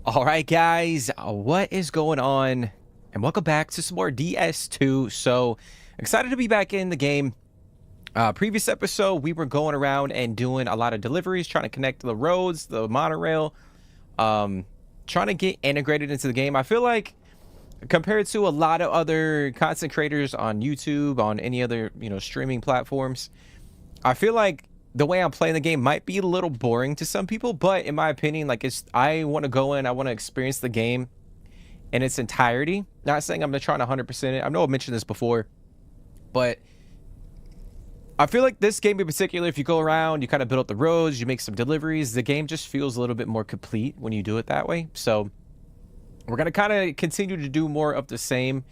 All right, guys, what is going on? And welcome back to some more DS2. So excited to be back in the game. Previous episode, we were going around and doing a lot of deliveries, trying to connect the roads, the monorail, trying to get integrated into the game. I feel like compared to a lot of other content creators on YouTube, on any other, streaming platforms, I feel like the way I'm playing the game might be a little boring to some people, but in my opinion, like I want to go in, I want to experience the game in its entirety. Not saying I'm trying to 100% it. I know I've mentioned this before, but I feel like this game in particular, if you go around, you kind of build up the roads, you make some deliveries, the game just feels a little bit more complete when you do it that way. So we're going to kind of continue to do more of the same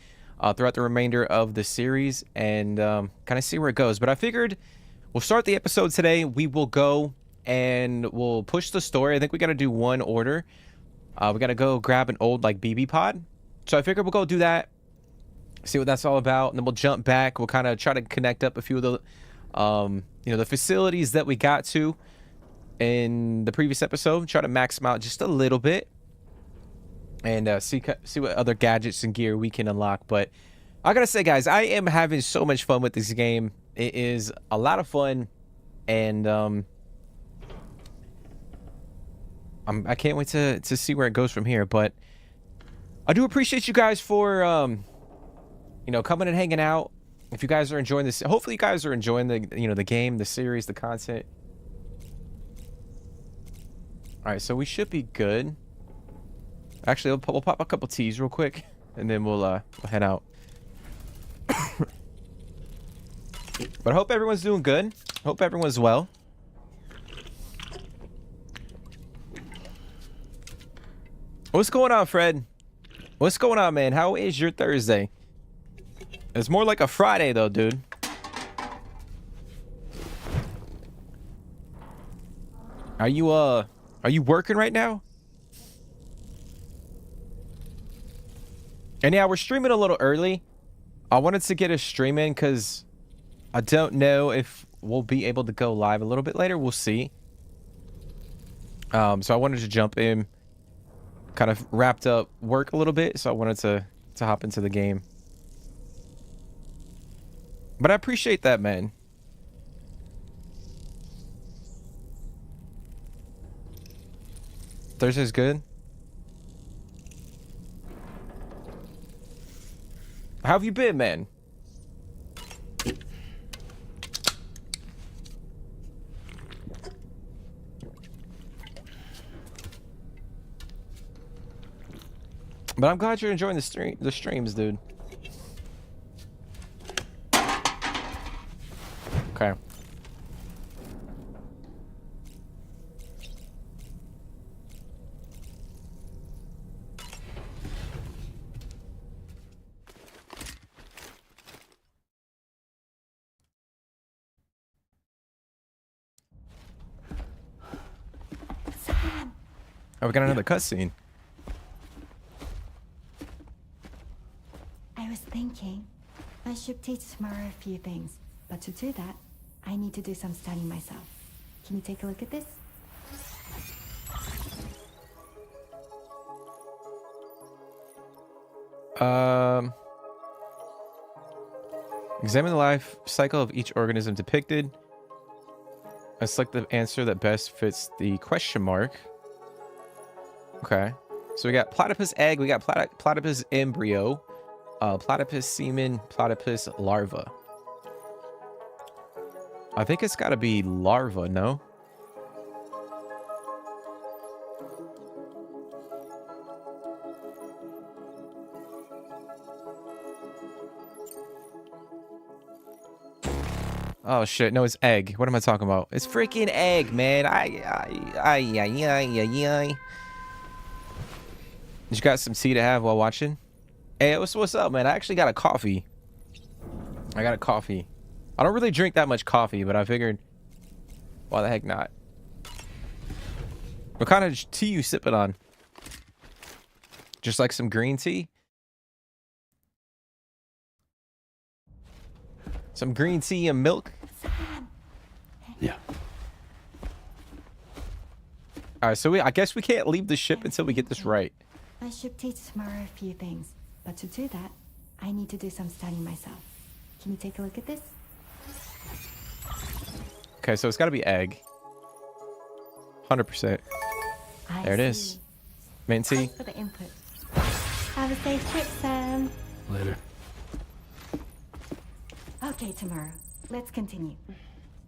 throughout the remainder of the series and kind of see where it goes. But I figured we'll start the episode today. We will go and we'll push the story. I think we got to do one order. We got to go grab an old BB pod. So I figured we'll go do that, see what that's all about, and then we'll jump back. We'll kind of try to connect up a few of the the facilities that we got to in the previous episode. Try to max them out just a little bit and see what other gadgets and gear we can unlock. But I gotta say, guys, I am having so much fun with this game. It is a lot of fun, and I can't wait to see where it goes from here. But I do appreciate you guys for coming and hanging out. If you guys are enjoying this, hopefully you guys are enjoying the game, the series, the content. All right, so we should be good. Actually, we'll pop a couple teas real quick, and then we'll head out. But I hope everyone's doing good. Hope everyone's well. What's going on, Fred? What's going on, man? How is your Thursday? It's more like a Friday, though, dude. Are you working right now? And yeah, we're streaming a little early. I wanted to get a stream in because I don't know if we'll be able to go live a little bit later. We'll see. So I wanted to jump in, kind of wrapped up work a little bit, so I wanted to hop into the game. But I appreciate that, man. Thursday's good. How have you been, man? But I'm glad you're enjoying the streams, dude. Okay. Oh, we got another cutscene. I was thinking I should teach tomorrow a few things, but to do that, I need to do some studying myself. Can you take a look at this? Examine the life cycle of each organism depicted. I select the answer that best fits the question mark. Okay. So we got platypus egg, we got platypus embryo, platypus semen, platypus larva. I think it's got to be larva, no? Oh shit, no, it's egg. What am I talking about? It's freaking egg, man. You got some tea to have while watching? Hey, what's up, man? I actually got a coffee. I got a coffee. I don't really drink that much coffee, but I figured, why the heck not? What kind of tea you sipping on? Just like some green tea? Some green tea and milk? Sam. Yeah. All right, so I guess we can't leave the ship until we get this right. I should teach Samara a few things, but to do that, I need to do some studying myself. Can you take a look at this? Okay, so it's got to be egg. 100%. There it is. Minty. Thanks for the input. Have a safe trip, Sam. Later. Okay, tomorrow. Let's continue.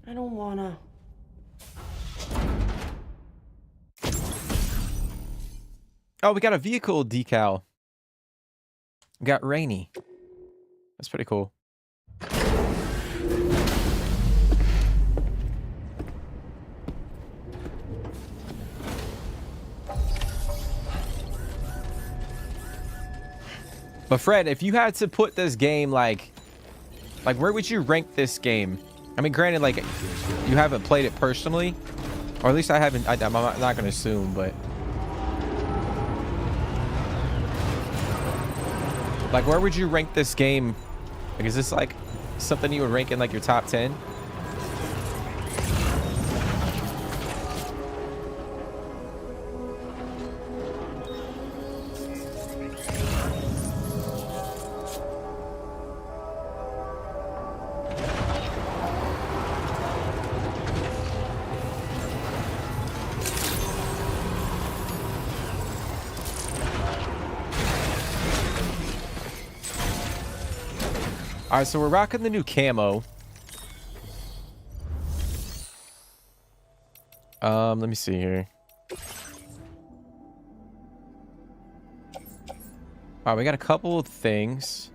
I don't wanna. Oh, we got a vehicle decal. We got rainy. That's pretty cool. But Fred, if you had to put this game like where would you rank this game? I mean, granted, like you haven't played it personally, or at least I haven't. I'm not going to assume, but like, where would you rank this game? Like, is this like something you would rank in like your top 10? All right, so we're rocking the new camo. Let me see here. All right, we got a couple of things.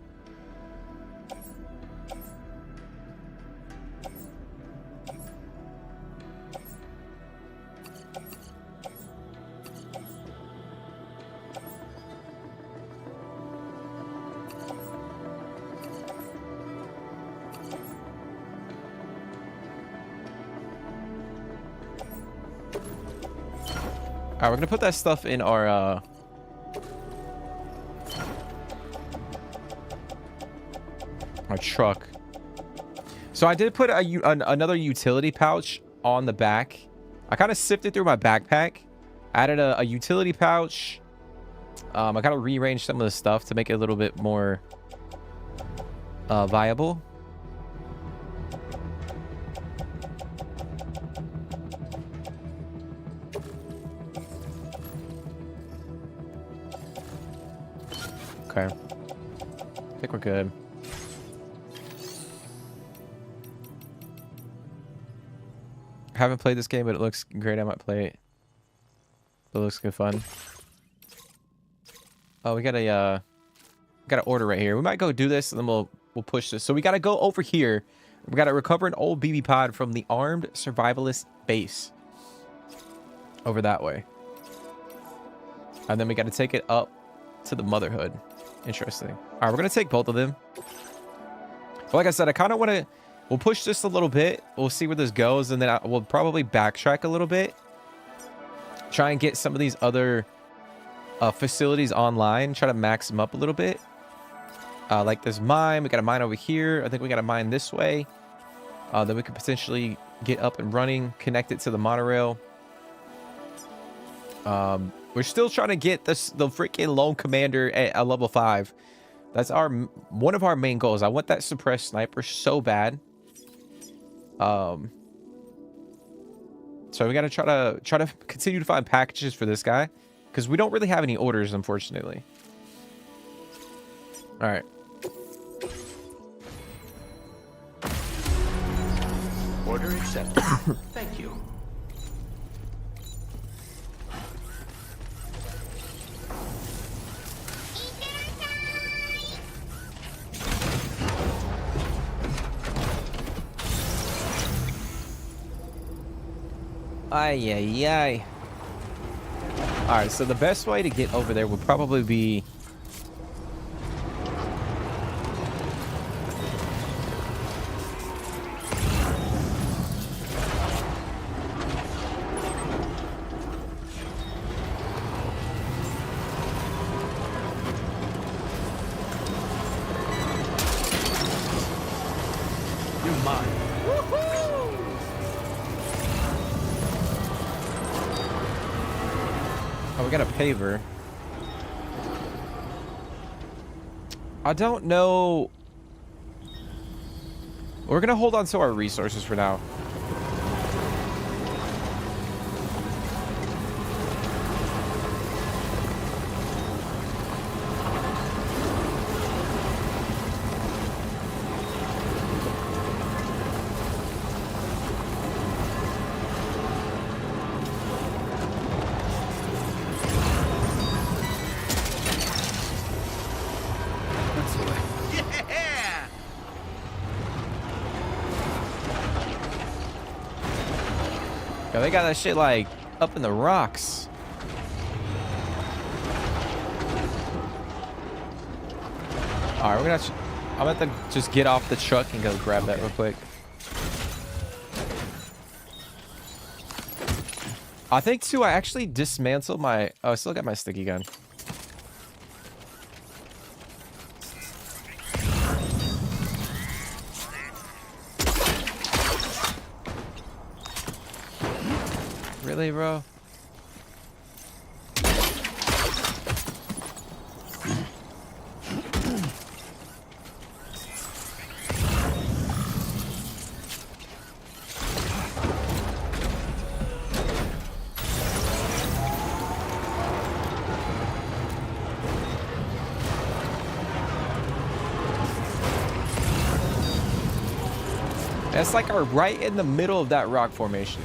All right, we're gonna put that stuff in our truck. So I did put another utility pouch on the back. I kind of sifted through my backpack, added a utility pouch. I kind of rearranged some of the stuff to make it a little bit more viable. Okay. I think we're good. I haven't played this game, but it looks great. I might play it. It looks good fun. Oh, we got an order right here. We might go do this and then we'll push this. So we gotta go over here. We gotta recover an old BB pod from the armed survivalist base. Over that way. And then we gotta take it up to the motherhood. Interesting. All right, we're gonna take both of them. But like I said, I kind of want to. We'll push this a little bit. We'll see where this goes, and then we'll probably backtrack a little bit. Try and get some of these other facilities online. Try to max them up a little bit. Like this mine. We got a mine over here. I think we got a mine this way. Then we could potentially get up and running, connect it to the monorail. We're still trying to get the freaking lone commander at a level 5. That's one of our main goals. I want that suppressed sniper so bad. So we gotta try to continue to find packages for this guy, because we don't really have any orders, unfortunately. All right. Order accepted. Thank you. Ay, ay, ay. All right, so the best way to get over there would probably be... You're mine. Oh, we got a paver. I don't know. We're gonna hold on to our resources for now. Yo, they got that shit like up in the rocks. All right, we're gonna. I'm about to just get off the truck and go grab that real quick. I think too. I actually dismantled my. Oh, I still got my sticky gun. Really, bro? That's like our right in the middle of that rock formation.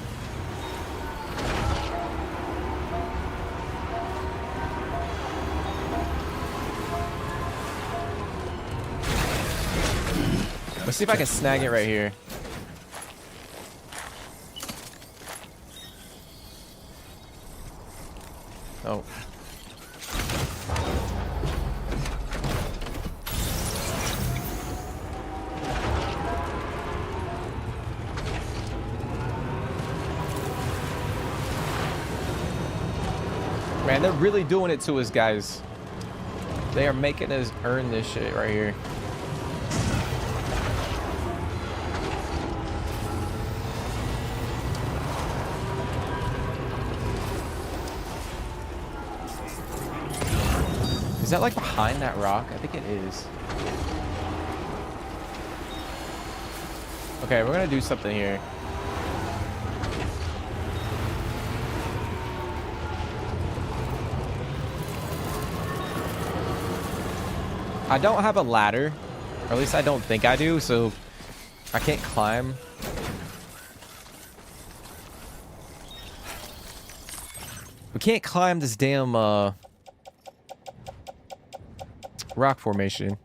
Let's see if I can snag it right here. Oh. Man, they're really doing it to us, guys. They are making us earn this shit right here. Is that like behind that rock? I think it is. Okay, we're gonna do something here. I don't have a ladder, or at least I don't think I do, so I can't climb. We can't climb this damn rock formation.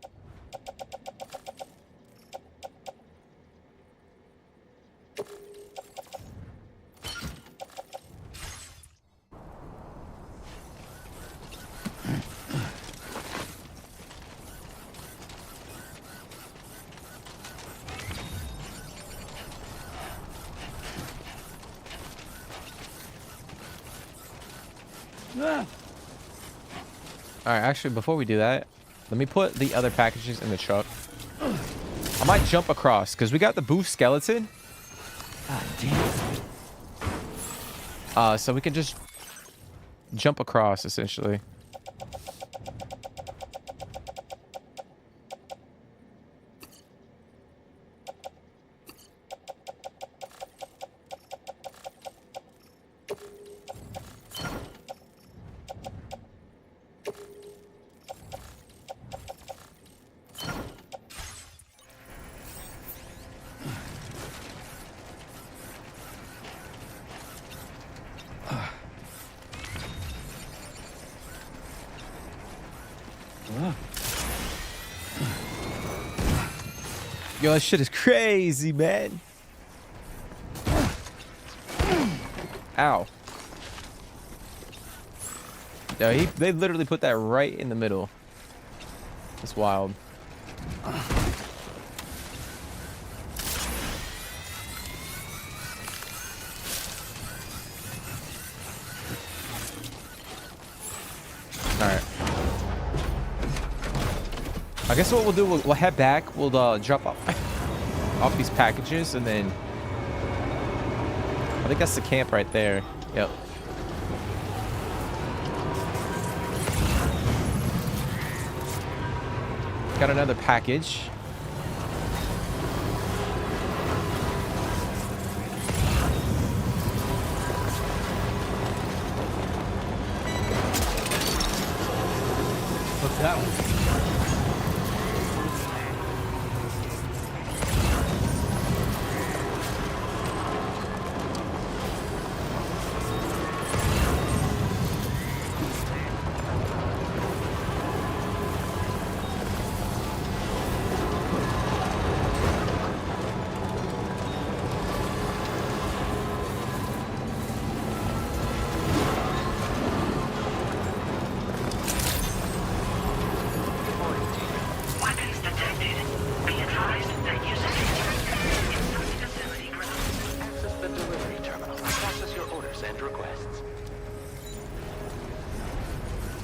Alright, actually, before we do that, let me put the other packages in the truck. I might jump across, because we got the boost skeleton. Ah, damn. So we can just jump across, essentially. Yo, that shit is crazy, man. Ow. Yo, they literally put that right in the middle. It's wild. Alright. I guess what we'll do, we'll head back. We'll drop off these packages, and then I think that's the camp right there. Yep. Got another package. What's that one?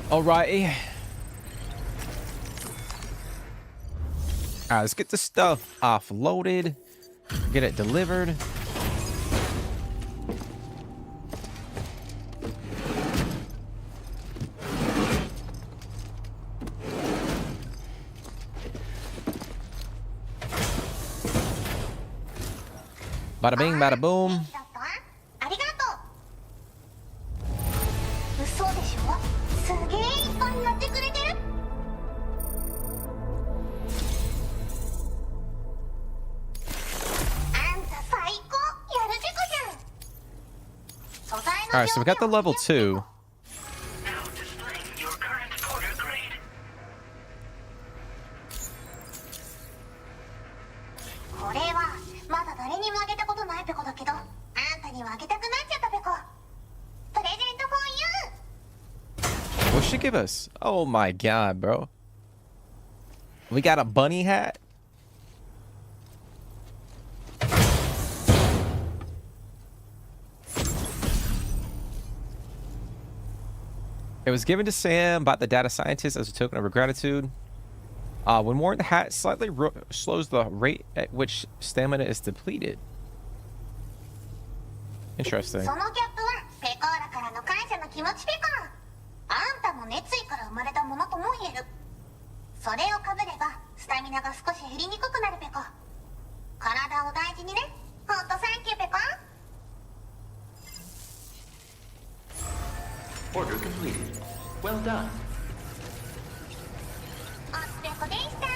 Alrighty. Alright, let's get the stuff offloaded. Get it delivered. Bada bing, bada boom. ありがとう。嘘でしょ？すげえいっぱいやってくれてる。あんた最高。やるじゃん。素材の Alright, so we got the level 2. Now displaying your current order grade. これはまだ誰にもあげたことないペコだけど、あんたにはあげたくなっちゃったペコ。プレゼント for you。 What'd she give us? Oh my god, bro. We got a bunny hat? It was given to Sam by the data scientist as a token of her gratitude. When worn, the hat slightly slows the rate at which stamina is depleted. Interesting. そのギャップはペコーラからの感謝の気持ちペコ。あんたも熱意から生まれたものとも言える。それをかぶればスタミナが少し減りにくくなるペコ。体を大事にね。ほんとサンキューペコ。 Order completed. Well done. おつペコでした。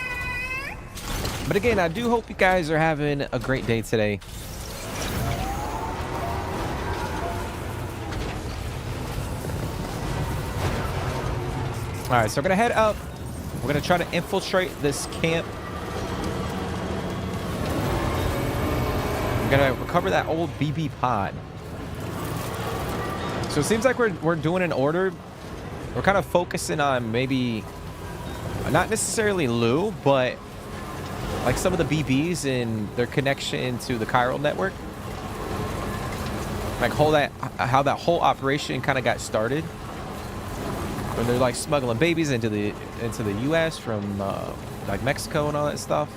But again, I do hope you guys are having a great day today. Alright, so we're gonna head up. We're gonna try to infiltrate this camp. We're gonna recover that old BB pod. So it seems like we're doing an order. We're kind of focusing on maybe not necessarily Lou, but like some of the BBs and their connection to the chiral network. Like how that whole operation kind of got started. When they're like smuggling babies into the US from like Mexico and all that stuff.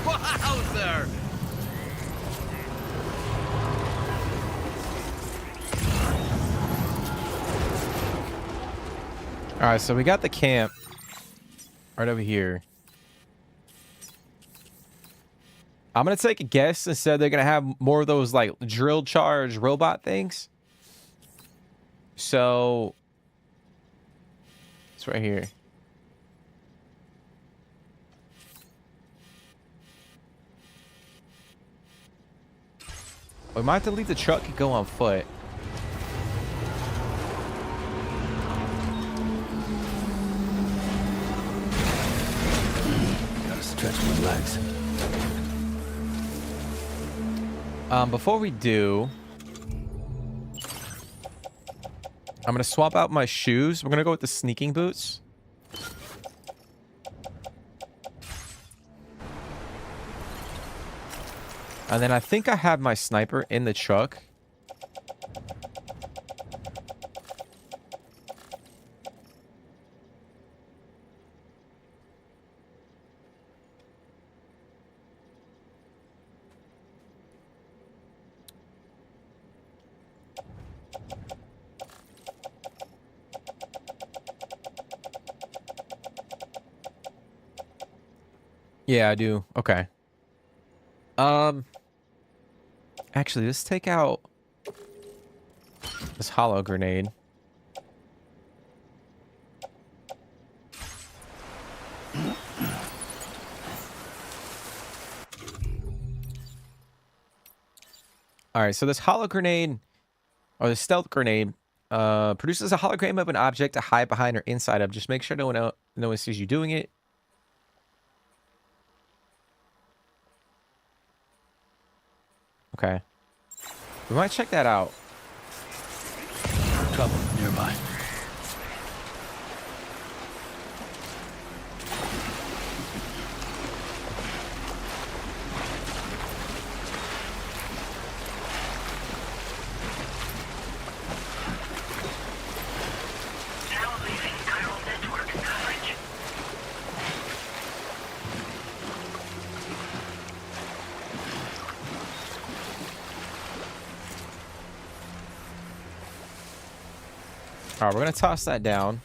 Wowzer! All right, so we got the camp right over here. I'm gonna take a guess and said they're gonna have more of those like drill charge robot things. So it's right here. We might have to leave the truck and go on foot. Gotta stretch my legs. Before we do, I'm gonna swap out my shoes. We're gonna go with the sneaking boots. And then I think I have my sniper in the truck. Yeah, I do. Okay. Actually, let's take out this hollow grenade. All right, so this hollow grenade, or the stealth grenade, produces a hologram of an object to hide behind or inside of. Just make sure no one sees you doing it. Okay. We might check that out. Trouble nearby. Now leaving chiral network coverage. All right, we're gonna toss that down.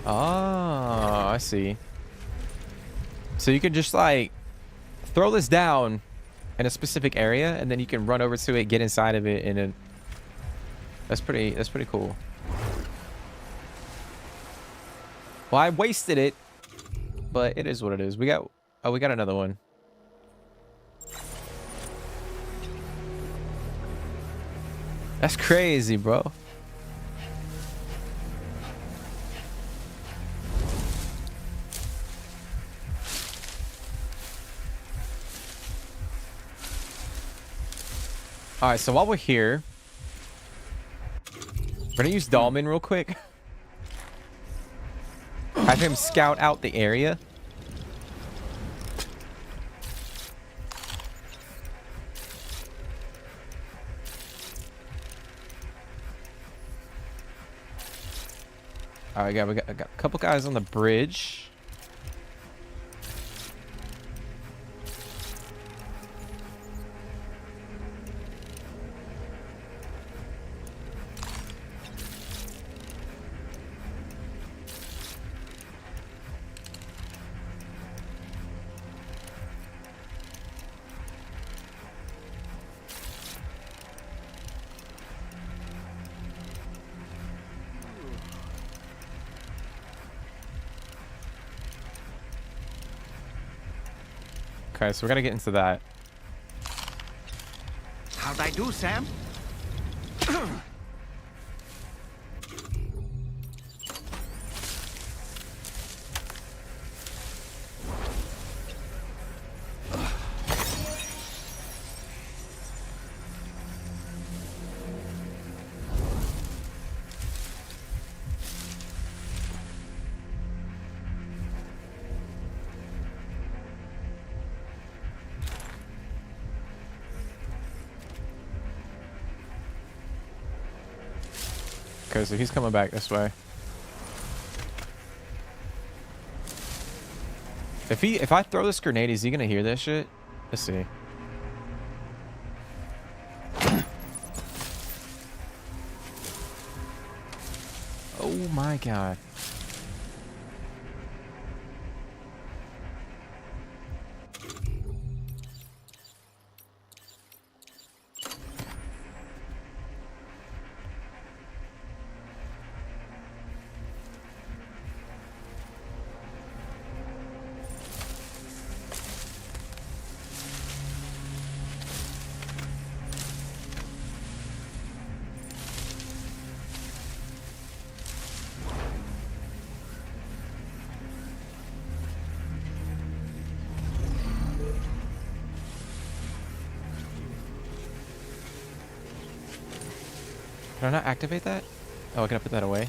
Oh, I see. So you can just like throw this down in a specific area, and then you can run over to it, get inside of it, and then that's pretty cool. Well, I wasted it, but it is what it is. We got another one. That's crazy, bro. All right, so while we're here, we're gonna use Dahlman real quick. Have him scout out the area. All right, we got a couple guys on the bridge. Okay, so we gotta get into that. How'd I do, Sam? Okay, so he's coming back this way. If I throw this grenade, is he gonna hear this shit? Let's see. Oh my god. Can I not activate that? Oh, I can put that away.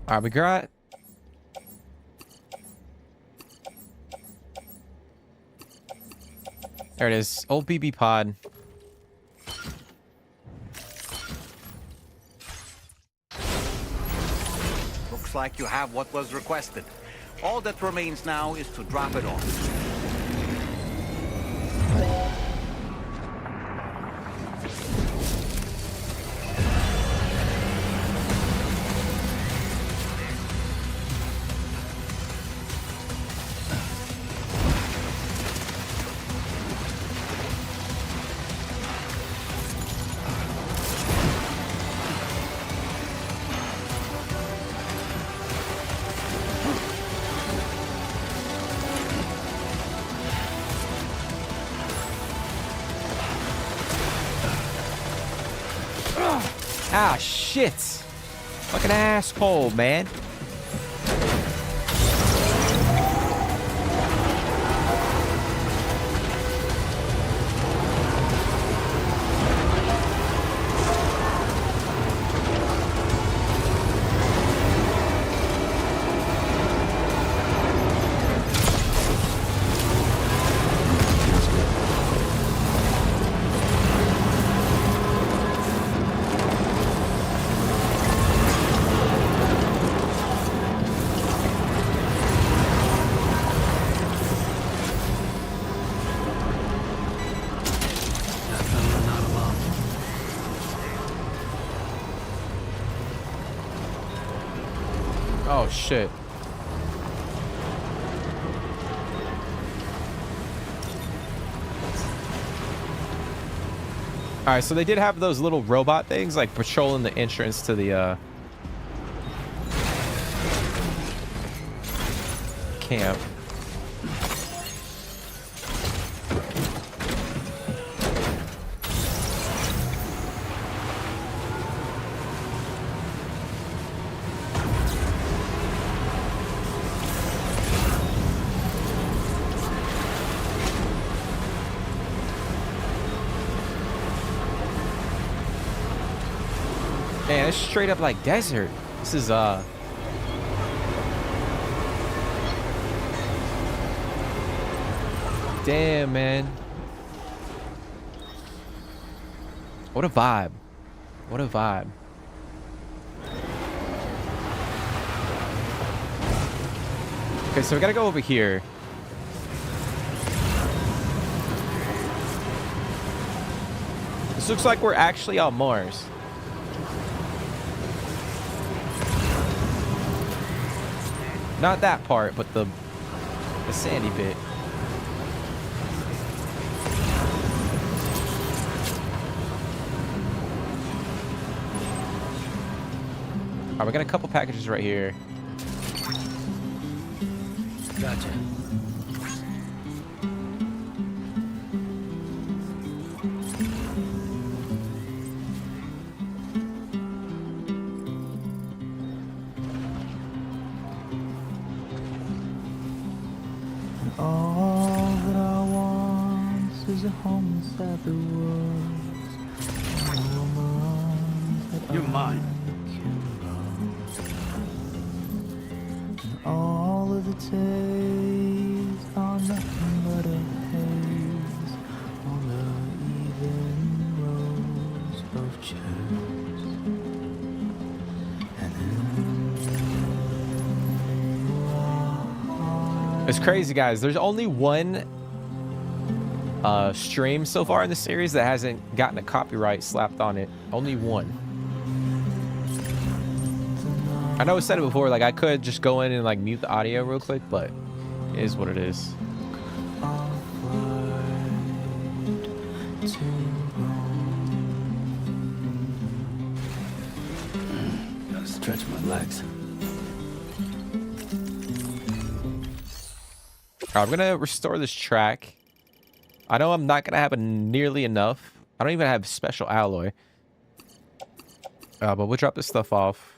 Alright, we got... There it is. Old BB pod. Looks like you have what was requested. All that remains now is to drop it off. Ah, shit. Fucking asshole, man. Oh, shit. Alright, so they did have those little robot things, like, patrolling the entrance to the, camp. Man, it's straight up like desert. This is damn, man. What a vibe. What a vibe. Okay, so we gotta go over here. This looks like we're actually on Mars. Not that part, but the sandy bit. Alright, we got a couple packages right here. Gotcha. All that I want is a home inside the woods. You're mine. And all of the days are nothing but a haze on the even rows of chairs. And It's crazy, guys. There's only one stream so far in the series that hasn't gotten a copyright slapped on it. Only one. I know I said it before, like I could just go in and like mute the audio real quick, but it is what it is. Gotta stretch my legs. Alright, I'm gonna restore this track. I know I'm not gonna have nearly enough. I don't even have special alloy. But we'll drop this stuff off.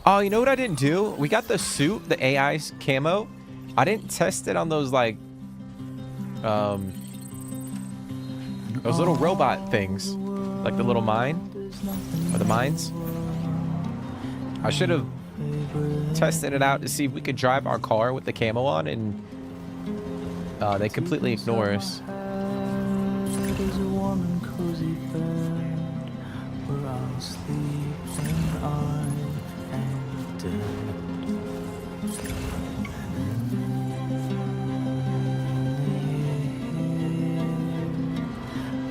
Oh, you know what I didn't do? We got the suit, the AI's camo. I didn't test it on those like those little robot things, like the little mine or the mines. I should have tested it out to see if we could drive our car with the camo on, and they completely ignore us. There's a warm and cozy bed where I'll sleep when I am dead.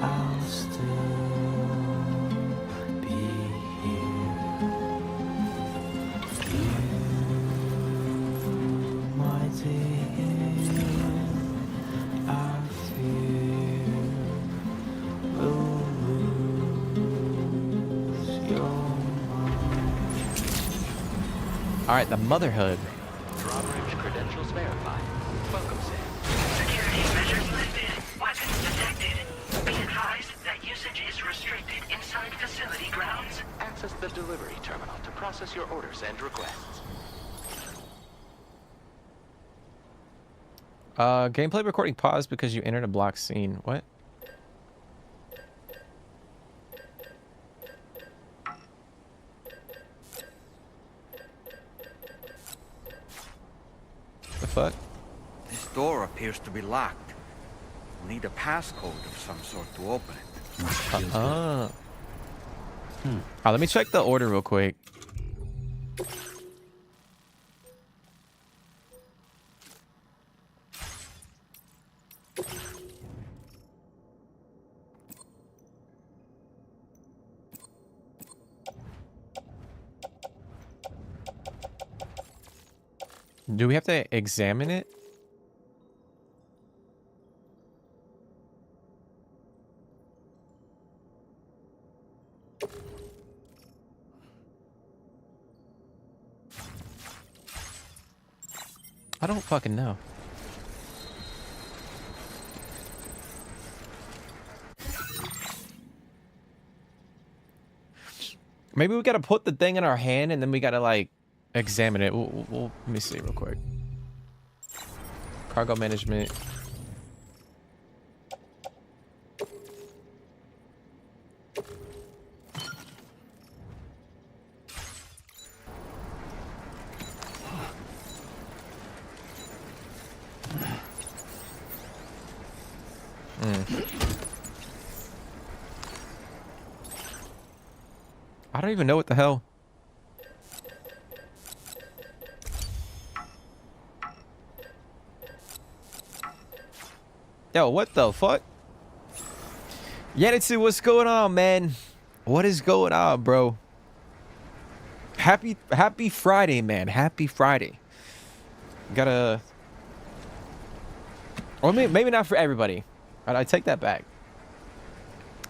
I'll still be here. You, my dear, I fear will lose your mind. All right, the motherhood. Drawbridge credentials verified. Welcome, Sam. Security measures lifted. Weapons detected. Be advised that usage is restricted inside facility grounds. Access the delivery terminal to process your orders and requests. Gameplay recording paused because you entered a block scene. What? The fuck? This door appears to be locked. We'll need a passcode of some sort to open it. Let me check the order real quick. Do we have to examine it? I don't fucking know. Maybe we gotta put the thing in our hand and then we gotta like examine it. Let me see real quick. Cargo management. I don't even know what the hell. Yo, what the fuck? Yanitsu, what's going on, man? What is going on, bro? Happy Friday, man. Happy Friday. Gotta... Or maybe not for everybody. I take that back.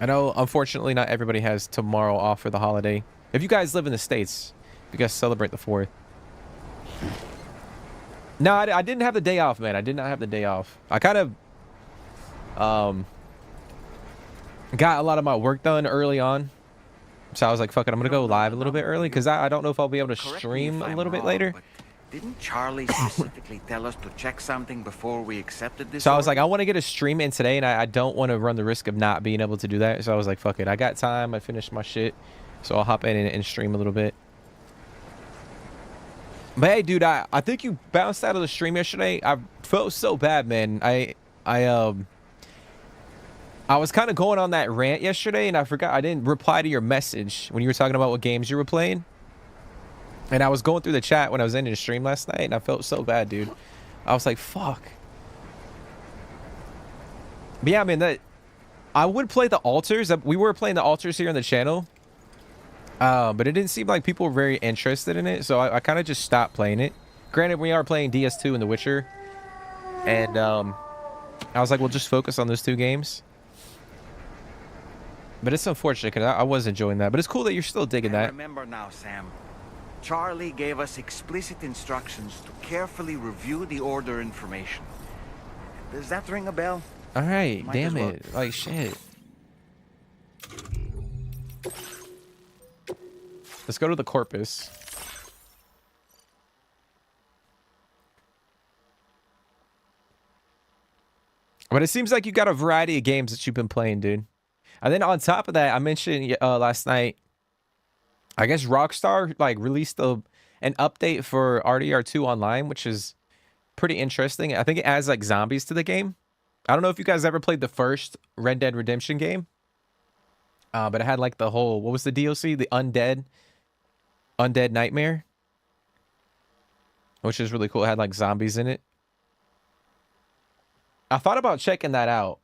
I know, unfortunately, not everybody has tomorrow off for the holiday. If you guys live in the States, you guys celebrate the 4th. No, I didn't have the day off, man. I did not have the day off. I kind of got a lot of my work done early on. So I was like, fuck it, I'm going to go live a little bit early because I don't know if I'll be able to stream a little bit later. Didn't Charlie specifically tell us to check something before we accepted this? So I was like, I want to get a stream in today, and I don't want to run the risk of not being able to do that. So I was like, fuck it. I got time. I finished my shit. So I'll hop in and stream a little bit. But hey, dude, I think you bounced out of the stream yesterday. I felt so bad, man. I was kind of going on that rant yesterday, and I forgot I didn't reply to your message when you were talking about what games you were playing. And I was going through the chat when I was ending the stream last night, and I felt so bad, dude. I was like, fuck. But yeah, man, I would play the altars. We were playing the altars here on the channel. But it didn't seem like people were very interested in it, so I kind of just stopped playing it. Granted, we are playing DS2 and The Witcher. And I was like, we'll just focus on those 2 games. But it's unfortunate, because I was enjoying that. But it's cool that you're still digging that. Remember now, Sam. Charlie gave us explicit instructions to carefully review the order information. Does that ring a bell? All right, Might damn as well. it. Like, shit. Let's go to the corpus. But it seems like you got a variety of games that you've been playing, dude. And then on top of that, I mentioned last night, I guess Rockstar like released an update for RDR2 Online, which is pretty interesting. I think it adds like zombies to the game. I don't know if you guys ever played the first Red Dead Redemption game, but it had like the whole, what was the DLC? The Undead Nightmare, which is really cool. It had like zombies in it. I thought about checking that out.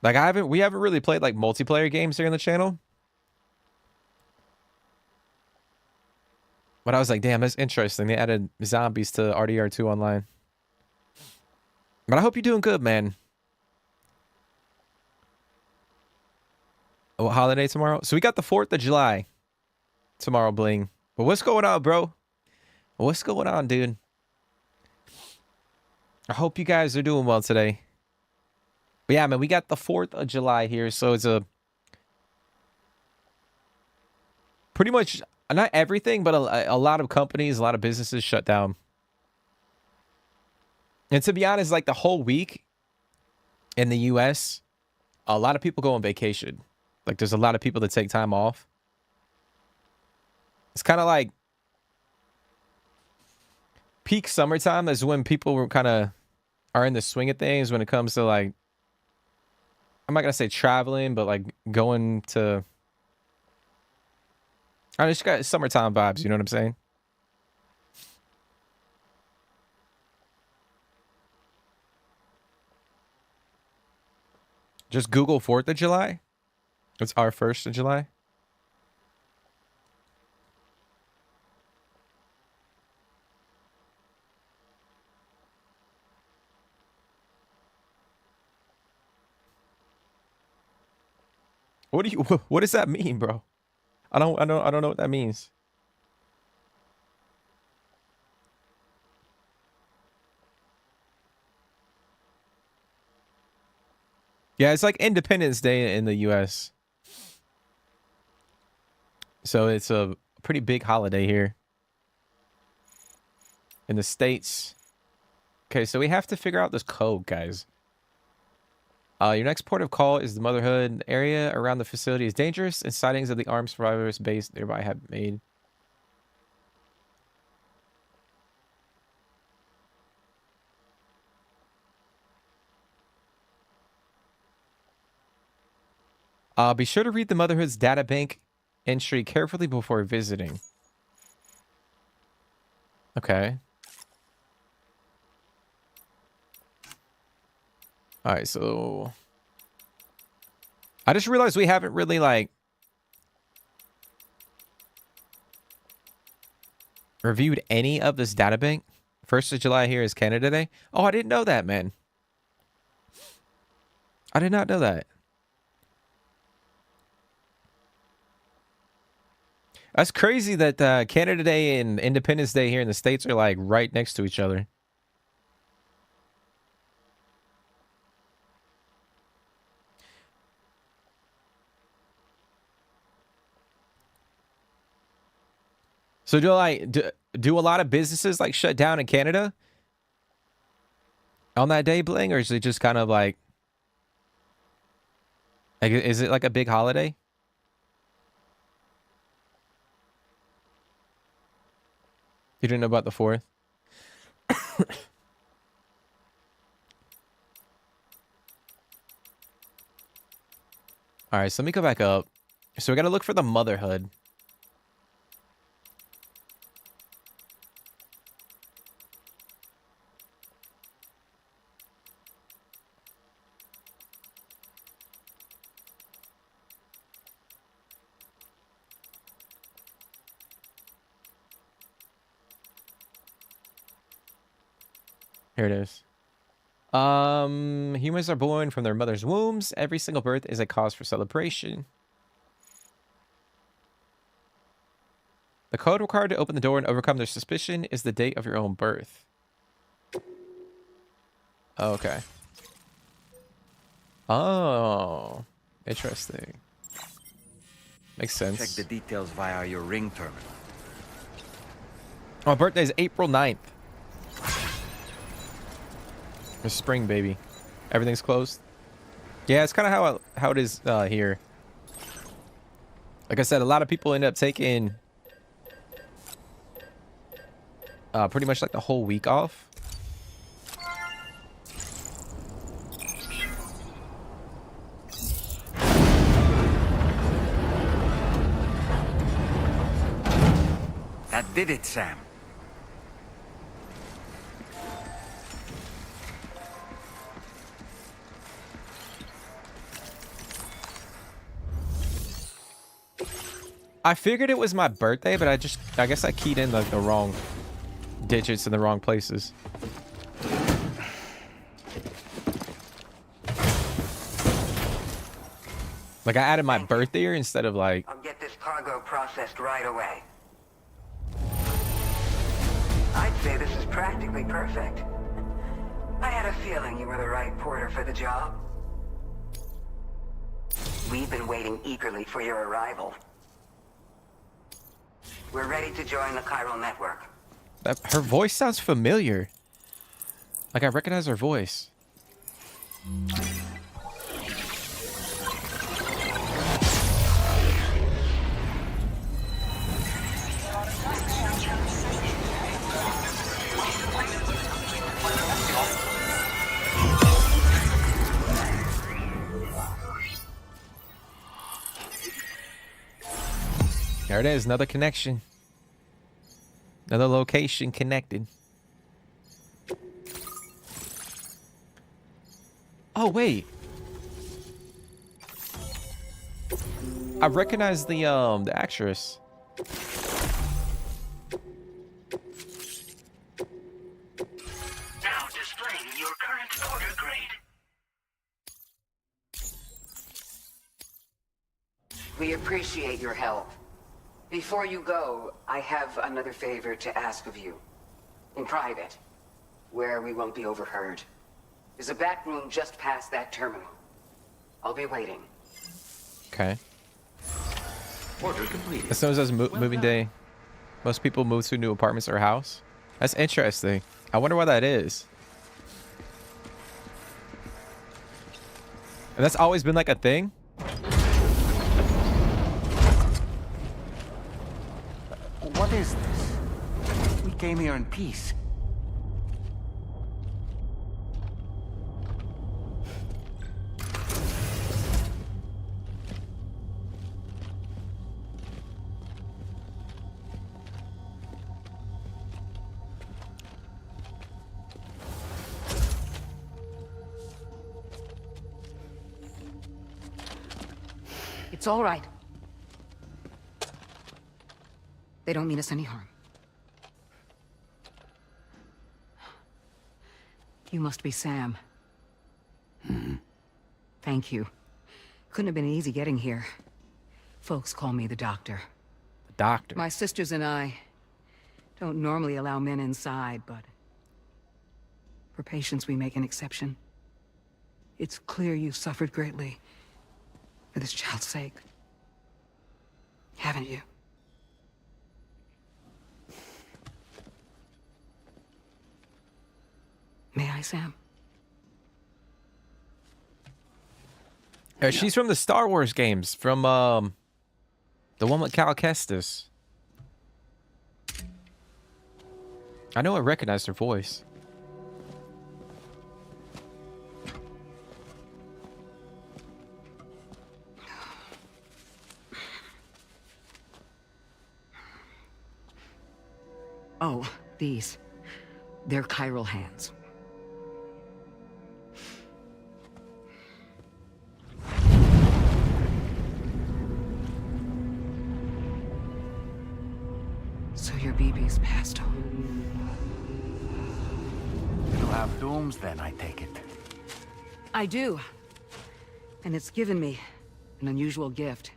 Like we haven't really played like multiplayer games here on the channel. But I was like, damn, that's interesting. They added zombies to RDR2 Online. But I hope you're doing good, man. Oh, holiday tomorrow? So we got the 4th of July tomorrow, Bling. But what's going on, bro? What's going on, dude? I hope you guys are doing well today. But yeah, man, we got the 4th of July here. So it's a pretty much, not everything, but a lot of companies, a lot of businesses shut down. And to be honest, like the whole week in the US, a lot of people go on vacation. Like there's a lot of people that take time off. It's kind of like peak summertime is when people were kind of are in the swing of things when it comes to like, I'm not going to say traveling, but like going to, I just got summertime vibes, you know what I'm saying? Just Google 4th of July. It's our 1st of July. What does that mean, bro? I don't know what that means. Yeah, it's like Independence Day in the US. So it's a pretty big holiday here in the States. Okay, so we have to figure out this code, guys. Your next port of call is the Motherhood. The area around the facility is dangerous, and sightings of the armed survivors base nearby have been made. Be sure to read the Motherhood's data bank entry carefully before visiting. Okay. All right, so I just realized we haven't really like reviewed any of this data bank. 1st of July here is Canada Day. Oh, I didn't know that, man. I did not know that. That's crazy that Canada Day and Independence Day here in the States are like right next to each other. So do a lot of businesses like shut down in Canada on that day, Bling, or is it just kind of like is it like a big holiday? You didn't know about the 4th? All right, so let me go back up. So we got to look for the Motherhood. Here it is. Humans are born from their mother's wombs. Every single birth is a cause for celebration. The code required to open the door and overcome their suspicion is the date of your own birth. Okay. Oh, interesting. Makes sense. Check the details via your ring terminal. My birthday is April 9th. It's spring, baby. Everything's closed. Yeah, it's kind of how it is here. Like I said, a lot of people end up taking pretty much like the whole week off. That did it, Sam. I figured it was my birthday, but I guess I keyed in like the wrong digits in the wrong places. Like I added my birthday here instead of like. I'll get this cargo processed right away. I'd say this is practically perfect. I had a feeling you were the right porter for the job. We've been waiting eagerly for your arrival. We're ready to join the chiral network. Her voice sounds familiar. Like I recognize her voice. There it is, another connection. Another location connected. Oh, wait. I recognize the actress. Now displaying your current order grade. We appreciate your help. Before you go, I have another favor to ask of you. In private, where we won't be overheard. There's a back room just past that terminal. I'll be waiting. Okay. Order completed. As soon as it's moving day, most people move to new apartments or house. That's interesting. I wonder why that is. And that's always been like a thing. What is this? We came here in peace. It's all right. They don't mean us any harm. You must be Sam. Thank you. Couldn't have been easy getting here. Folks call me the doctor. The doctor. My sisters and I don't normally allow men inside, but for patients we make an exception. It's clear you've suffered greatly for this child's sake. Haven't you? May I, Sam? She's from the Star Wars games, from the one with Cal Kestis. I know I recognized her voice. Oh, these. They're chiral hands. So your BB's passed on. You have dooms then, I take it. I do. And it's given me an unusual gift.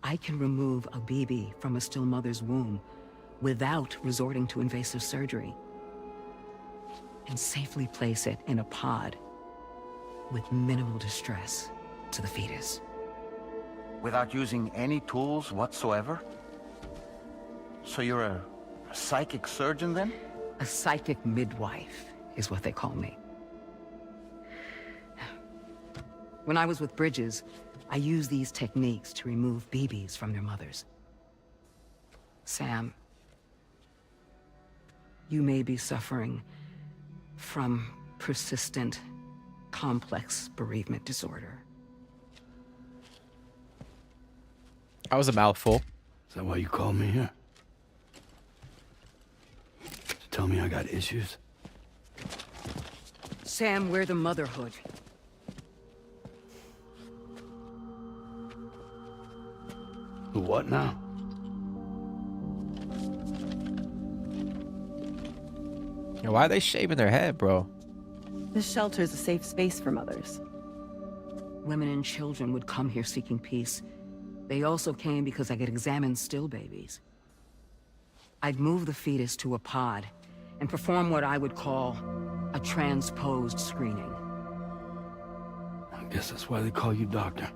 I can remove a BB from a still mother's womb without resorting to invasive surgery, and safely place it in a pod with minimal distress to the fetus. Without using any tools whatsoever? So you're a psychic surgeon then? A psychic midwife is what they call me. When I was with Bridges, I used these techniques to remove babies from their mothers. Sam, you may be suffering from persistent, complex bereavement disorder. That was a mouthful. Is that why you called me here? To tell me I got issues? Sam, we're the motherhood. The what now? Yo, why are they shaving their head, bro? This shelter is a safe space for mothers. Women and children would come here seeking peace. They also came because I could examine still babies. I'd move the fetus to a pod and perform what I would call a transposed screening. I guess that's why they call you doctor.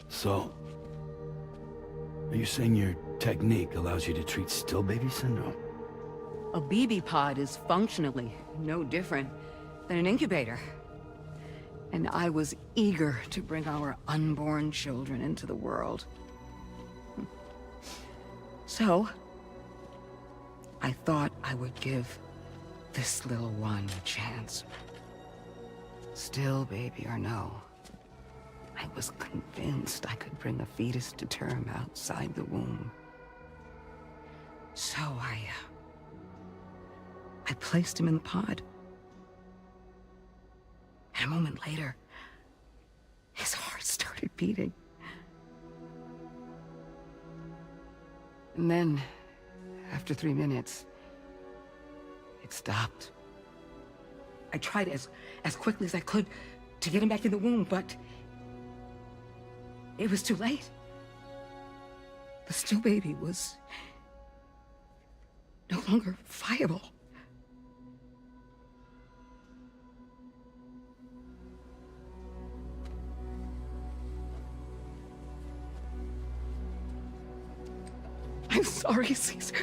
So, are you saying your technique allows you to treat still baby syndrome? A BB pod is functionally no different than an incubator. And I was eager to bring our unborn children into the world. So, I thought I would give this little one a chance. Still baby or no, I was convinced I could bring a fetus to term outside the womb. So I placed him in the pod. And a moment later, his heart started beating. And then, after 3 minutes, it stopped. I tried as quickly as I could to get him back in the womb, but it was too late. The still baby was no longer viable. I'm sorry, Caesar.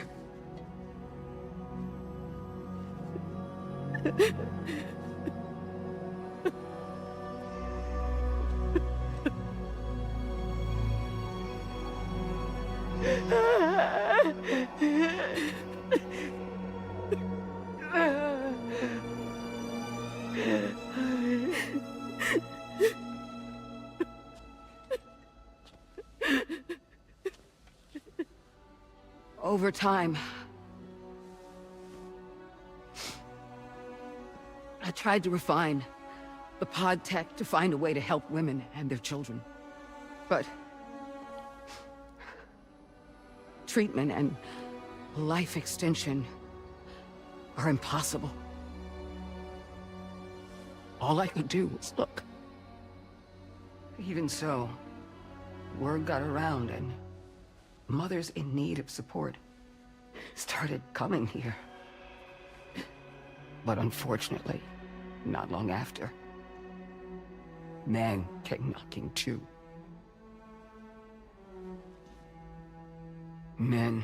Over time, I tried to refine the pod tech to find a way to help women and their children. But treatment and life extension are impossible. All I could do was look. Even so, word got around and mothers in need of support started coming here. But unfortunately, not long after, men came knocking too. Men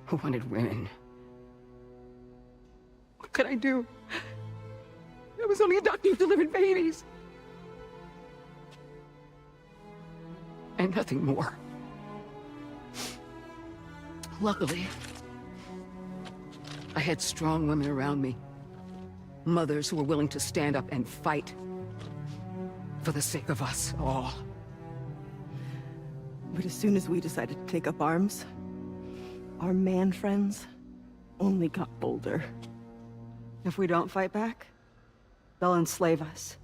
who wanted women. What could I do? I was only a doctor who delivered babies. And nothing more. Luckily, I had strong women around me. Mothers who were willing to stand up and fight for the sake of us all. But as soon as we decided to take up arms, our man friends only got bolder. If we don't fight back, they'll enslave us.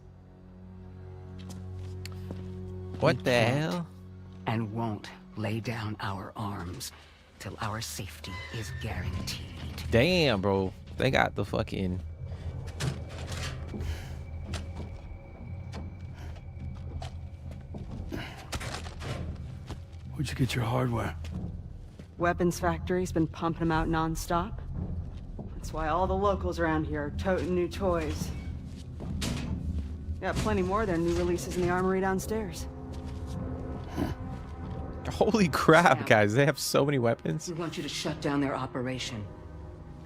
What the hell? And won't lay down our arms till our safety is guaranteed. Damn, bro. They got the fucking... Where'd you get your hardware? Weapons factory's been pumping them out non-stop. It's That's why all the locals around here are toting new toys. Got plenty more of their new releases in the armory downstairs. Holy crap, Sam. guys. They have so many weapons. We want you to shut down their operation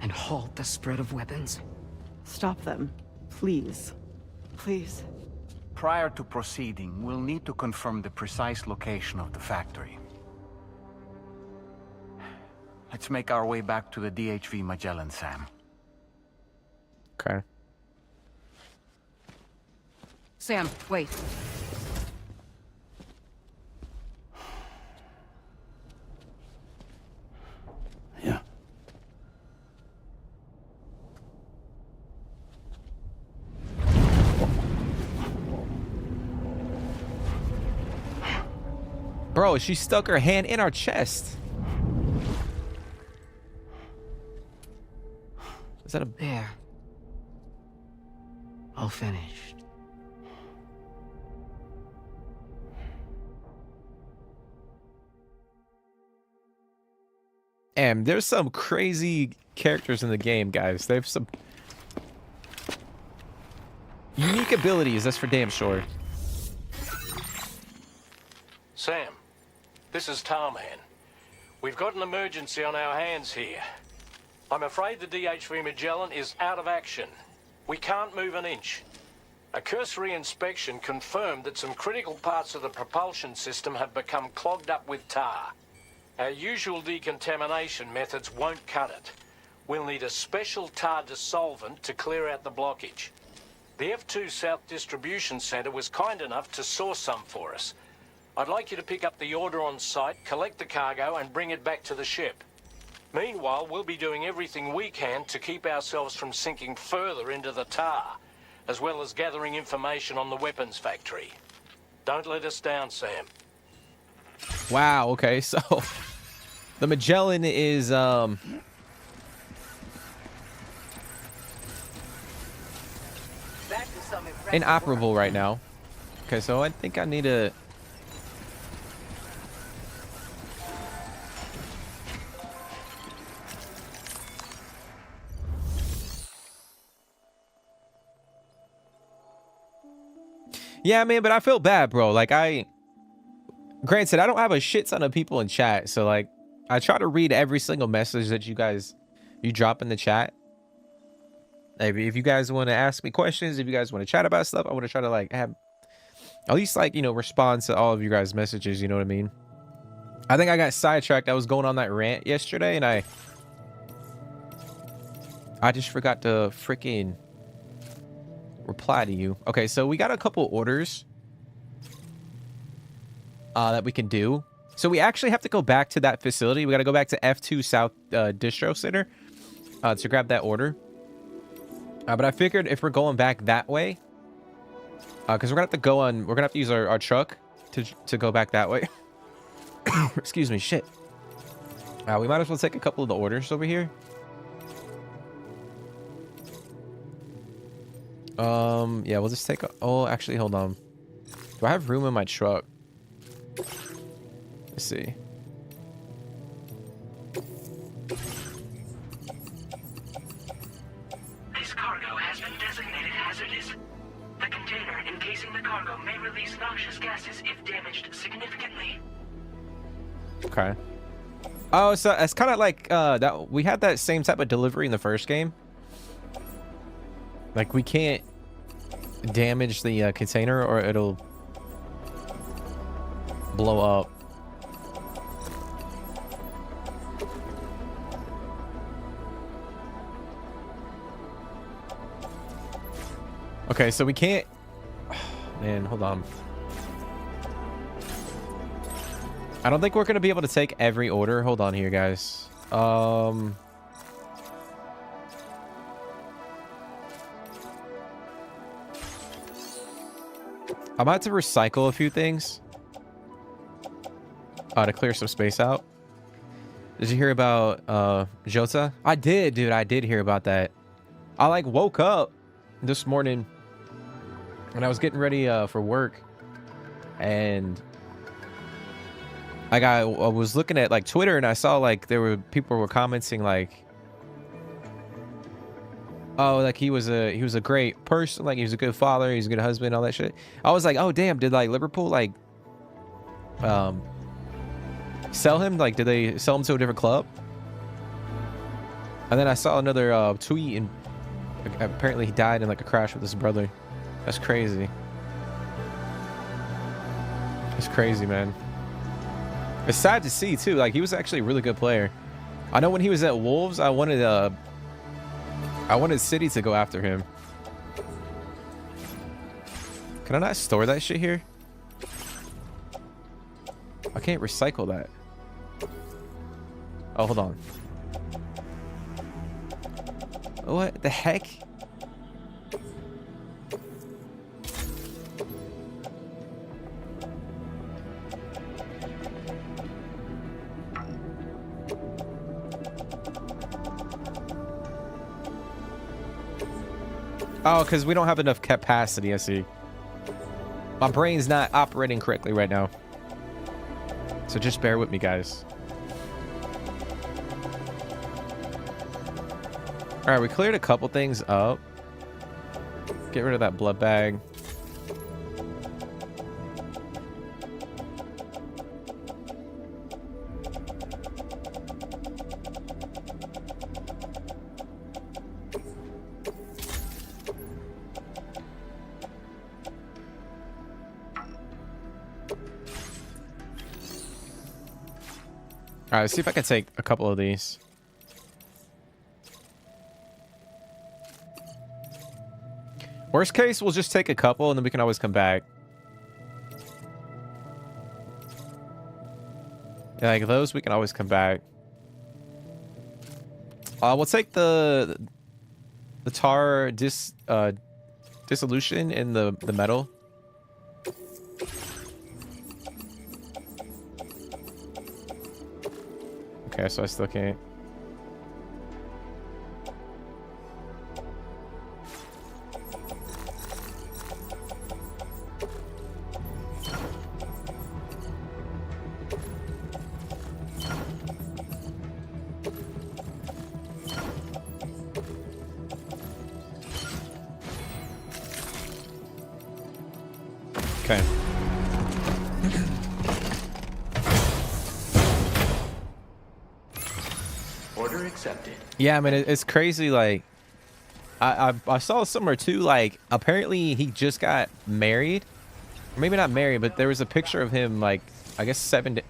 and halt the spread of weapons. Stop them. Please. Please. Prior to proceeding, we'll need to confirm the precise location of the factory. Let's make our way back to the DHV Magellan, Sam. Okay. Sam, wait. Yeah. Bro, she stuck her hand in our chest. Is that a... There. All finished. Damn, there's some crazy characters in the game, guys. They have some unique abilities, that's for damn sure. Sam, this is Tarman. We've got an emergency on our hands here. I'm afraid the DHV Magellan is out of action. We can't move an inch. A cursory inspection confirmed that some critical parts of the propulsion system have become clogged up with tar. Our usual decontamination methods won't cut it. We'll need a special tar dissolvent to clear out the blockage. The F2 South Distribution Center was kind enough to source some for us. I'd like you to pick up the order on site, collect the cargo, and bring it back to the ship. Meanwhile, we'll be doing everything we can to keep ourselves from sinking further into the tar, as well as gathering information on the weapons factory. Don't let us down, Sam. Wow, okay, so the Magellan is inoperable right now. Okay, so I think I need to... Yeah, man, but I feel bad, bro. Like, granted, I don't have a shit ton of people in chat, so, like, I try to read every single message that you drop in the chat. Like, if you guys want to ask me questions, if you guys want to chat about stuff, I want to try to, like, have at least, like, you know, respond to all of you guys' messages, you know what I mean? I think I got sidetracked. I was going on that rant yesterday, and I just forgot to freaking reply to you. Okay, so we got a couple orders that we can do. So we actually have to go back to that facility. We got to go back to F2 South Distro Center to grab that order. But I figured if we're going back that way, because we're gonna have to use our truck to go back that way. Excuse me, shit. We might as well take a couple of the orders over here. Yeah, we'll just take oh, actually, hold on. Do I have room in my truck? Let's see. This cargo has been designated hazardous. The container encasing the cargo may release noxious gases if damaged significantly. Okay. Oh, so it's kind of like that we had that same type of delivery in the first game. Like, we can't damage the container or it'll blow up. Okay, so we can't... Man, hold on. I don't think we're going to be able to take every order. Hold on here, guys. I'm about to recycle a few things to clear some space out. Did you hear about Jota? I did, dude. I did hear about that. I like woke up this morning when I was getting ready for work, and like I was looking at like Twitter, and I saw like people were commenting like oh, like he was a great person, like he was a good father, he's a good husband, all that shit. I was like, oh damn, did like Liverpool like sell him? Like, did they sell him to a different club? And then I saw another tweet, and apparently he died in like a crash with his brother. That's crazy. It's crazy, man. It's sad to see too. Like, he was actually a really good player. I know when he was at Wolves, I wanted City to go after him. Can I not store that shit here? I can't recycle that. Oh, hold on. What the heck? Oh, because we don't have enough capacity, I see. My brain's not operating correctly right now. So just bear with me, guys. All right, we cleared a couple things up. Get rid of that blood bag. All right, let's see if I can take a couple of these. Worst case, we'll just take a couple and then we can always come back. Yeah, like those, we can always come back. We'll take the tar dissolution in the metal. Okay, so I still can't. Okay. Order accepted. Yeah, I mean, it's crazy. Like, I saw somewhere too. Like, apparently he just got married, or maybe not married, but there was a picture of him. Like, I guess 7 days.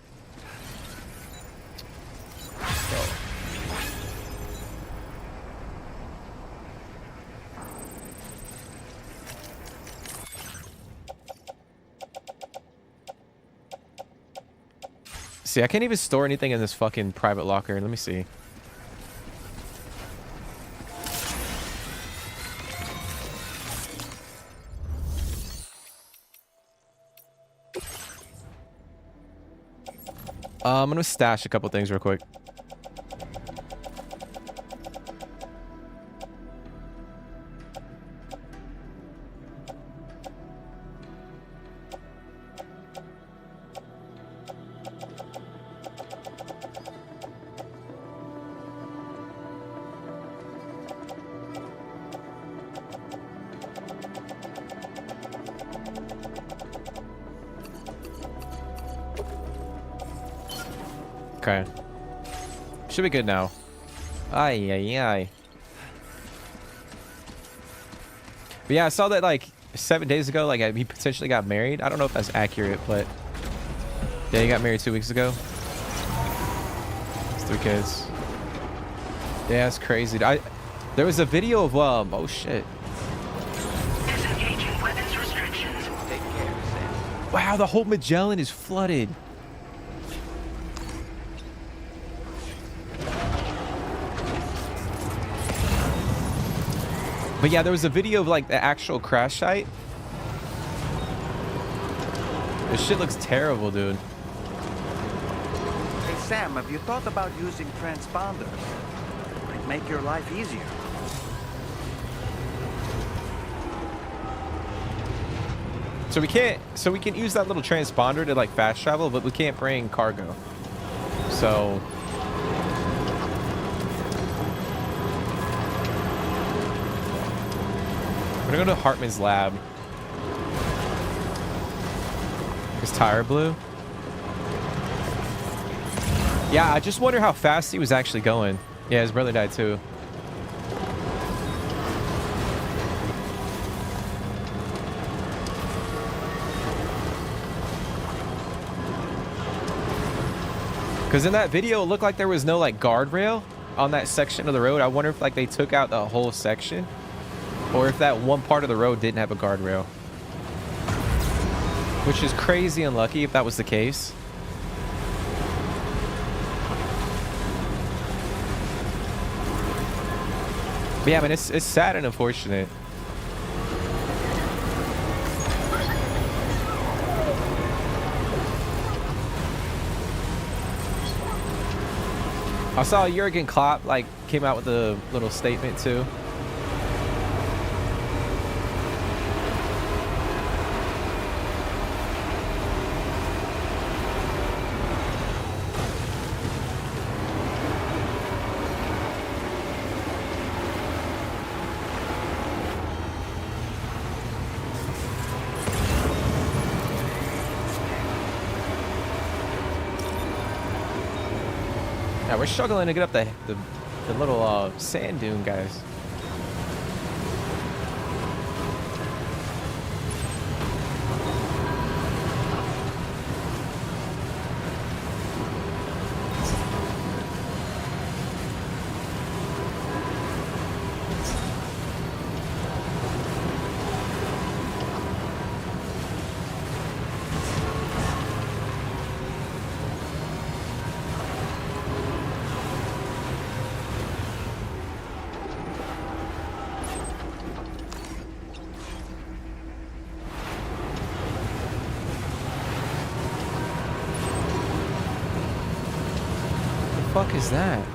See, I can't even store anything in this fucking private locker. Let me see. I'm gonna stash a couple things real quick. Okay. Should be good now. Ay, ay, ay. But yeah, I saw that like 7 days ago, like he potentially got married. I don't know if that's accurate, but yeah, he got married 2 weeks ago. It's 3 kids. Yeah, it's crazy. There was a video of oh shit. Disengaging weapons restrictions. Take care, Sam. Wow, the whole Magellan is flooded. But yeah, there was a video of like the actual crash site. This shit looks terrible, dude. Hey, Sam, have you thought about using transponders? Might make your life easier. So we can use that little transponder to like fast travel, but we can't bring cargo. So We're gonna go to Hartman's lab. His tire blew. Yeah, I just wonder how fast he was actually going. Yeah, his brother died too. Because in that video, it looked like there was no like guardrail on that section of the road. I wonder if like they took out the whole section, or if that one part of the road didn't have a guardrail. Which is crazy unlucky if that was the case. But yeah, man, it's sad and unfortunate. I saw Jurgen Klopp like came out with a little statement too. Yeah, we're struggling to get up the little sand dune, guys. What the fuck is that?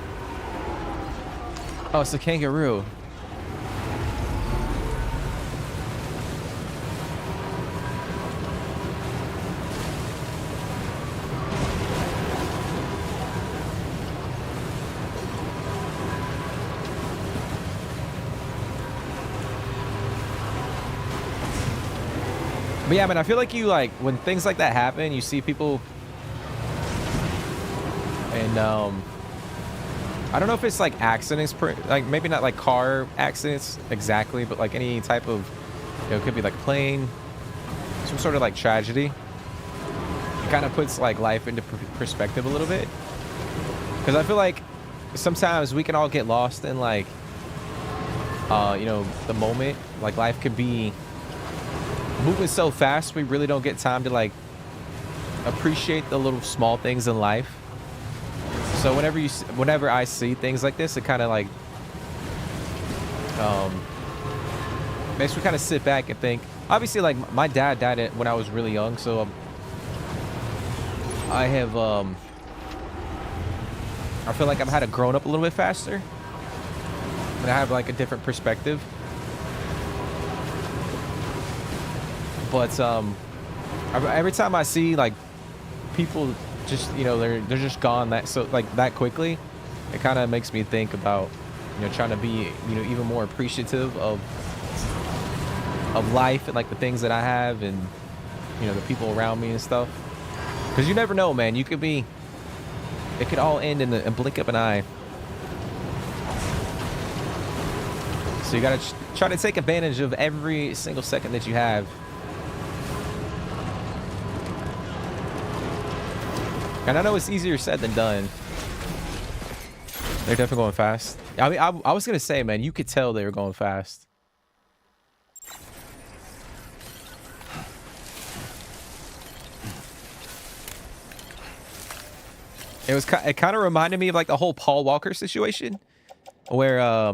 Oh, it's a kangaroo. But yeah, man, I feel like you like when things like that happen, you see people and I don't know if it's like accidents, like maybe not like car accidents exactly, but like any type of, you know, it could be like plane, some sort of like tragedy. It kind of puts like life into perspective a little bit. Because I feel like sometimes we can all get lost in like, you know, the moment. Like life could be moving so fast, we really don't get time to like appreciate the little small things in life. So whenever I see things like this, it kind of like makes me kind of sit back and think. Obviously, like my dad died when I was really young, so I have I feel like I've had to grown up a little bit faster, and I have like a different perspective. But every time I see like people just, you know, they're just gone that quickly, it kind of makes me think about, you know, trying to be, you know, even more appreciative of life and like the things that I have and, you know, the people around me and stuff. Because you never know, man. It could all end in a blink of an eye. So you gotta try to take advantage of every single second that you have. And I know it's easier said than done. They're definitely going fast. I mean, I was gonna say, man, you could tell they were going fast. It kind of reminded me of like the whole Paul Walker situation, where I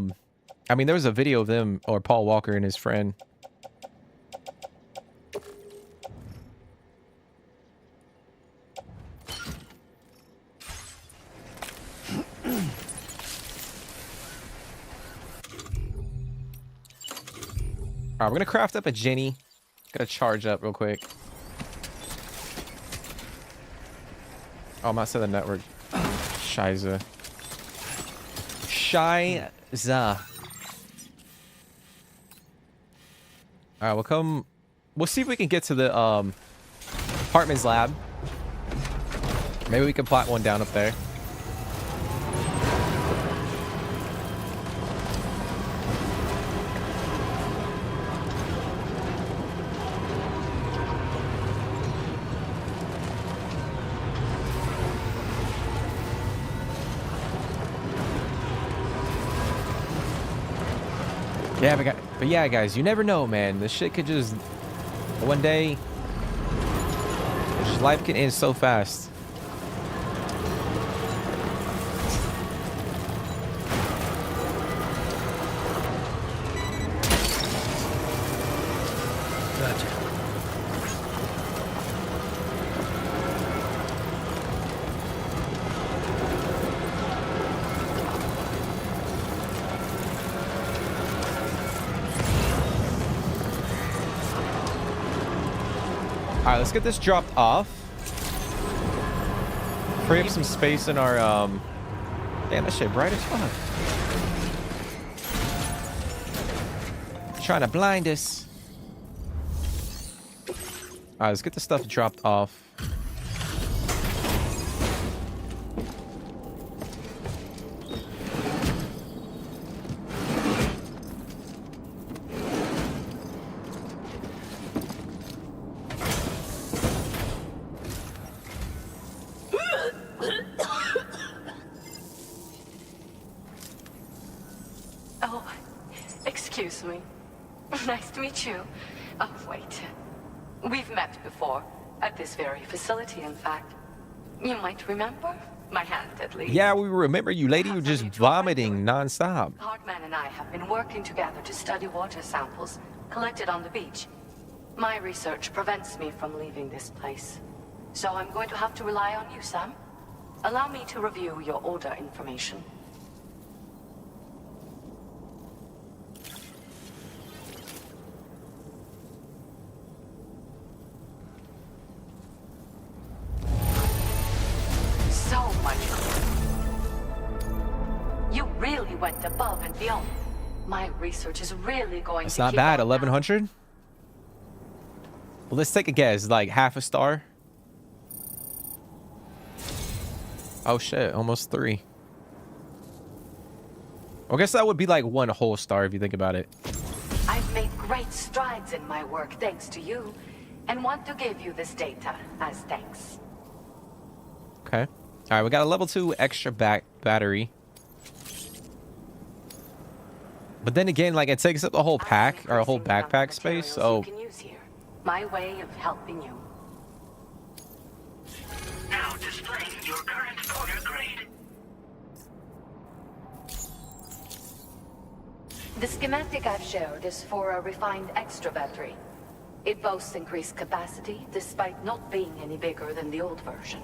mean, there was a video of them, or Paul Walker and his friend. Alright, we're gonna craft up a Jenny. Gotta charge up real quick. Oh, I'm outside the network. Shiza. Shiza. All right, we'll come. We'll see if we can get to the Hartman's lab. Maybe we can plot one down up there. Yeah, but yeah, guys, you never know, man. This shit could just one day, just life can end so fast. Gotcha. All right, let's get this dropped off. Free up some space in our damn, that shit bright as fuck. Trying to blind us. All right, let's get the stuff dropped off. Oh, excuse me. Nice to meet you. Oh, wait. We've met before. At this very facility, in fact. You might remember? My hand, at least. Yeah, we remember you, lady. You're just vomiting nonstop. Hartman and I have been working together to study water samples collected on the beach. My research prevents me from leaving this place. So I'm going to have to rely on you, Sam. Allow me to review your order information. So much. You really went above and beyond. My research is really going It's to not keep bad. on 1100. Well, let's take a guess. Like half a star. Oh shit! Almost 3. I guess that would be like 1 whole star if you think about it. I've made great strides in my work thanks to you, and want to give you this data as thanks. Okay. All right, we got a level 2 extra battery. But then again, like it takes up the whole pack or a whole backpack space. So You can use here. My way of helping you. Now displaying your current order grade. The schematic I've shared is for a refined extra battery. It boasts increased capacity, despite not being any bigger than the old version.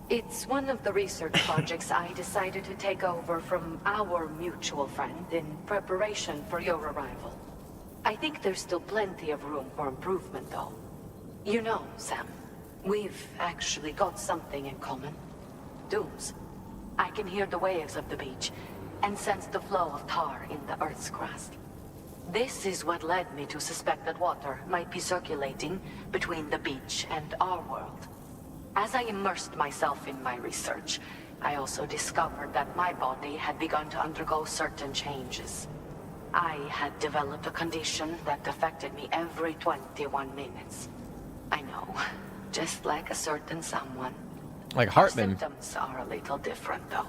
It's one of the research projects I decided to take over from our mutual friend in preparation for your arrival. I think there's still plenty of room for improvement, though. You know, Sam, we've actually got something in common. Dooms. I can hear the waves of the beach, and sense the flow of tar in the Earth's crust. This is what led me to suspect that water might be circulating between the beach and our world. As I immersed myself in my research, I also discovered that my body had begun to undergo certain changes. I had developed a condition that affected me every 21 minutes. I know, just like a certain someone. like Hartman. Our symptoms are a little different, though.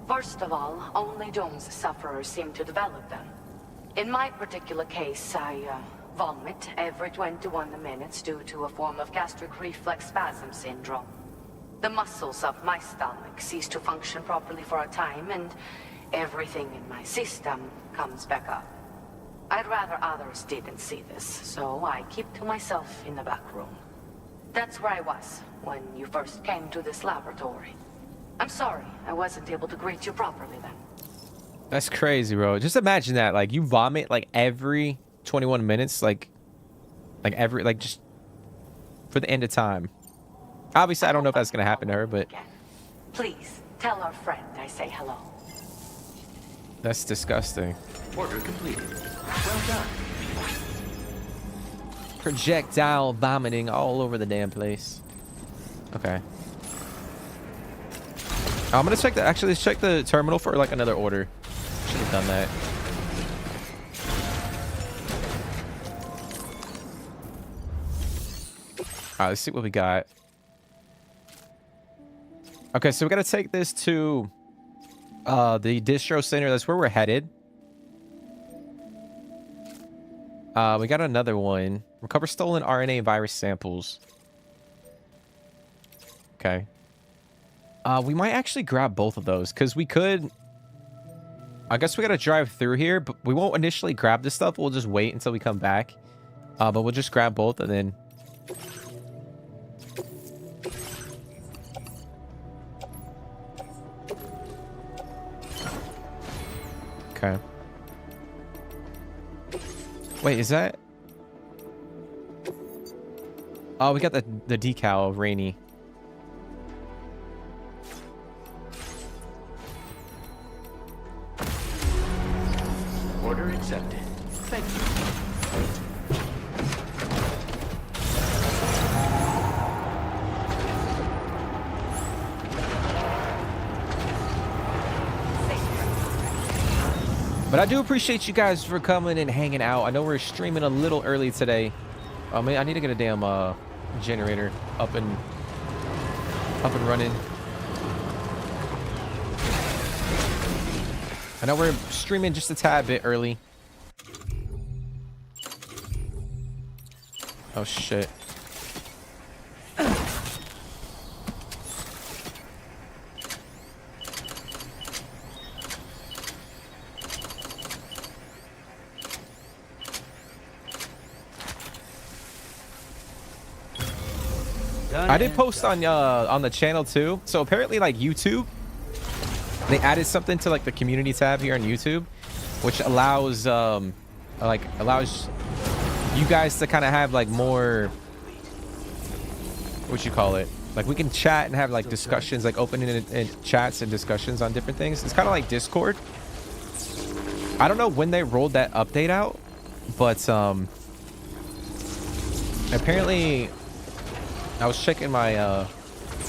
First of all, only Doom's sufferers seem to develop them. In my particular case, I vomit every 21 minutes due to a form of gastric reflex spasm syndrome. The muscles of my stomach cease to function properly for a time, and everything in my system comes back up. I'd rather others didn't see this, so I keep to myself in the back room. That's where I was when you first came to this laboratory. I'm sorry I wasn't able to greet you properly then. That's crazy, bro. Just imagine that. Like, you vomit, like, every 21 minutes. Like just for the end of time. Obviously, I don't know if that's going to happen to her, but... Please, tell our friend I say hello. That's disgusting. Order completed. Well done. Projectile vomiting all over the damn place. Okay. I'm gonna check the. Actually, let's check the terminal for like another order. Should have done that. Alright, let's see what we got. Okay, so we gotta take this to the distro center. That's where we're headed. We got another one. Recover stolen RNA virus samples. Okay. We might actually grab both of those because we could. I guess we gotta drive through here, but we won't initially grab this stuff. We'll just wait until we come back. But we'll just grab both and then. Okay. Wait, is that? Oh, we got the decal of Rainy. Order accepted. Thank you. But I do appreciate you guys for coming and hanging out. I know we're streaming a little early today. I mean, I need to get a damn generator up and running. I know we're streaming just a tad bit early. Oh shit. I did post on the channel too. So apparently, like YouTube, they added something to like the community tab here on YouTube, which allows allows you guys to kind of have like more, what you call it, like we can chat and have like discussions, like opening in chats and discussions on different things. It's kind of like Discord. I don't know when they rolled that update out, but apparently I was checking my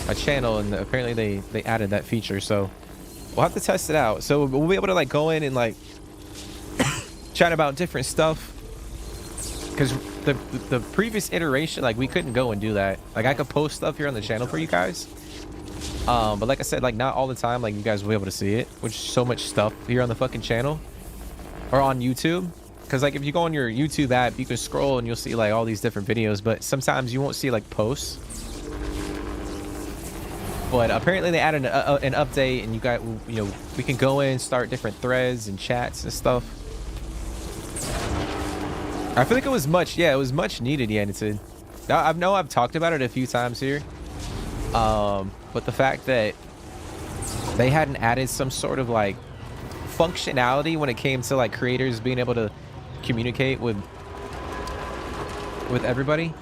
my channel, and apparently they added that feature, so we'll have to test it out. So we'll be able to like go in and like chat about different stuff, because the previous iteration, like we couldn't go and do that. Like I could post stuff here on the channel for you guys, but like I said, like not all the time like you guys will be able to see it, which is so much stuff here on the fucking channel or on YouTube. Because like if you go on your YouTube app, you can scroll and you'll see like all these different videos, but sometimes you won't see like posts. But apparently they added an update, and you got, you know, we can go in, start different threads and chats and stuff. I feel like it was much, yeah, it was much needed. Yeah, I know I've talked about it a few times here, but the fact that they hadn't added some sort of like functionality when it came to like creators being able to communicate with everybody.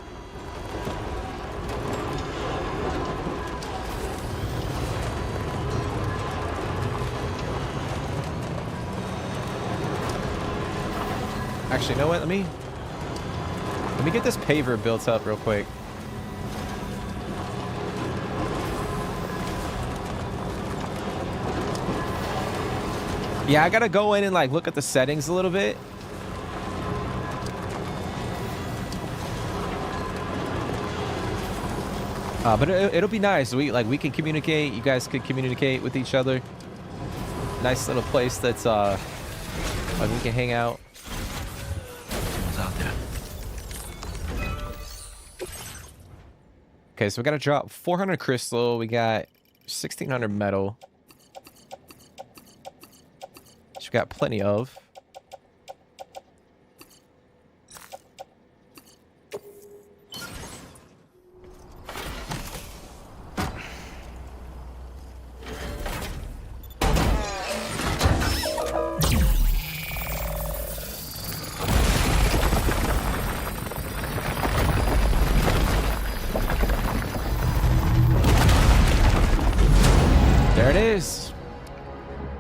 Actually, you know what? Let me get this paver built up real quick. Yeah, I gotta go in and like look at the settings a little bit. But it'll be nice. We can communicate. You guys could communicate with each other. Nice little place that's like we can hang out. What's out there? Okay, so we gotta drop 400 crystal. We got 1600 metal, which we got plenty of.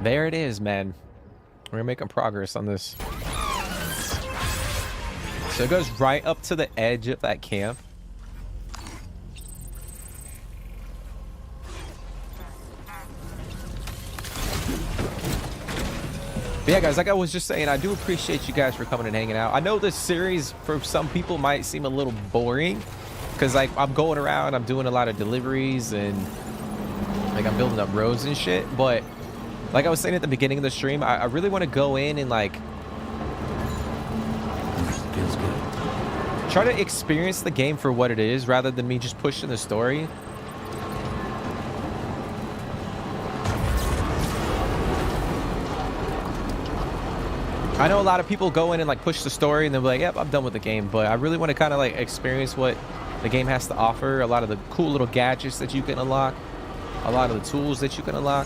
There it is, man. We're making progress on this. So it goes right up to the edge of that camp. But yeah, guys, like I was just saying, I do appreciate you guys for coming and hanging out. I know this series for some people might seem a little boring because like I'm going around, I'm doing a lot of deliveries and like I'm building up roads and shit. But like I was saying at the beginning of the stream, I really want to go in and like feels good. Try to experience the game for what it is rather than me just pushing the story. I know a lot of people go in and like push the story and they'll be like, yep, I'm done with the game. But I really want to kind of like experience what the game has to offer. A lot of the cool little gadgets that you can unlock. A lot of the tools that you can unlock.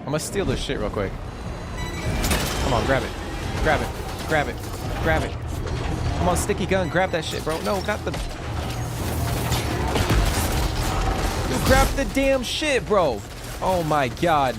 I'm gonna steal this shit real quick. Come on, grab it. Grab it. Grab it. Grab it. Come on, sticky gun. Grab that shit, bro. No, not the... You grab the damn shit, bro. Oh my god.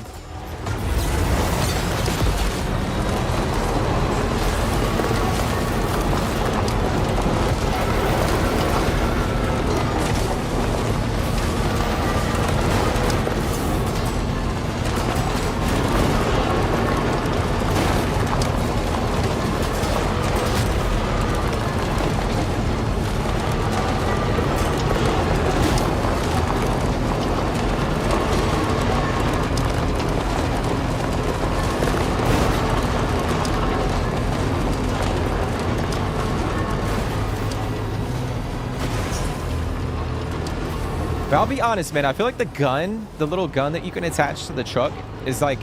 But I'll be honest, man, I feel like the gun, the little gun that you can attach to the truck is like,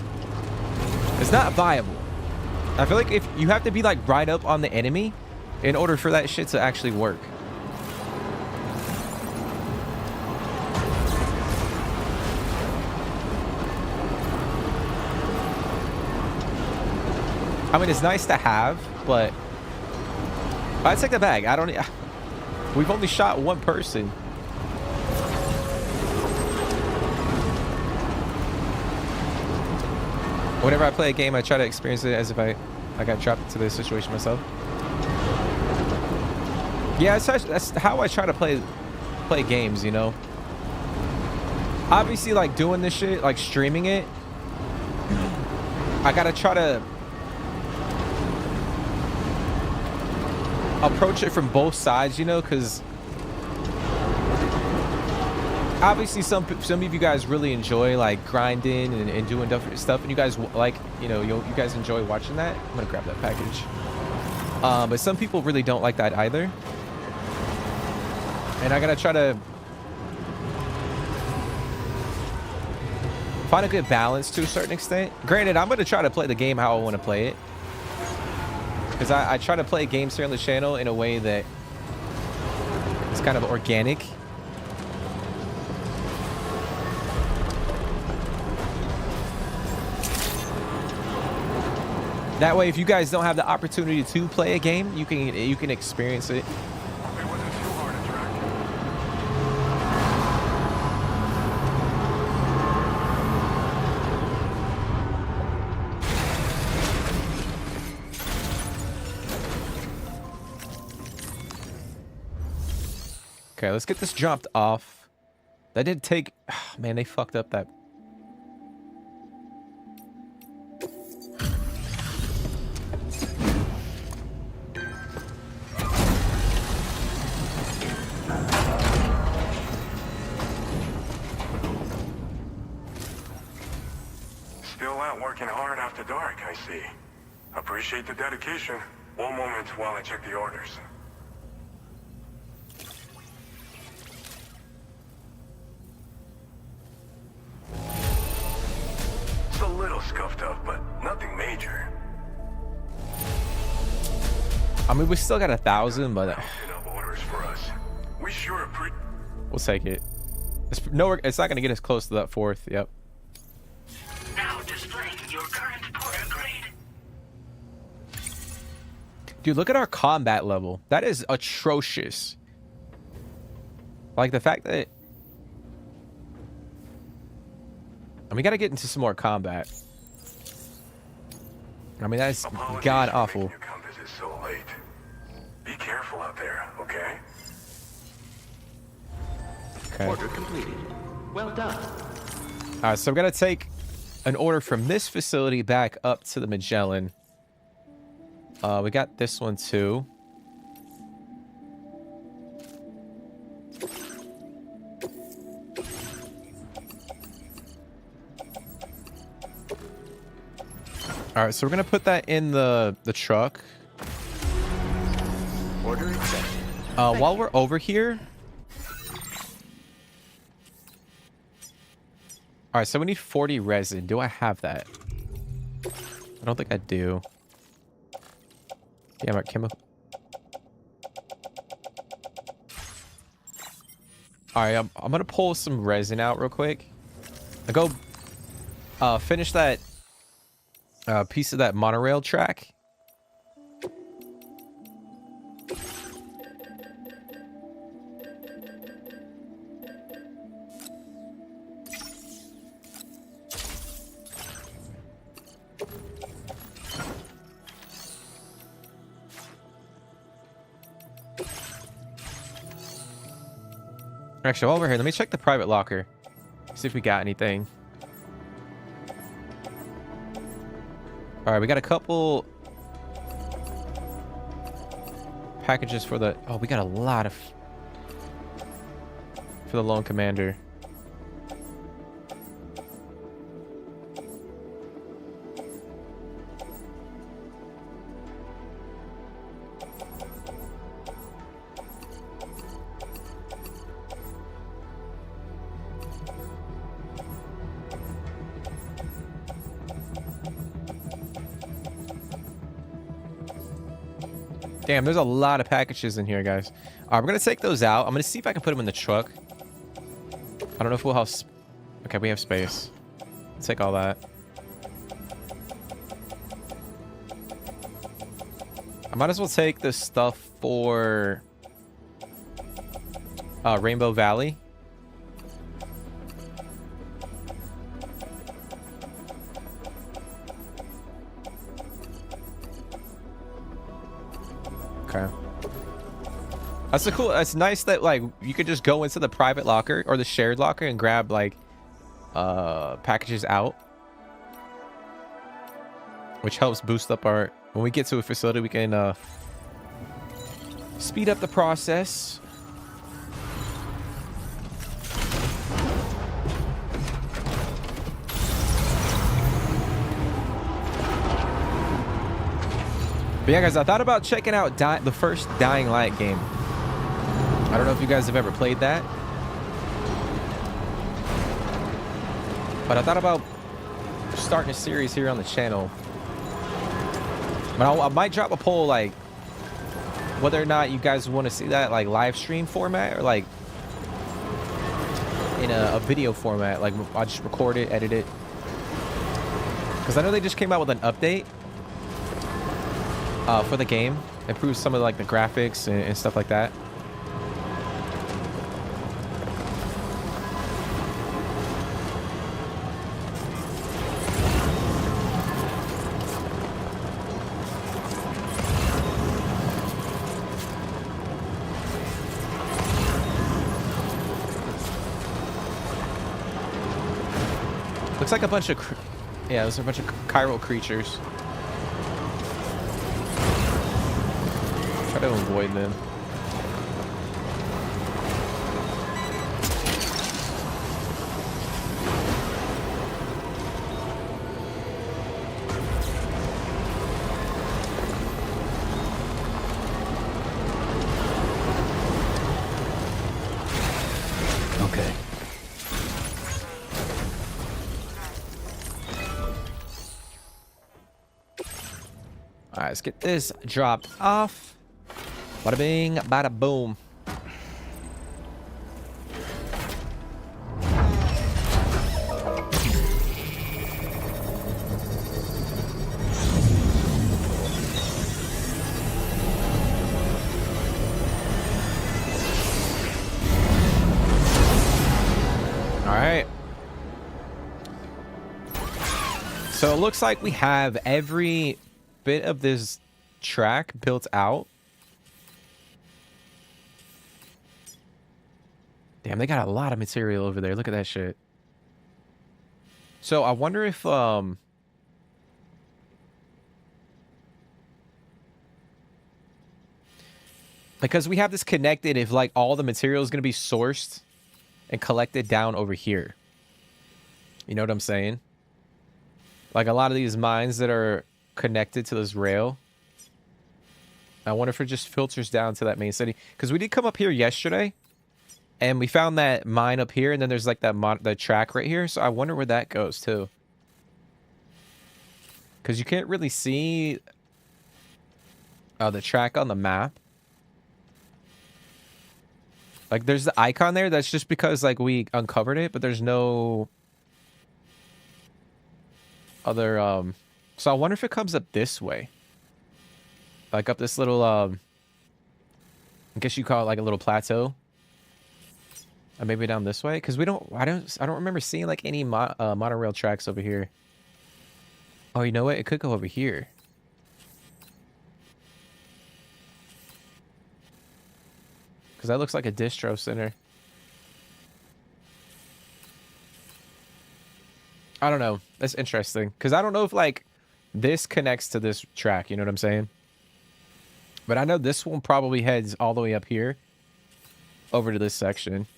it's not viable. I feel like if you have to be like right up on the enemy in order for that shit to actually work. I mean, it's nice to have, but I take the bag. I don't, we've only shot one person. Whenever I play a game, I try to experience it as if I got trapped into this situation myself. Yeah, that's how I try to play games, you know. Obviously, like doing this shit, like streaming it, I gotta try to approach it from both sides, you know, because obviously some of you guys really enjoy like grinding and doing different stuff, and you guys like, you know, you guys enjoy watching that. I'm gonna grab that package. But some people really don't like that either, and I gotta try to find a good balance to a certain extent. Granted, I'm gonna try to play the game how I want to play it, because I try to play games here on the channel in a way that is kind of organic. That way, if you guys don't have the opportunity to play a game, you can experience it. Okay, let's get this dropped off. That did take... Oh, man, they fucked up that... Still out working hard after dark, I see. Appreciate the dedication. One moment while I check the orders. It's a little scuffed up, but nothing major. I mean, we still got 1,000, but... Orders for us. We sure We'll take it. It's not gonna get us close to that 4th. Yep. Now displaying your current porter grade. Dude, look at our combat level. That is atrocious. Like the fact that... And we gotta get into some more combat. I mean, that's god awful. You come visit so late. Be careful out there, okay? Okay. Order completed. Well done. Alright, so I'm gonna take an order from this facility back up to the Magellan. We got this one too. Alright, so we're gonna put that in the truck. Order accepted. While we're over here... Alright, so we need 40 resin. Do I have that? I don't think I do. Damn it, chemical. Alright, I'm gonna pull some resin out real quick. I go finish that piece of that monorail track. Actually, while we're here, let me check the private locker. See if we got anything. Alright, we got a couple packages for the... Oh, we got a lot of... For the lone commander. Damn, there's a lot of packages in here, guys. All right, we're going to take those out. I'm going to see if I can put them in the truck. I don't know if we'll have... Okay, we have space. Let's take all that. I might as well take this stuff for... Rainbow Valley. Okay. That's a cool. That's nice that like you could just go into the private locker or the shared locker and grab like packages out, which helps boost up our... When we get to a facility, we can speed up the process. But yeah, guys, I thought about checking out the first Dying Light game. I don't know if you guys have ever played that, but I thought about starting a series here on the channel. But I might drop a poll, like, whether or not you guys want to see that, like, live stream format or, like, in a video format. Like, I'll just record it, edit it. Because I know they just came out with an update for the game. Improve some of like the graphics and stuff like that. Looks like a bunch of... Yeah, there's a bunch of chiral creatures. Try to avoid them. Okay. All right, let's get this dropped off. Bada bing, bada boom. So it looks like we have every bit of this track built out. Damn, they got a lot of material over there. Look at that shit. So I wonder if because we have this connected, if like all the material is going to be sourced and collected down over here. You know what I'm saying? Like a lot of these mines that are connected to this rail. I wonder if it just filters down to that main city. Because we did come up here yesterday. And we found that mine up here. And then there's like that the track right here. So I wonder where that goes too. Because you can't really see the track on the map. Like there's the icon there. That's just because like we uncovered it. But there's no other so I wonder if it comes up this way, like up this little I guess you call it like a little plateau, or maybe down this way, because I don't remember seeing like any monorail tracks over here. Oh, you know what, it could go over here, because that looks like a distro center. I don't know. That's interesting. Because I don't know if, like, this connects to this track. You know what I'm saying? But I know this one probably heads all the way up here. Over to this section.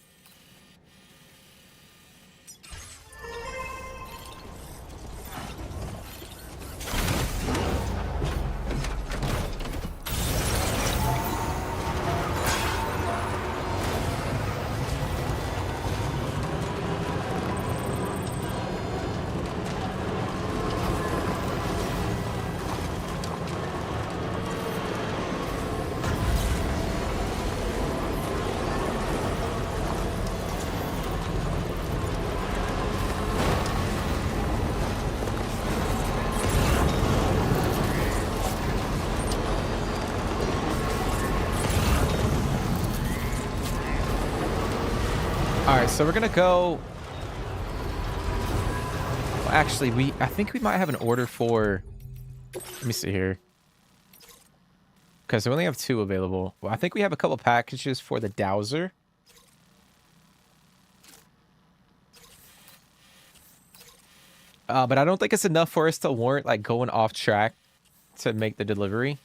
So we're gonna go. Well, actually, I think we might have an order for. Let me see here. Because we only have 2 available. Well, I think we have a couple packages for the dowser. But I don't think it's enough for us to warrant like going off track to make the delivery.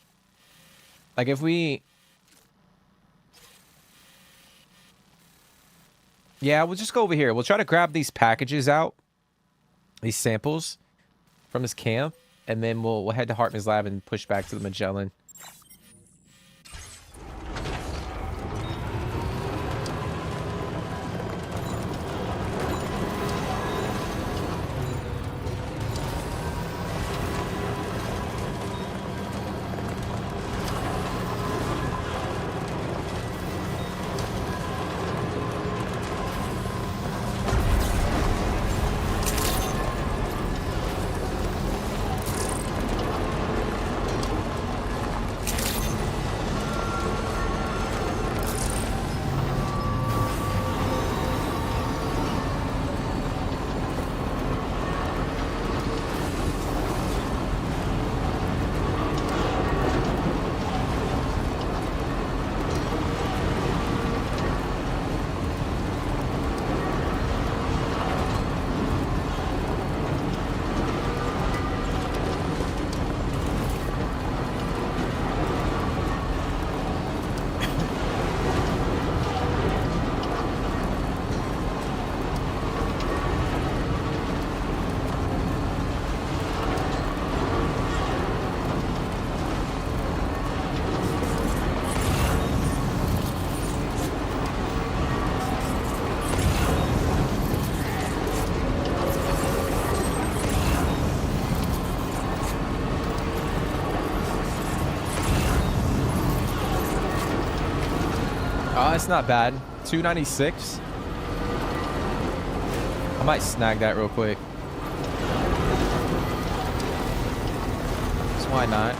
Like if we. Yeah, we'll just go over here. We'll try to grab these packages out, these samples from his camp, and then we'll head to Hartman's lab and push back to the Magellan. Oh, that's not bad. 296. I might snag that real quick. So why not?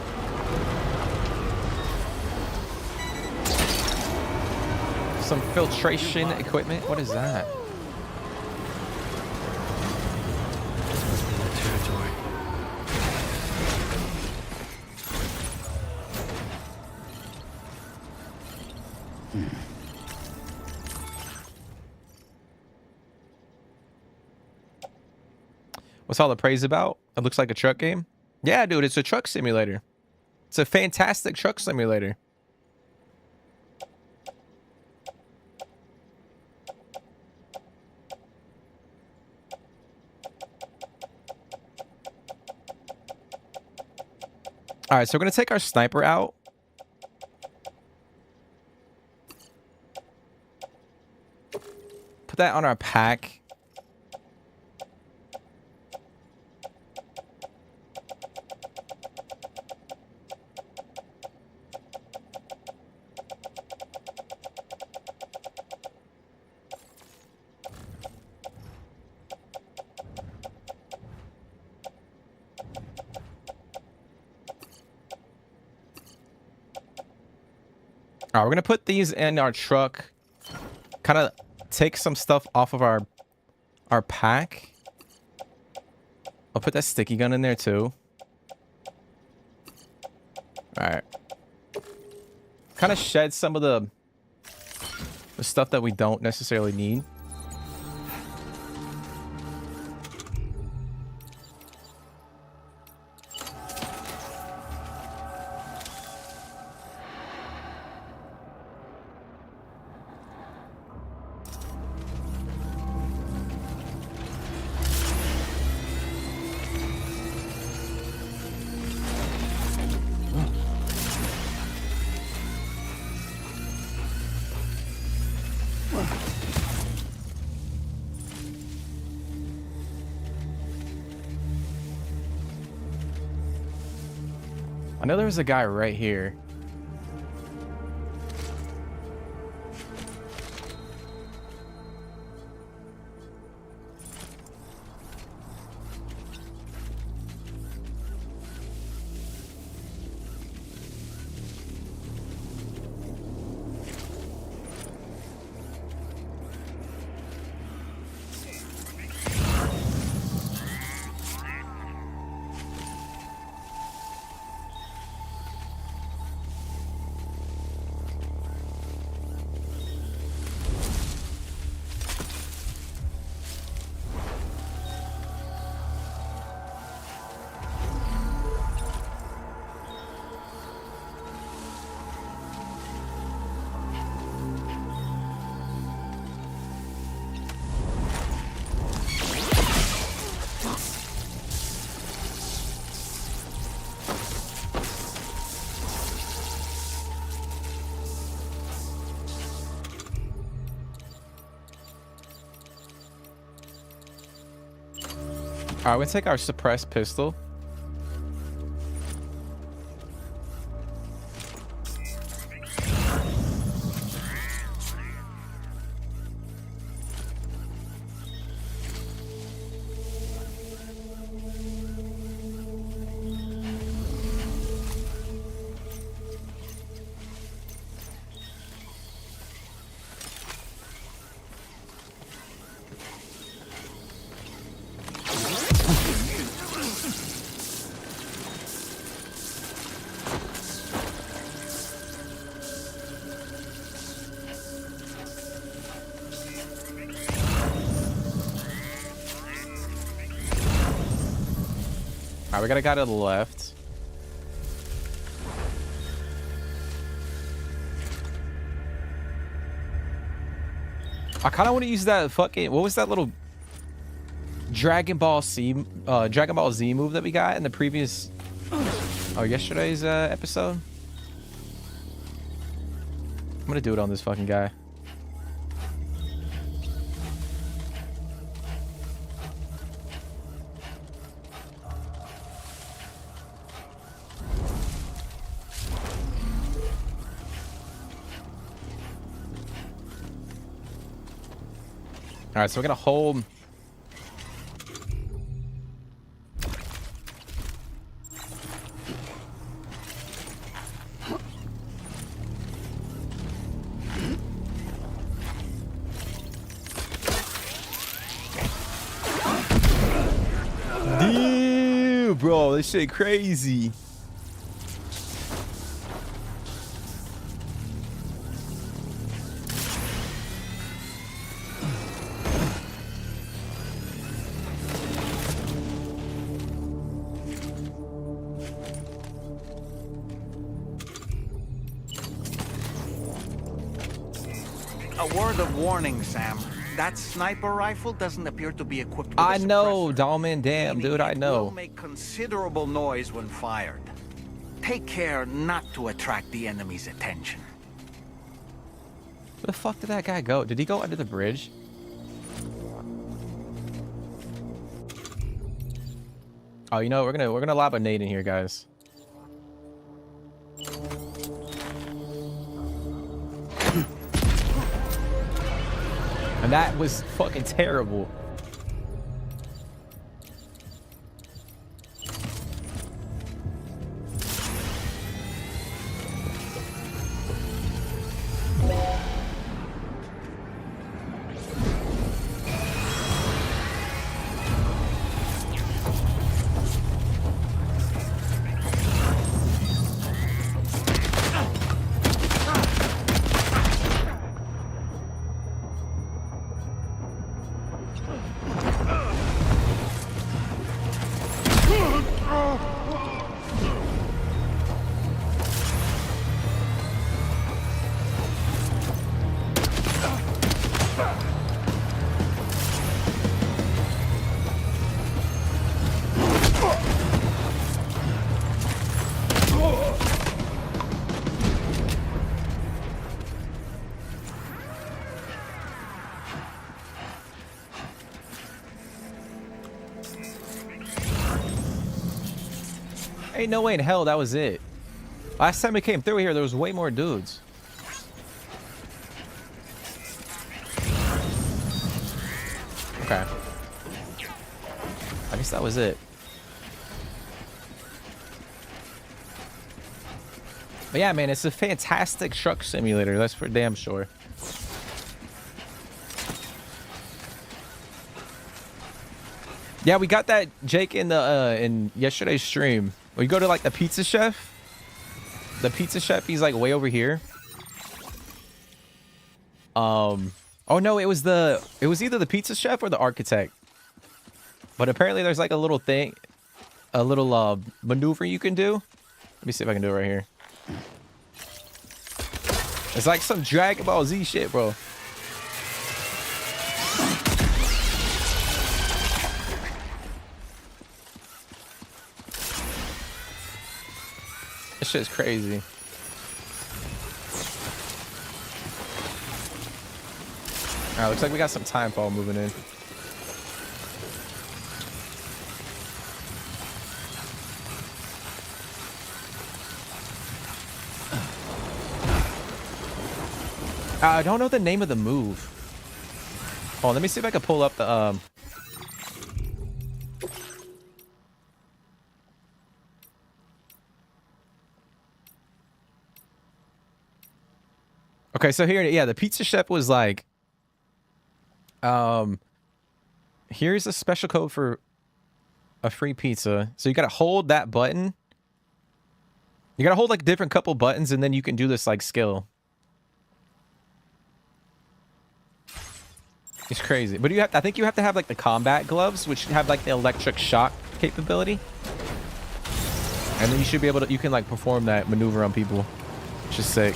Some filtration equipment. What is that? Territory. What's all the praise about? It looks like a truck game. Yeah, dude, it's a truck simulator. It's a fantastic truck simulator. All right, so we're going to take our sniper out. Put that on our pack. All right, we're going to put these in our truck. Kind of take some stuff off of our pack. I'll put that sticky gun in there too. All right. Kind of shed some of the stuff that we don't necessarily need. I know there was a guy right here. All right, we'll take our suppressed pistol. All right, we got a guy to the left. I kind of want to use that fucking, what was that little Dragon Ball Z move that we got in the previous, yesterday's episode? I'm gonna do it on this fucking guy. All right, so we're gonna hold. Damn, bro, this shit crazy. A word of warning, Sam. That sniper rifle doesn't appear to be equipped with I a know, suppressor, Dalman. Damn, dude, I It know. will make considerable noise when fired. Take care not to attract the enemy's attention. Where the fuck did that guy go? Did he go under the bridge? Oh, you know, we're gonna lob a nade in here, guys. And that was fucking terrible. Ain't no way in hell that was it. Last time we came through here, there was way more dudes. Okay. I guess that was it. But yeah, man, it's a fantastic truck simulator. That's for damn sure. Yeah, we got that, Jake, in the in yesterday's stream. We go to like the pizza chef. The pizza chef, he's like way over here. Oh no, it was either the pizza chef or the architect. But apparently there's like a little thing, a little maneuver you can do. Let me see if I can do it right here. It's like some Dragon Ball Z shit, bro. This shit's crazy. Alright, looks like we got some time fall moving in. I don't know the name of the move. Oh, let me see if I can pull up the Okay, so here, yeah, the pizza chef was like, here's a special code for a free pizza. So you gotta hold that button. You gotta hold like different couple buttons, and then you can do this like skill. It's crazy, but I think you have to have like the combat gloves, which have like the electric shock capability, and then you should be able to. You can like perform that maneuver on people, which is sick.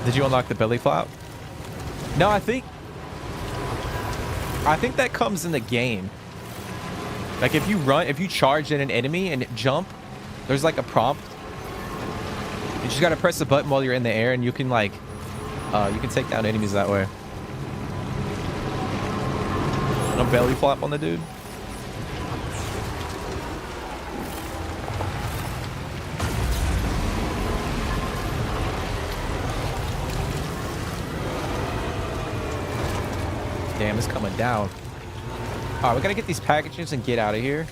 Did you unlock the belly flop? No, I think that comes in the game. Like if you charge at an enemy and jump, there's like a prompt. You just gotta press the button while you're in the air, and you can like, you can take down enemies that way. A belly flop on the dude. Damn, it's coming down. All right, we gotta get these packages and get out of here.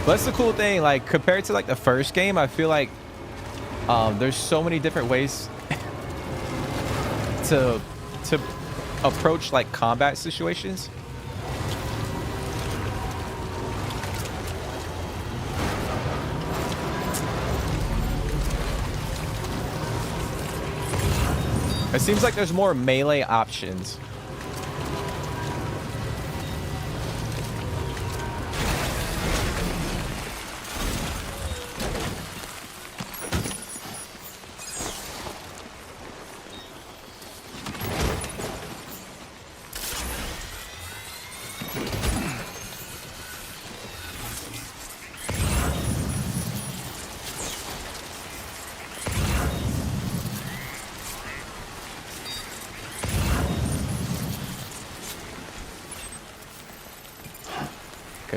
But that's the cool thing, like compared to like the first game, I feel like there's so many different ways to approach like combat situations. It seems like there's more melee options. Okay,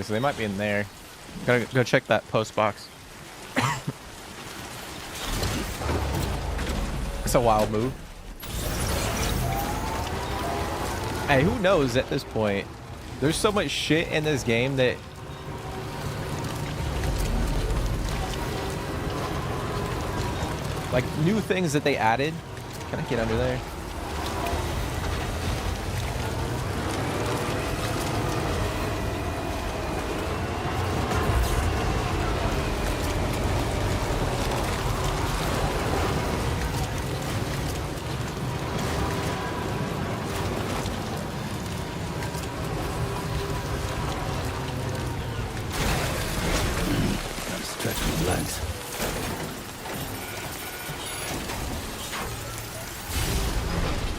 so they might be in there. Gotta go check that post box. It's a wild move. Hey, who knows at this point? There's so much shit in this game that... like, new things that they added. Can I get under there?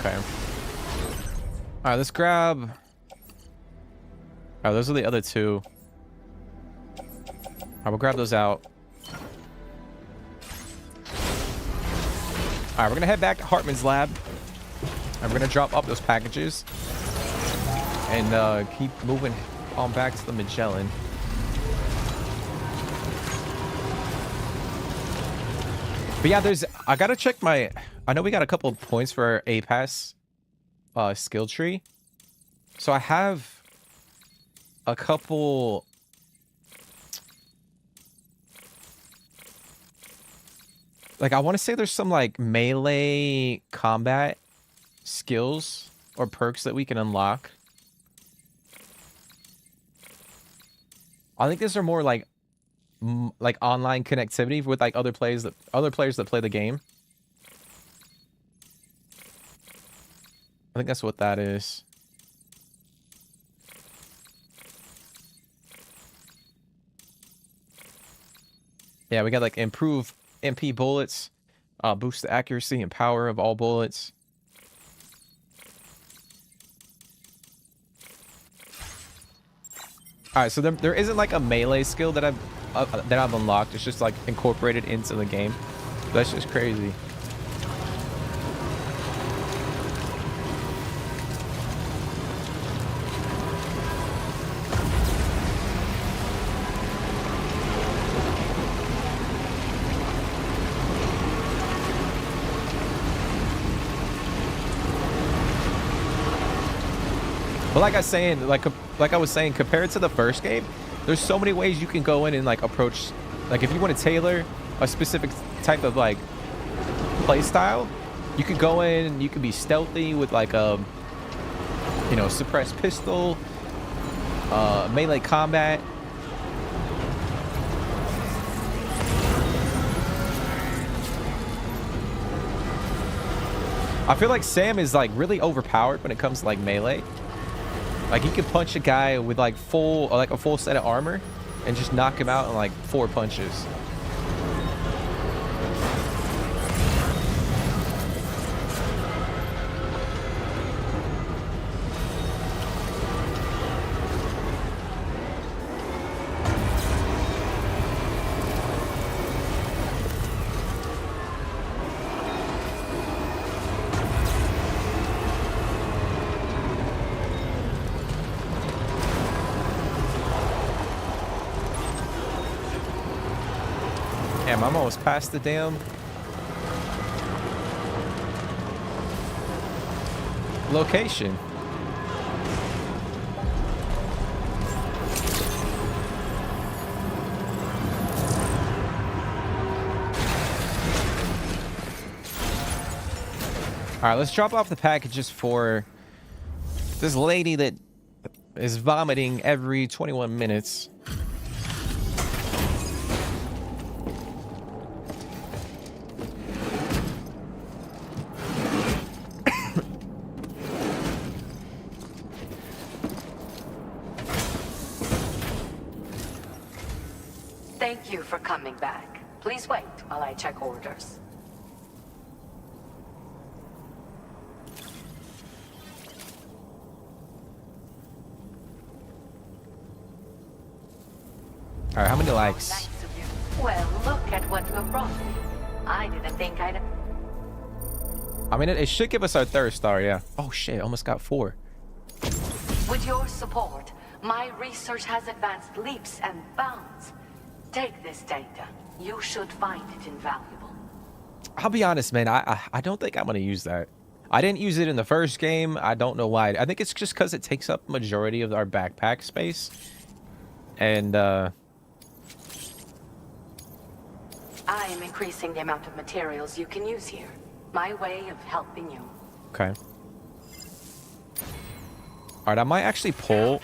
Okay. Alright, let's grab... Alright, those are the other two. Alright, we'll grab those out. Alright, we're gonna head back to Hartman's lab. And we're gonna drop off those packages. And keep moving on back to the Magellan. But yeah, I gotta check my... I know we got a couple of points for our A-Pass skill tree. So I have a couple... like, I want to say there's some, like, melee combat skills or perks that we can unlock. I think these are more, like online connectivity with, like, other players that play the game. I think that's what that is. Yeah, we got like improve MP bullets, boost the accuracy and power of all bullets. All right, so there isn't like a melee skill that I've unlocked. It's just like incorporated into the game. That's just crazy. But like I was saying, compared to the first game, there's so many ways you can go in and like approach. Like if you want to tailor a specific type of like play style, you could go in and you can be stealthy with like a, you know, suppressed pistol, melee combat. I feel like Sam is like really overpowered when it comes to like melee. Like he could punch a guy with like a full set of armor and just knock him out in like 4 punches. Damn, I'm almost past the damn location. All right, let's drop off the packages for this lady that is vomiting every 21 minutes. Thank you for coming back. Please wait while I check orders. All right, how many likes? Nice of you. Well, look at what you have brought me. I didn't think I'd... I mean, it should give us our third star, yeah. Oh shit, almost got 4. With your support, my research has advanced leaps and bounds. Take this data. You should find it invaluable. I'll be honest, man. I don't think I'm gonna use that. I didn't use it in the first game. I don't know why. I think it's just because it takes up majority of our backpack space. And I am increasing the amount of materials you can use here. My way of helping you. okay. All right, I might actually pull.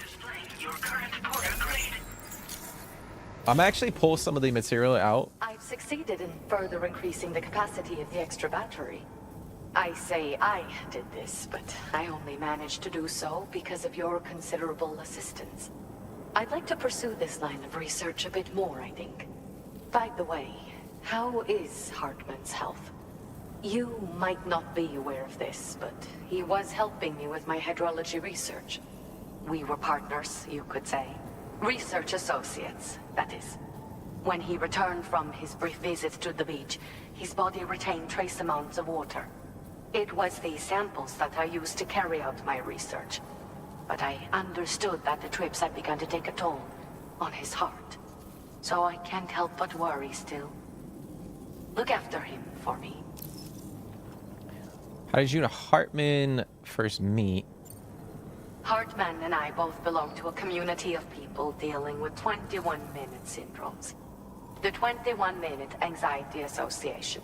I might actually pull some of the material out. I've succeeded in further increasing the capacity of the extra battery. I say I did this, but I only managed to do so because of your considerable assistance. I'd like to pursue this line of research a bit more, I think. By the way, how is Hartman's health? You might not be aware of this, but he was helping me with my hydrology research. We were partners, you could say. Research associates, that is. When he returned from his brief visit to the beach, his body retained trace amounts of water. It was these samples that I used to carry out my research. But I understood that the trips had begun to take a toll on his heart. So I can't help but worry still. Look after him for me. How did you and Hartman first meet? Hartman and I both belong to a community of people dealing with 21-minute syndromes. The 21-Minute Anxiety Association.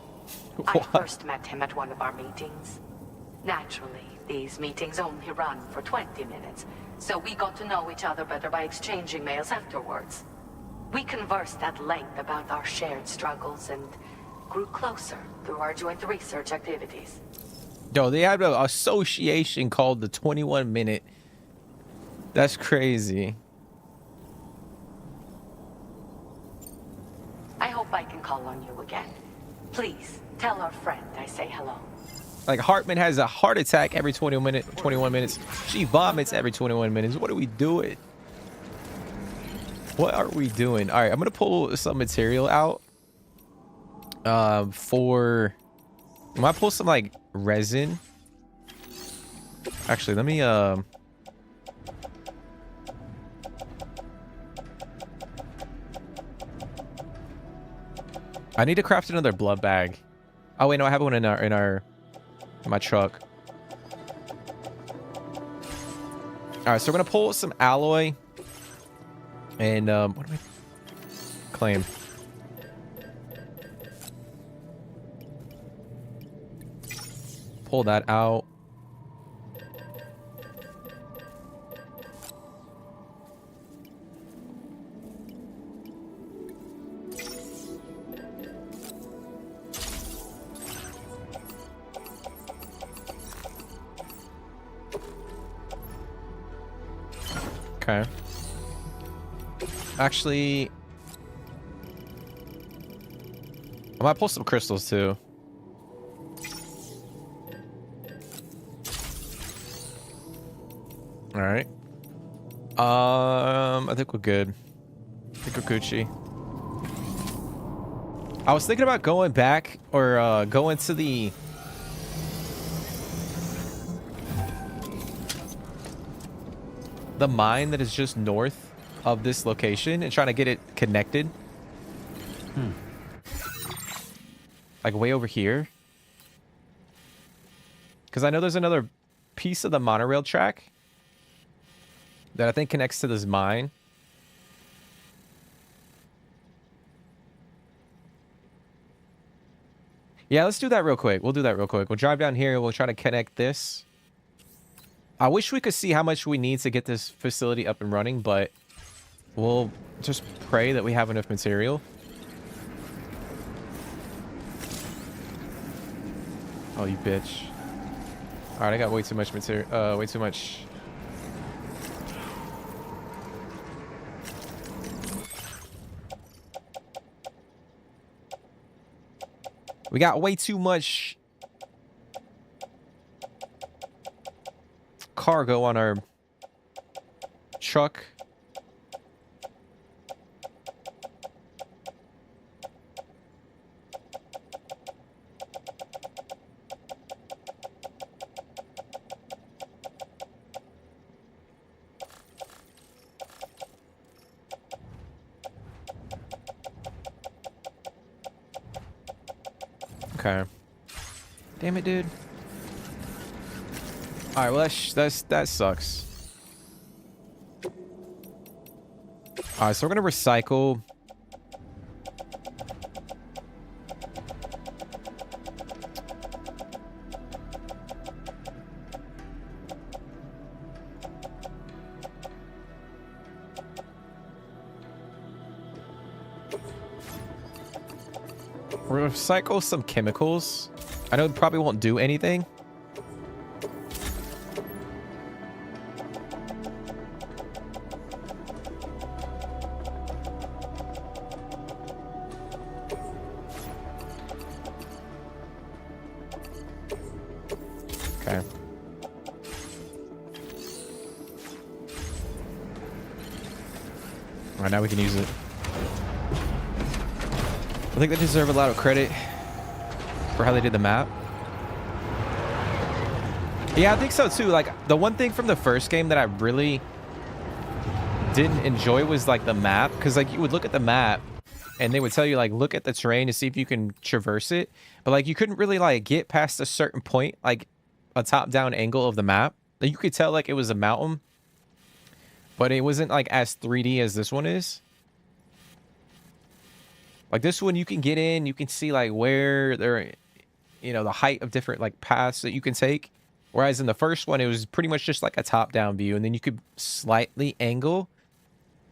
I first met him at one of our meetings. Naturally, these meetings only run for 20 minutes, so we got to know each other better by exchanging mails afterwards. We conversed at length about our shared struggles and grew closer through our joint research activities. Yo, they have an association called the 21-Minute. That's crazy. I hope I can call on you again. Please, tell our friend I say hello. Like, Hartman has a heart attack every 21 minutes. She vomits every 21 minutes. What are we doing? What are we doing? All right, I'm going to pull some material out. I might pull some, like, resin. Actually, let me, I need to craft another blood bag. Oh wait, no, I have one in my truck. All right, so we're gonna pull some alloy, and what do I claim? Pull that out. Okay. Actually, I might pull some crystals too. All right. I think we're good. I think we're Gucci. I was thinking about going back or going to the mine that is just north of this location and trying to get it connected. Like way over here. Because I know there's another piece of the monorail track that I think connects to this mine. Yeah, let's do that real quick. We'll do that real quick. We'll drive down here. We'll try to connect this. I wish we could see how much we need to get this facility up and running, but we'll just pray that we have enough material. Oh, you bitch. All right, I got way too much material. Way too much. We got way too much cargo on our truck. Okay. Damn it, dude. All right, well that sucks. All right, so we're gonna recycle. We're gonna recycle some chemicals. I know it probably won't do anything. Okay. All right, now we can use it. I think they deserve a lot of credit for how they did the map. Yeah, I think so too. Like, the one thing from the first game that I really didn't enjoy was like the map, because like you would look at the map and they would tell you like look at the terrain to see if you can traverse it, but like you couldn't really like get past a certain point, like a top-down angle of the map. Like, you could tell like it was a mountain, but it wasn't like as 3D as this one is. Like this one, you can get in, you can see like where there, you know, the height of different like paths that you can take. Whereas in the first one, it was pretty much just like a top-down view, and then you could slightly angle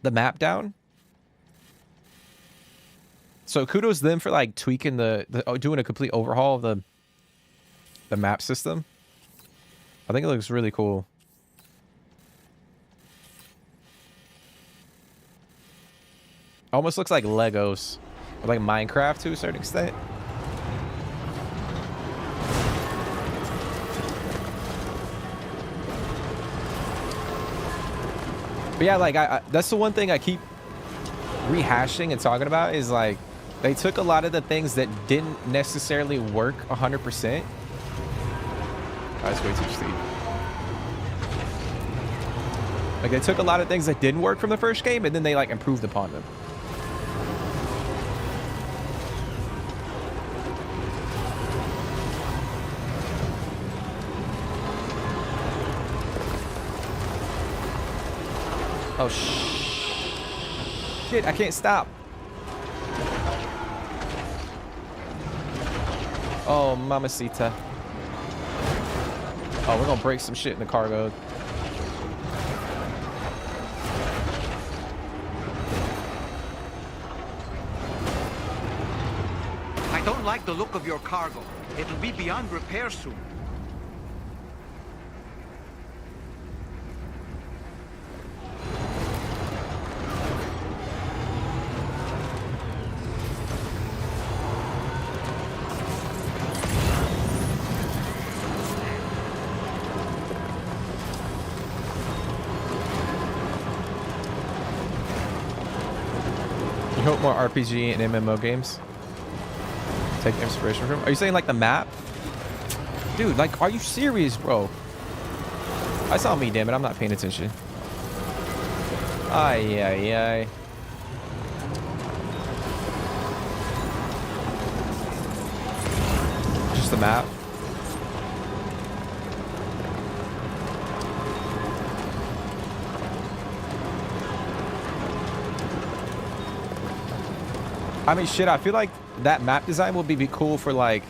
the map down. So kudos to them for like tweaking doing a complete overhaul of the map system. I think it looks really cool. Almost looks like Legos. Or like Minecraft to a certain extent. But yeah, like that's the one thing I keep rehashing and talking about is like they took a lot of the things that didn't necessarily work 100%. That's way too steep. Like they took a lot of things that didn't work from the first game and then they like improved upon them. Oh shit, I can't stop. Oh, mamacita. Oh, we're gonna break some shit in the cargo. I don't like the look of your cargo. It'll be beyond repair soon. You hope more RPG and MMO games take inspiration from? Are you saying like the map? Dude, like, are you serious, bro? I saw me, damn it. I'm not paying attention. Ay, ay, ay. Just the map. I mean, shit, I feel like that map design would be cool for, like...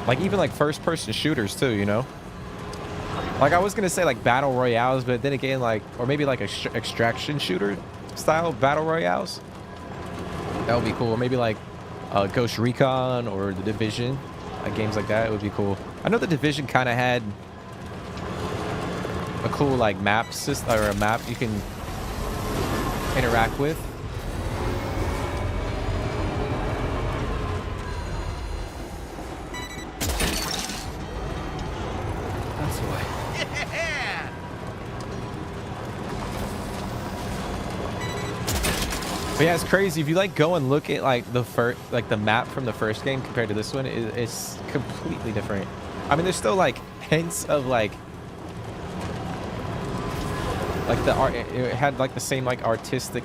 Like, even, like, first-person shooters, too, you know? Like, I was gonna say, like, battle royales, but then again, like... Or maybe, like, extraction shooter style battle royales. That would be cool. Or maybe, like, Ghost Recon or The Division. Like, games like that, it would be cool. I know The Division kind of had... a cool like map system or a map you can interact with. That's why. Yeah! But yeah, it's crazy if you like go and look at like the map from the first game compared to this one. It's completely different. I mean, there's still like hints of like Like the art, it had like the same like artistic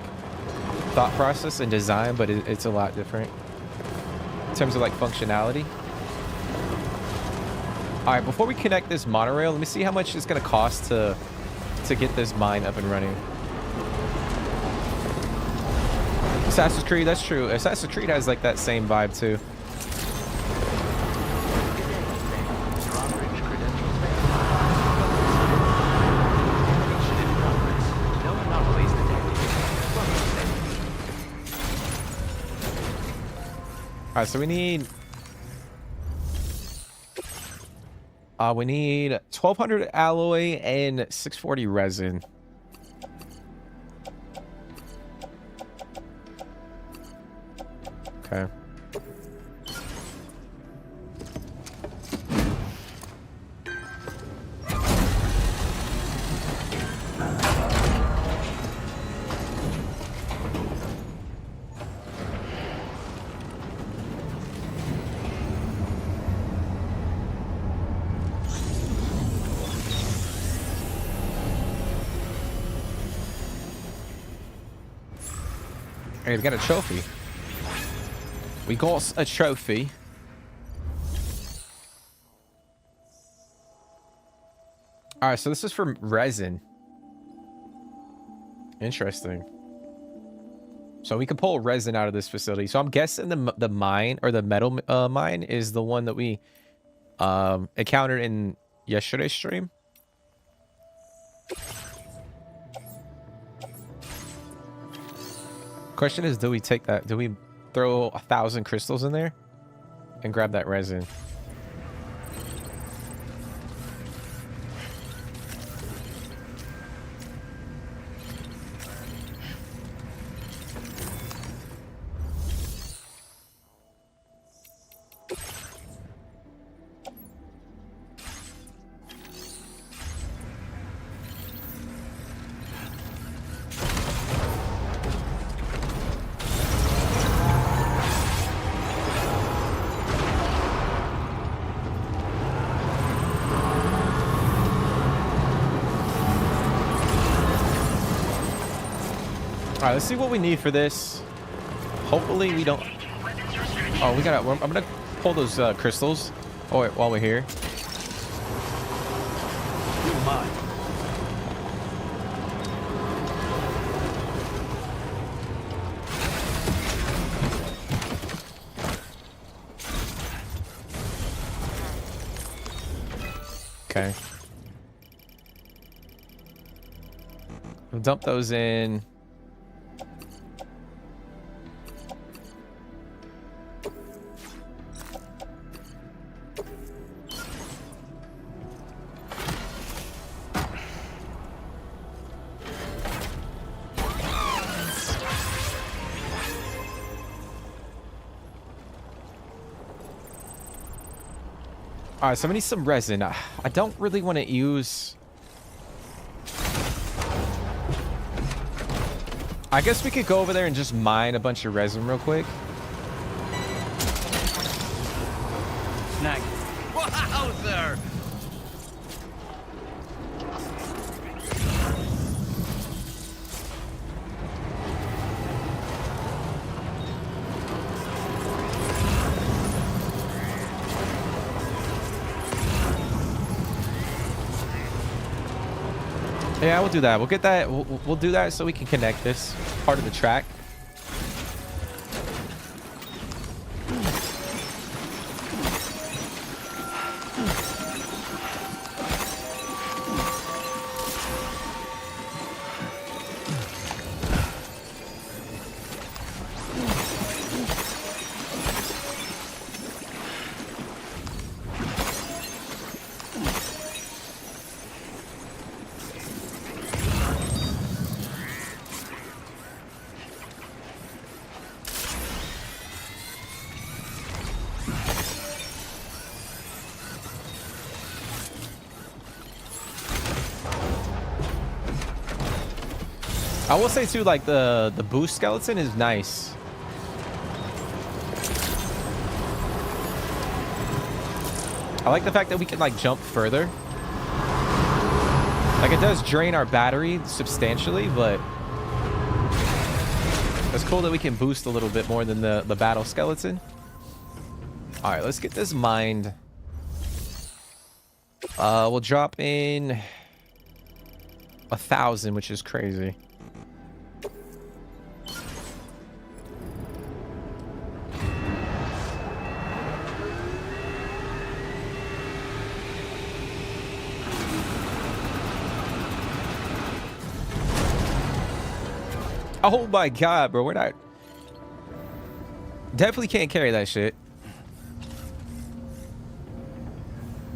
thought process and design, but it's a lot different in terms of like functionality. All right, before we connect this monorail, let me see how much it's gonna cost to get this mine up and running. Assassin's Creed, that's true. Assassin's Creed has like that same vibe too. All right, so we need 1200 alloy and 640 resin. Okay. Hey, we got a trophy. We got a trophy. All right, so this is for resin. Interesting. So we can pull resin out of this facility. So I'm guessing the mine or the metal mine is the one that we encountered in yesterday's stream. Question is, do we take that? Do we throw 1,000 crystals in there and grab that resin? All right, let's see what we need for this. Hopefully we don't. Oh, we gotta. I'm gonna pull those crystals. Oh, wait, while we're here. You're mine. Okay. We'll dump those in. All right, so I need some resin. I don't really want to use... I guess we could go over there and just mine a bunch of resin real quick. Snag. Wowzer! Yeah, we'll do that. We'll get that. We'll do that so we can connect this part of the track. I will say too, like the boost skeleton is nice. I like the fact that we can like jump further. Like, it does drain our battery substantially, but it's cool that we can boost a little bit more than the battle skeleton. All right, let's get this mined. We'll drop in 1,000, which is crazy. Oh my god, bro, we're not... Definitely can't carry that shit.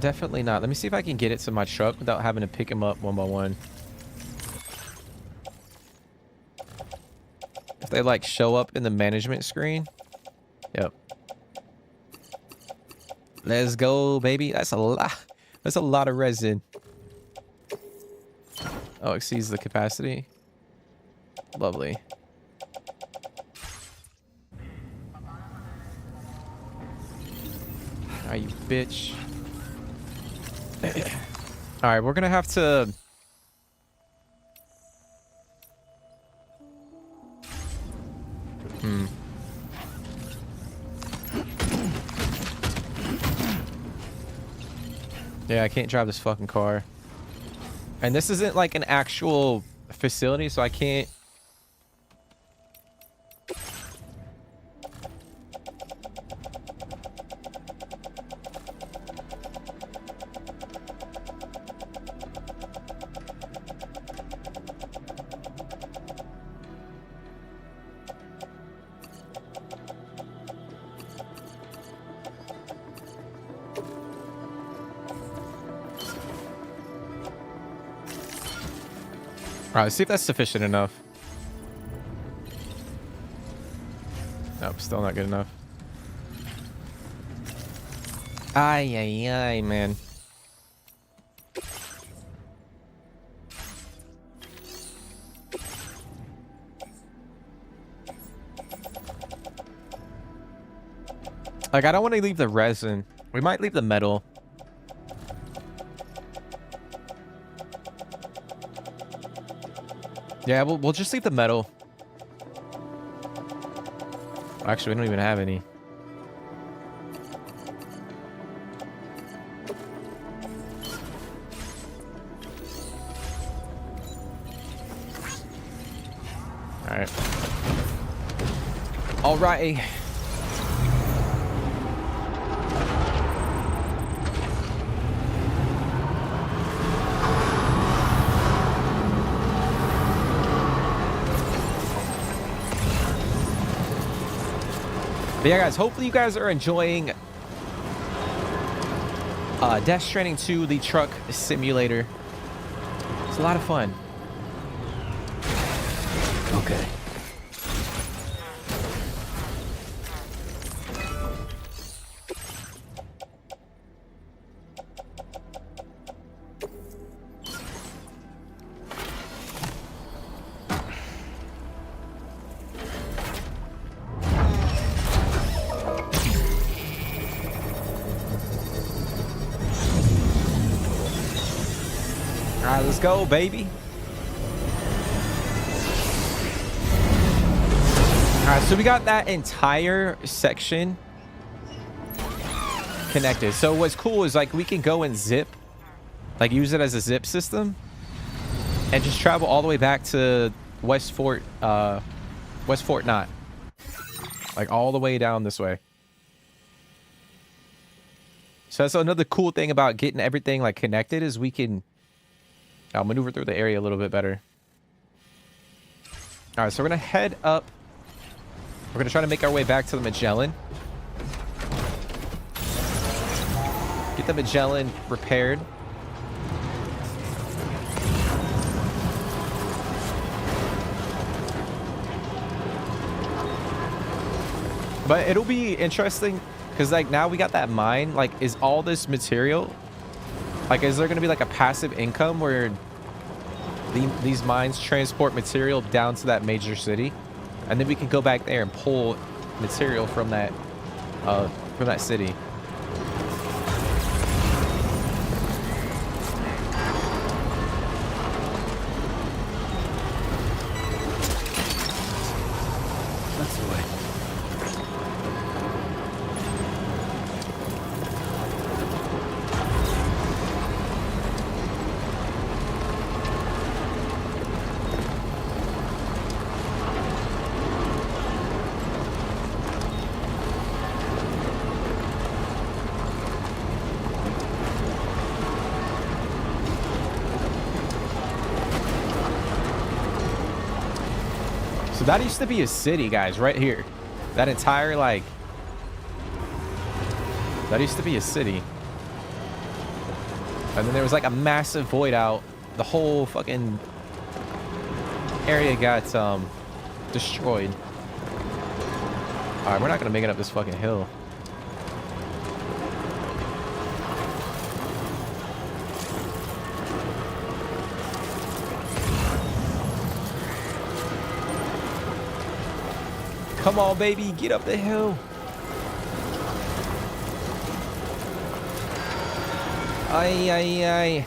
Definitely not. Let me see if I can get it to my truck without having to pick him up one by one. If they like show up in the management screen. Yep. Let's go, baby. That's a lot. That's a lot of resin. Oh, exceeds the capacity. Lovely. Ah, you bitch. All right, we're gonna have to... Yeah, I can't drive this fucking car. And this isn't like an actual facility, so I can't... All right, let's see if that's sufficient enough. Nope, still not good enough. Ay, ay, ay, man. Like, I don't want to leave the resin. We might leave the metal. Yeah, we'll just leave the metal. Actually, we don't even have any. All right. All right. But yeah, guys, hopefully you guys are enjoying Death Stranding 2, the truck simulator. It's a lot of fun. Okay. All right, let's go, baby. All right, so we got that entire section connected. So what's cool is like we can go and zip, like use it as a zip system and just travel all the way back to West Fort Knot. Like all the way down this way. So that's another cool thing about getting everything like connected is we can maneuver through the area a little bit better. All right, so we're gonna head up. We're gonna try to make our way back to the Magellan. Get the Magellan repaired. But it'll be interesting because like now we got that mine. Like, is all this material? Like, is there going to be like a passive income where these mines transport material down to that major city, and then we can go back there and pull material from that city? So that used to be a city, guys, right here. That entire, like... That used to be a city. And then there was like a massive void out. The whole fucking area got destroyed. Alright, we're not gonna make it up this fucking hill. Come on, baby, get up the hill. Ay, ay, ay.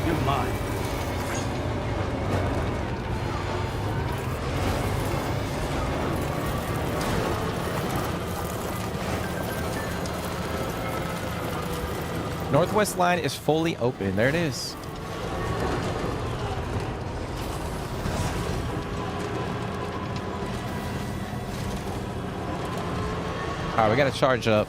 You're mine. Northwest line is fully open. There it is. All right, we got to charge up.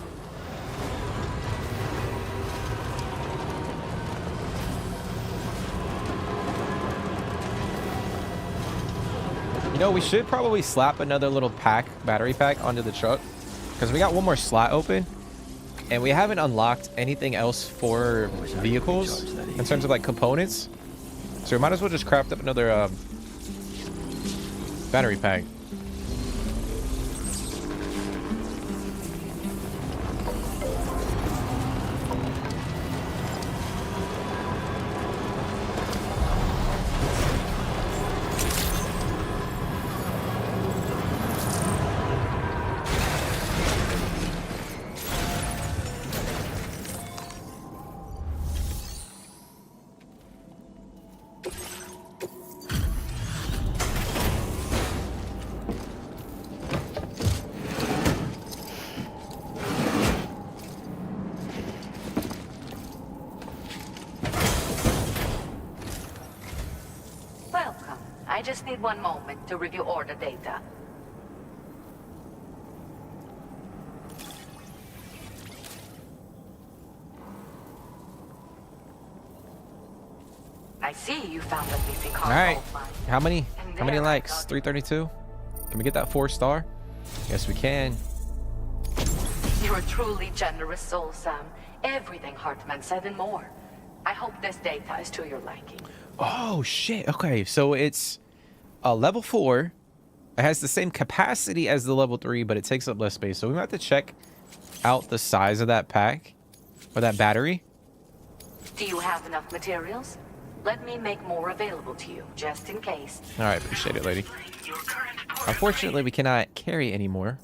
You know, we should probably slap another little battery pack onto the truck, because we got one more slot open. And we haven't unlocked anything else for vehicles in terms of like components. So we might as well just craft up another battery pack. I just need one moment to review order data. I see you found the missing cargo. All right. How many there likes? 332? Can we get that 4-star? Yes, we can. You're a truly generous soul, Sam. Everything Hartman said and more. I hope this data is to your liking. Oh, shit. Okay, so it's a level 4. It has the same capacity as the level 3, but it takes up less space. So we might have to check out the size of that pack or that battery. Do you have enough materials? Let me make more available to you, just in case. All right, appreciate it, lady. Unfortunately, we cannot carry anymore.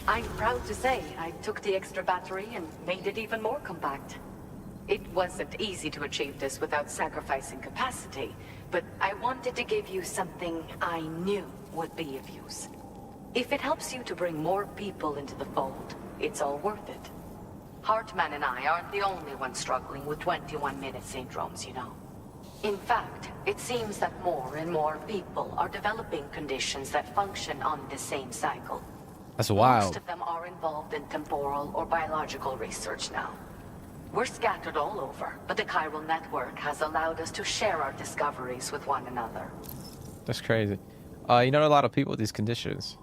I'm proud to say I took the extra battery and made it even more compact. It wasn't easy to achieve this without sacrificing capacity, but I wanted to give you something I knew would be of use. If it helps you to bring more people into the fold, it's all worth it. Hartman and I aren't the only ones struggling with 21-minute syndromes, you know. In fact, it seems that more and more people are developing conditions that function on the same cycle. That's wild. Most of them are involved in temporal or biological research now. We're scattered all over, but the chiral network has allowed us to share our discoveries with one another. That's crazy. You know a lot of people with these conditions.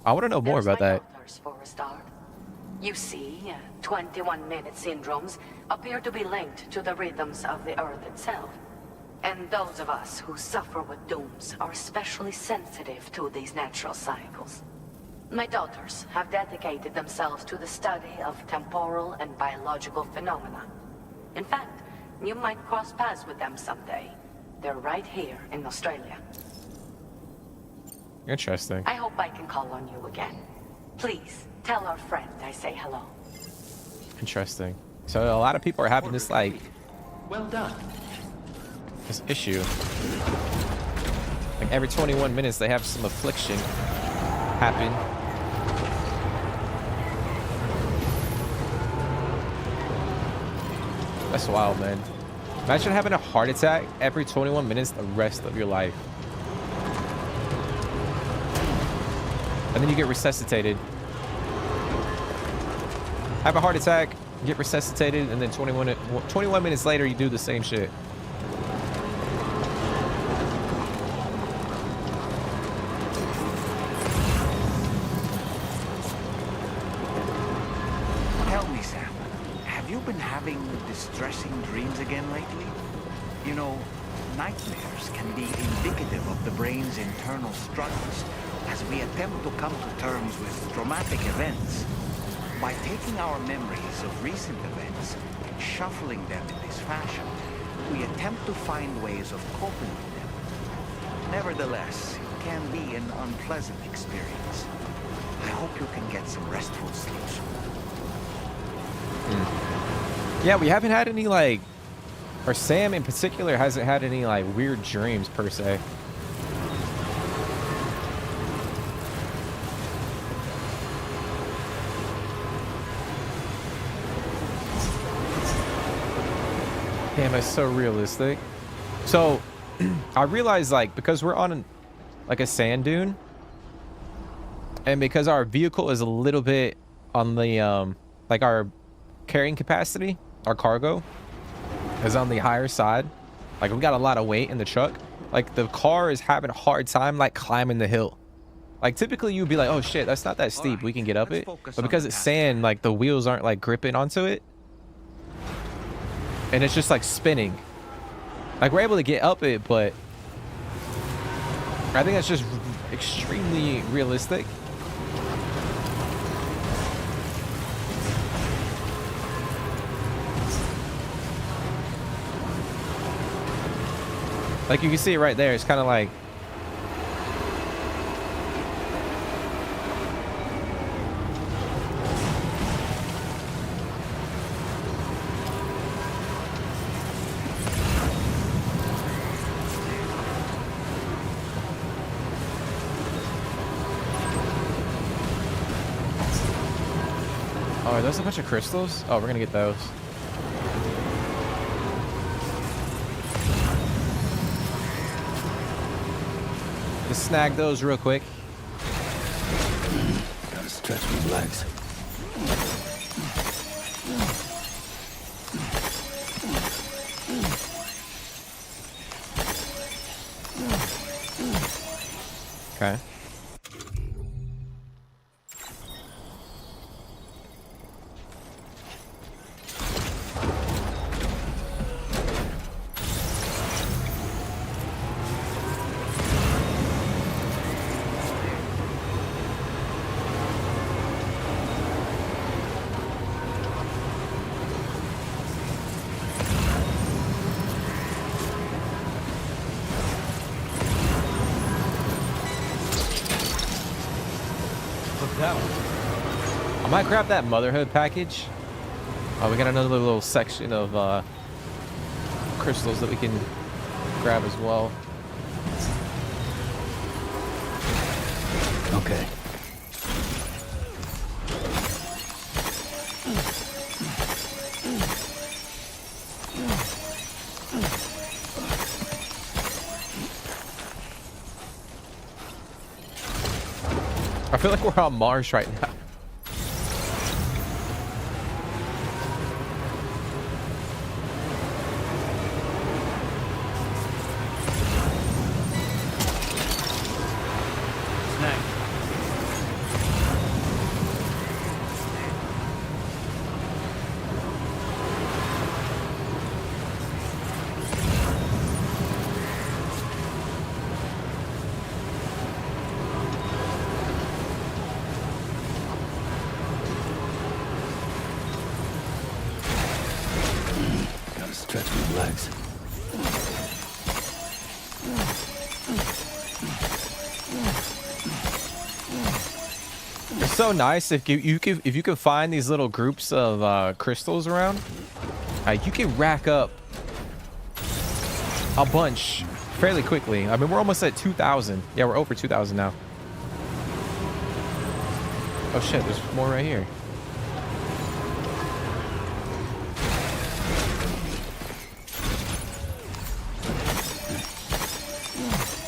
I want to know more about that. For a start. You see, 21-minute syndromes appear to be linked to the rhythms of the Earth itself. And those of us who suffer with dooms are especially sensitive to these natural cycles. My daughters have dedicated themselves to the study of temporal and biological phenomena. In fact, you might cross paths with them someday. They're right here in Australia. Interesting. I hope I can call on you again. Please, tell our friend I say hello. Interesting. So a lot of people are having this, like... Well done. This issue. Like every 21 minutes they have some affliction happen. That's wild, man. Imagine having a heart attack every 21 minutes the rest of your life. And then you get resuscitated. Have a heart attack, get resuscitated, and then 21 minutes later, you do the same shit. Tell me, Sam, have you been having distressing dreams again lately? You know, nightmares can be indicative of the brain's internal struggles as we attempt to come to terms with traumatic events. By taking our memories of recent events and shuffling them in this fashion, we attempt to find ways of coping with them. Nevertheless, it can be an unpleasant experience. I hope you can get some restful sleep soon. Yeah, we haven't had any, like, or Sam in particular hasn't had any, like, weird dreams per se. Damn, it's so realistic. So I realized, like, because we're on like a sand dune, and because our vehicle is a little bit on the like our carrying capacity, our cargo is on the higher side, like we got a lot of weight in the truck, like the car is having a hard time like climbing the hill. Like typically you'd be like, oh shit, that's not that steep, we can get up it, but because it's sand, like the wheels aren't like gripping onto it, and it's just like spinning. Like we're able to get up it, but I think that's just extremely realistic. Like you can see it right there. It's kind of like oh, are those a bunch of crystals? Oh, we're gonna get those. Just snag those real quick. Gotta stretch my legs. Okay. I might grab that motherhood package. Oh, we got another little section of crystals that we can grab as well. Okay. I feel like we're on Mars right now. Stretch my legs. It's so nice if you can find these little groups of crystals around. You can rack up a bunch fairly quickly. I mean, we're almost at 2,000. Yeah, we're over 2,000 now. Oh shit, there's more right here.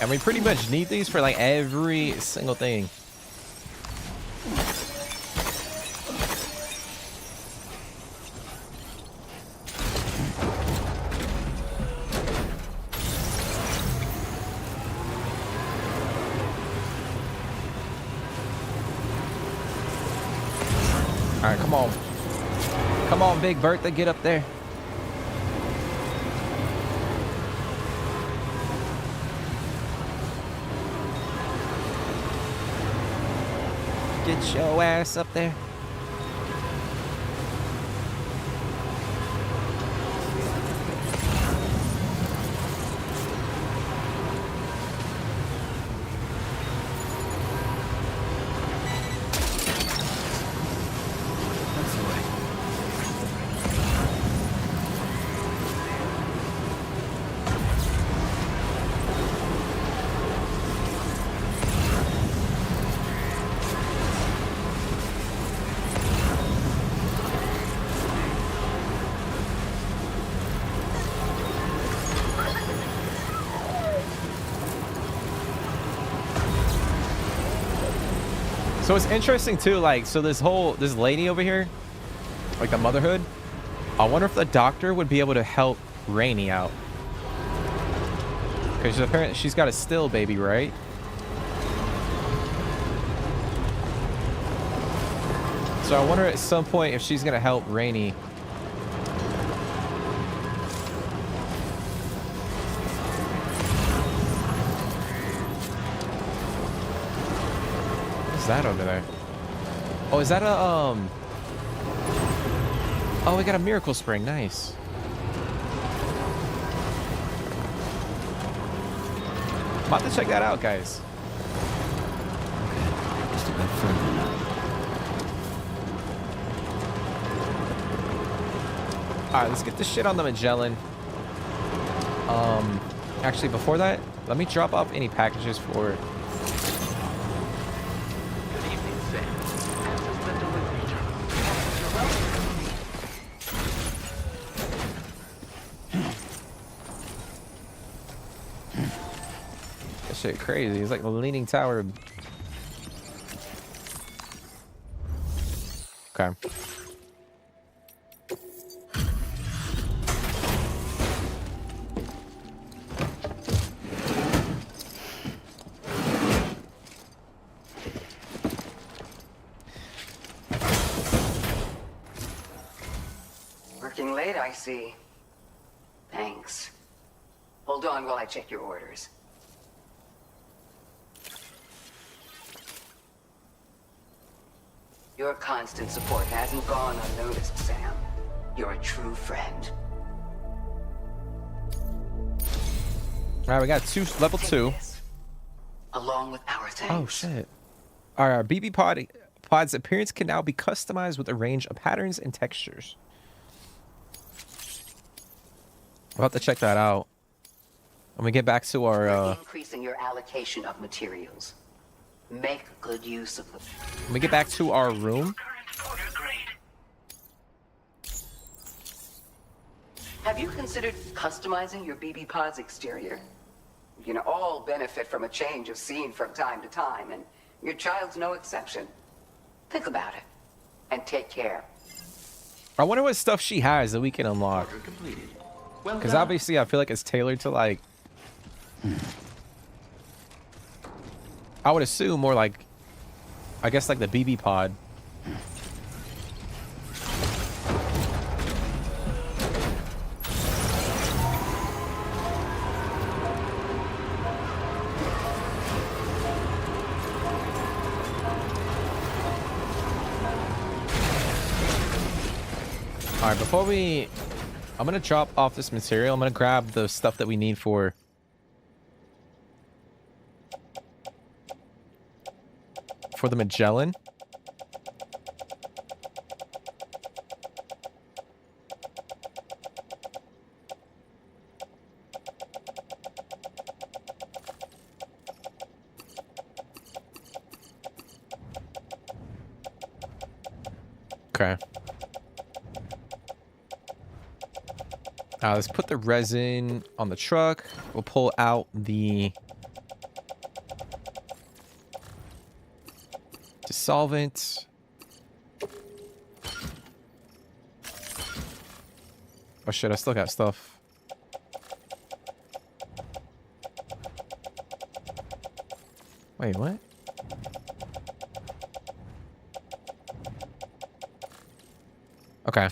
And we pretty much need these for like every single thing. All right, come on. Come on, Big Bertha, get up there. Get your ass up there. So it's interesting too, like, so this lady over here, like the motherhood, I wonder if the doctor would be able to help Rainey out. Because apparently she's got a still baby, right? So I wonder at some point if she's gonna help Rainey. That over there? Oh, is that a oh, we got a miracle spring. Nice. I'm about to check that out, guys. Just a bit further now. All right, let's get this shit on the Magellan. Actually, before that, let me drop off any packages for shit crazy. It's like the Leaning Tower. Okay. Working late, I see. Thanks. Hold on while I check your orders. Your constant support hasn't gone unnoticed, Sam. You're a true friend. All right, we got level 2. Along with our thanks. Oh shit! All right, our BB pod's appearance can now be customized with a range of patterns and textures. I'll have to check that out. When we get back to our increasing your allocation of materials. Make good use of them. when we get back to our room. Have you considered customizing your BB pod's exterior? You can all benefit from a change of scene from time to time, and your child's no exception. Think about it, and take care. I wonder what stuff she has that we can unlock. Because obviously I feel like it's tailored to like I would assume more like, I guess like the BB pod. All right, before I'm gonna drop off this material. I'm gonna grab the stuff that we need for the Magellan. Okay. Let's put the resin on the truck. We'll pull out the solvent. Oh shit, I still got stuff. Wait, what? Okay.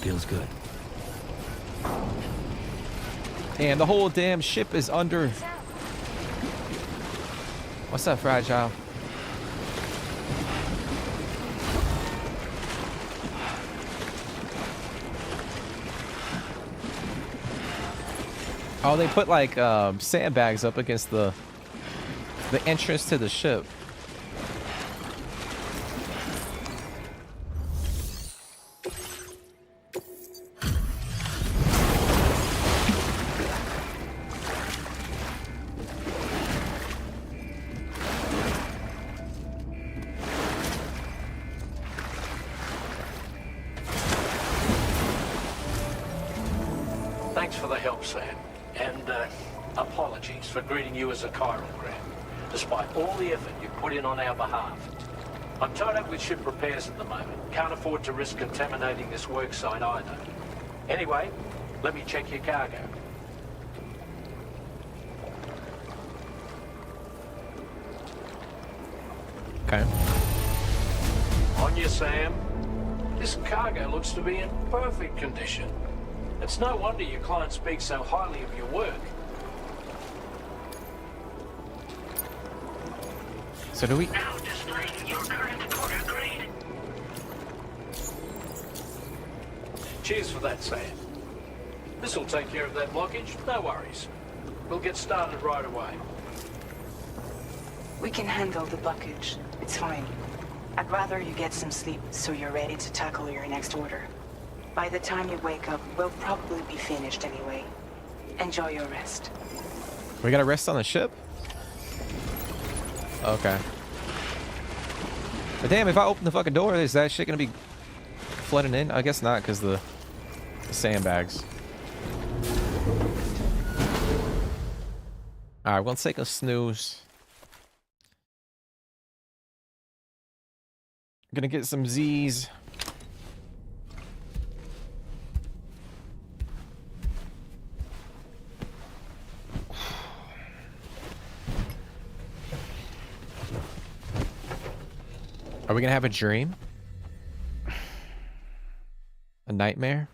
Feels good. And the whole damn ship is under. What's up, Fragile? Oh, they put like sandbags up against the entrance to the ship. Thanks for the help, Sam. And apologies for greeting you as a chiral grab, despite all the effort you put in on our behalf. I'm tied up with ship repairs at the moment. Can't afford to risk contaminating this worksite either. Anyway, let me check your cargo. Okay. On you, Sam. This cargo looks to be in perfect condition. It's no wonder your client speaks so highly of your work. So do we... Now displaying your current order grade. Cheers for that, Sam. This'll take care of that blockage, no worries. We'll get started right away. We can handle the blockage. It's fine. I'd rather you get some sleep so you're ready to tackle your next order. By the time you wake up, we'll probably be finished anyway. Enjoy your rest. We gotta rest on the ship? Okay. But damn, if I open the fucking door, is that shit gonna be flooding in? I guess not, because the sandbags. Alright, we'll take a snooze. Gonna get some Z's. Are we gonna have a dream? A nightmare?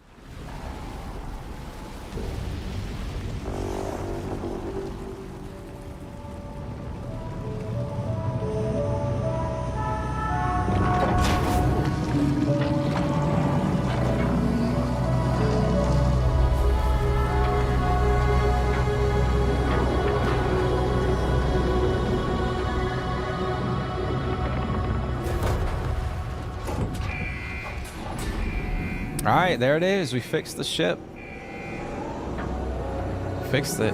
All right, there it is. We fixed the ship. Fixed it.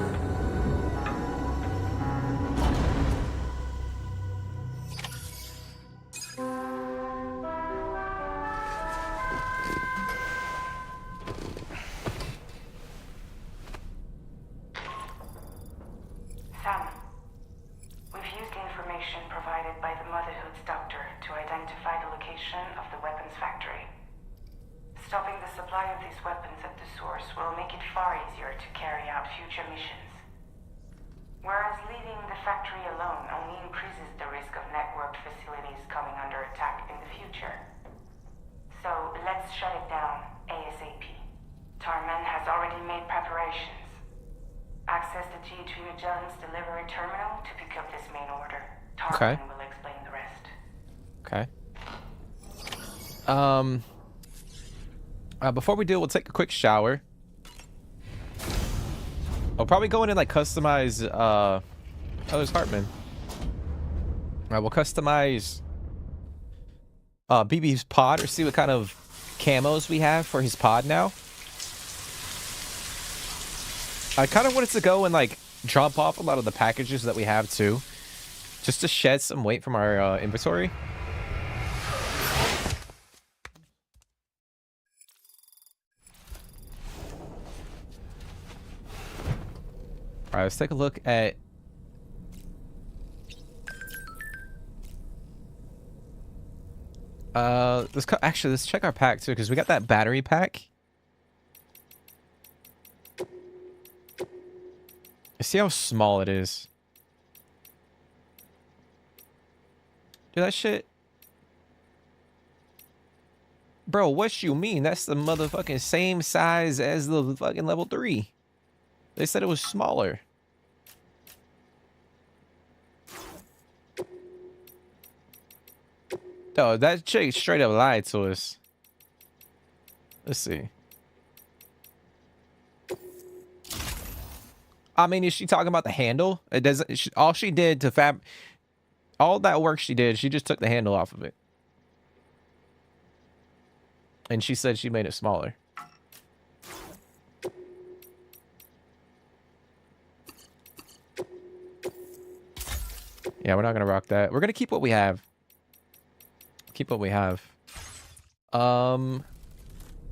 Sam, we've used the information provided by the Motherhood's doctor to identify the location of the weapons factory. Stopping the supply of these weapons at the source will make it far easier to carry out future missions. Whereas leaving the factory alone only increases the risk of networked facilities coming under attack in the future. So let's shut it down ASAP. Tarman has already made preparations. Access the G3 Magellan's delivery terminal to pick up this main order. Tarman will explain the rest. Okay. Before we do, we'll take a quick shower. I'll probably go in and like customize. Oh, there's Hartman. We'll customize BB's pod, or see what kind of camos we have for his pod now. I kind of wanted to go and like drop off a lot of the packages that we have too, just to shed some weight from our inventory. All right, let's take a look at actually let's check our pack too, because we got that battery pack. See how small it is. Dude, that shit. Bro, what you mean? That's the motherfucking same size as the fucking level 3. They said it was smaller. Oh, that chick straight up lied to us. Let's see. I mean, is she talking about the handle? It doesn't. All she did to all that work she did, she just took the handle off of it. And she said she made it smaller. Yeah, we're not gonna rock that. We're gonna keep what we have. Keep what we have.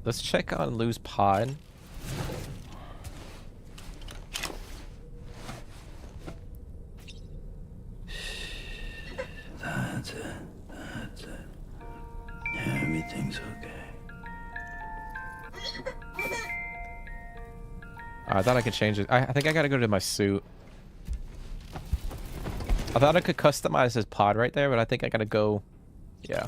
Let's check on Lou's pod. That's it. That's it. Everything's okay. I thought I could change it. I think I gotta go to my suit. I thought I could customize his pod right there, but I think I gotta go. Yeah.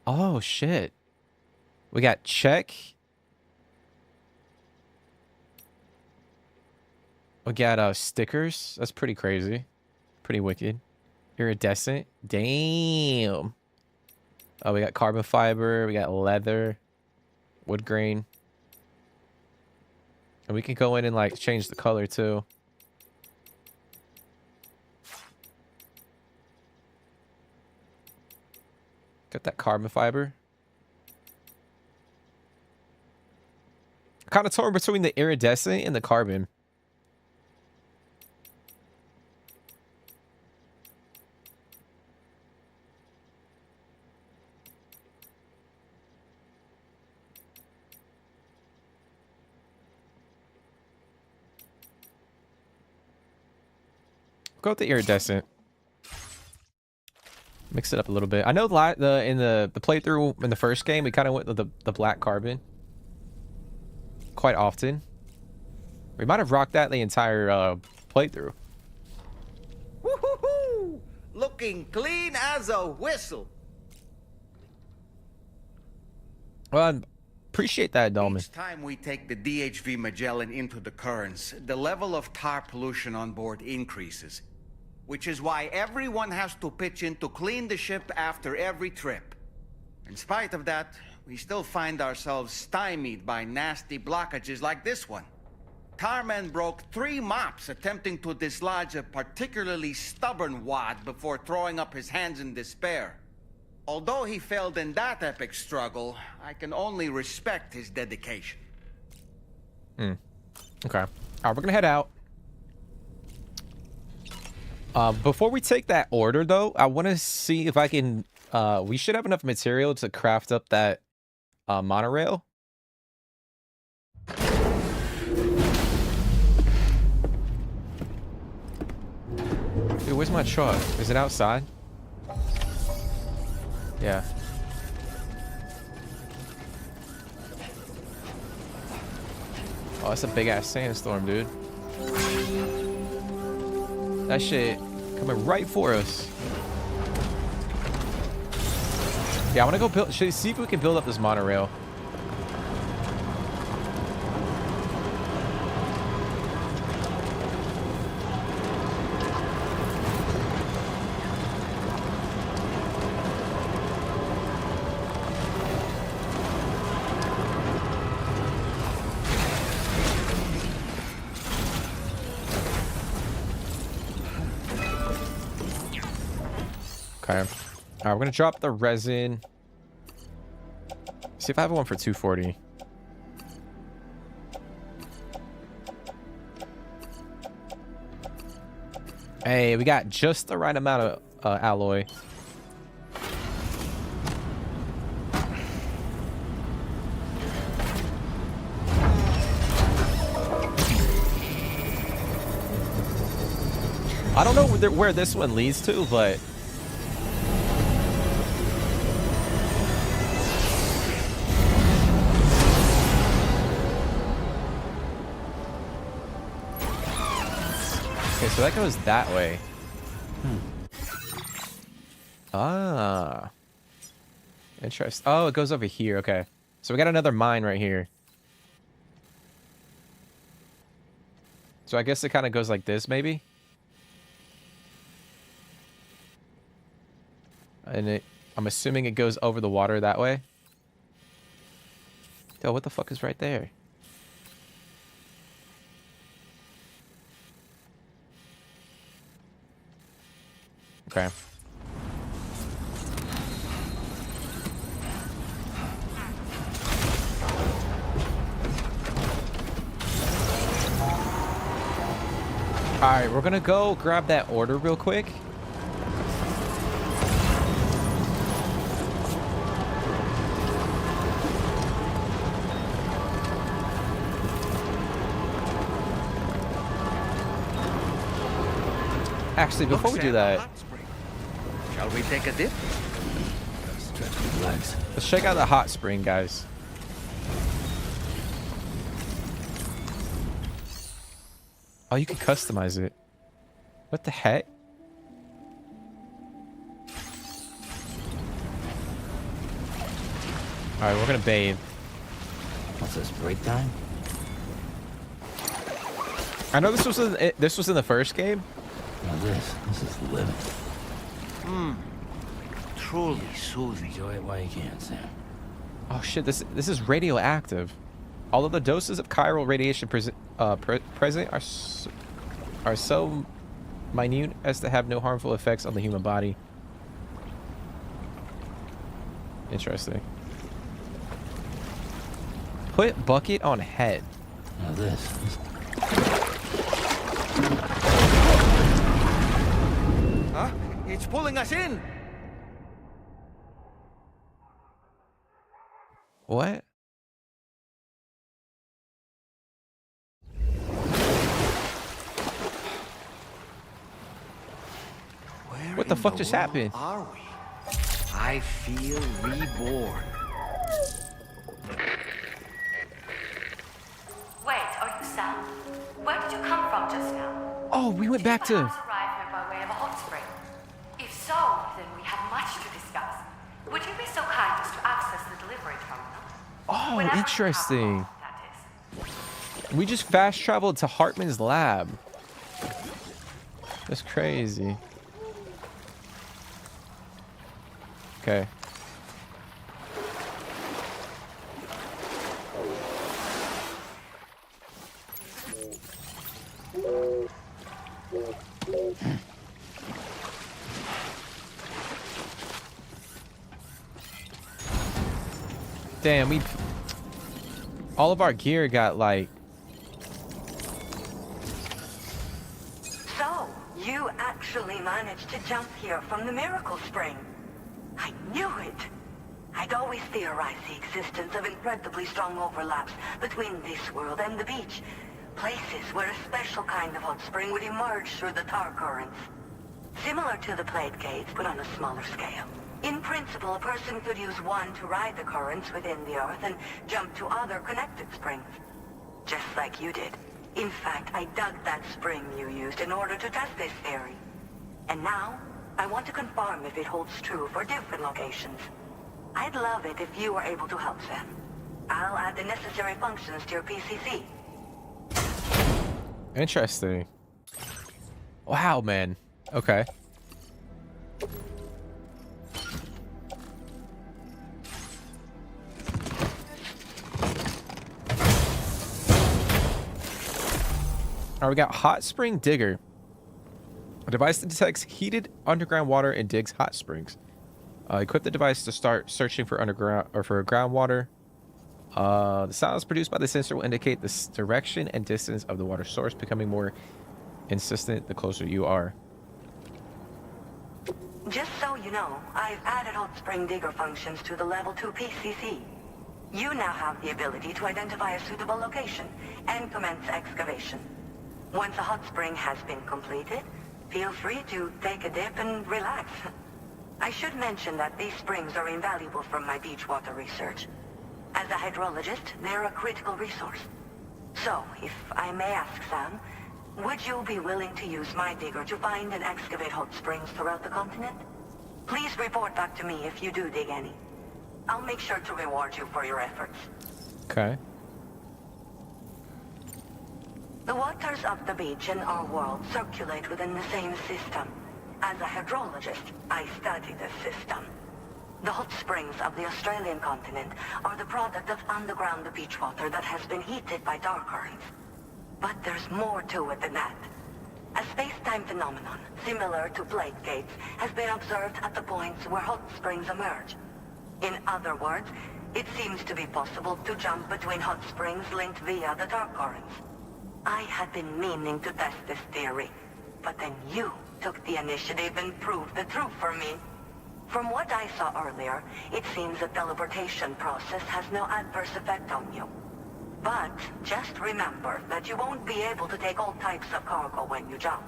Oh, shit. We got check. We got stickers. That's pretty crazy. Pretty wicked. Iridescent. Damn. Oh, we got carbon fiber. We got leather. Wood grain. And we can go in and like change the color too. Got that carbon fiber. Kind of torn between the iridescent and the carbon. Go with the iridescent. Mix it up a little bit. I know in the playthrough in the first game, we kind of went with the black carbon quite often. We might have rocked that the entire playthrough. Woo-hoo-hoo! Looking clean as a whistle. Well, I appreciate that, Dolman. Each time we take the DHV Magellan into the currents, the level of tar pollution on board increases. Which is why everyone has to pitch in to clean the ship after every trip. In spite of that, we still find ourselves stymied by nasty blockages like this one. Tarman broke 3 mops attempting to dislodge a particularly stubborn wad before throwing up his hands in despair. Although he failed in that epic struggle, I can only respect his dedication. Okay. All right, we're gonna head out. Before we take that order, though, I want to see if I can... we should have enough material to craft up that monorail. Dude, where's my truck? Is it outside? Yeah. Oh, that's a big-ass sandstorm, dude. That shit coming right for us. Yeah, I want to go build... see if we can build up this monorail. Okay. Alright, we're gonna drop the resin. See if I have one for 240. Hey, we got just the right amount of alloy. I don't know where this one leads to, but... Okay, so that goes that way. Ah. Interesting. Oh, it goes over here. Okay. So we got another mine right here. So I guess it kind of goes like this, maybe? And I'm assuming it goes over the water that way. Yo, what the fuck is right there? Okay. Alright, we're gonna go grab that order real quick. Actually, before we do that, shall we take a dip? Let's check out the hot spring, guys. Oh, you can customize it. What the heck? Alright, we're gonna bathe. What's this, break time? I know this was in the first game. Now this is living. Truly soothing. Enjoy it while you can, Sam. Oh shit, this is radioactive. Although the doses of chiral radiation present are so minute as to have no harmful effects on the human body. Interesting. Put bucket on head. Now this. Huh? It's pulling us in. What? What the fuck just happened? Are we? I feel reborn. Wait, are you Sam? Where did you come from just now? Oh, we went back to. Arrive here by way of a hot spring. If so, then we have much to discuss. Would you be so kind as to access the delivery terminal? Oh, Whenever you have interesting. off, that is. We just fast traveled to Hartman's lab. That's crazy. Okay. Damn, all of our gear got like. So, you actually managed to jump here from the Miracle Spring. I knew it. I'd always theorized the existence of incredibly strong overlaps between this world and the beach. Places where a special kind of hot spring would emerge through the tar currents. Similar to the plate gates, but on a smaller scale. In principle, a person could use one to ride the currents within the Earth and jump to other connected springs. Just like you did. In fact, I dug that spring you used in order to test this theory. And now, I want to confirm if it holds true for different locations. I'd love it if you were able to help, Sam. I'll add the necessary functions to your PCC. Interesting. Wow, man. Okay. Alright, we got Hot Spring Digger. A device that detects heated underground water and digs hot springs. Equip the device to start searching for underground or for groundwater. The sounds produced by the sensor will indicate the direction and distance of the water source, becoming more insistent the closer you are. Just so you know, I've added Hot Spring Digger functions to the Level 2 PCC. You now have the ability to identify a suitable location and commence excavation. Once a hot spring has been completed, feel free to take a dip and relax. I should mention that these springs are invaluable from my beach water research. As a hydrologist, they're a critical resource. So, if I may ask, Sam, would you be willing to use my digger to find and excavate hot springs throughout the continent? Please report back to me if you do dig any. I'll make sure to reward you for your efforts. Okay. The waters of the beach in our world circulate within the same system. As a hydrologist, I study this system. The hot springs of the Australian continent are the product of underground beach water that has been heated by dark currents. But there's more to it than that. A space-time phenomenon, similar to plate gates, has been observed at the points where hot springs emerge. In other words, it seems to be possible to jump between hot springs linked via the dark currents. I had been meaning to test this theory, but then you took the initiative and proved the truth for me. From what I saw earlier, it seems the teleportation process has no adverse effect on you. But just remember that you won't be able to take all types of cargo when you jump.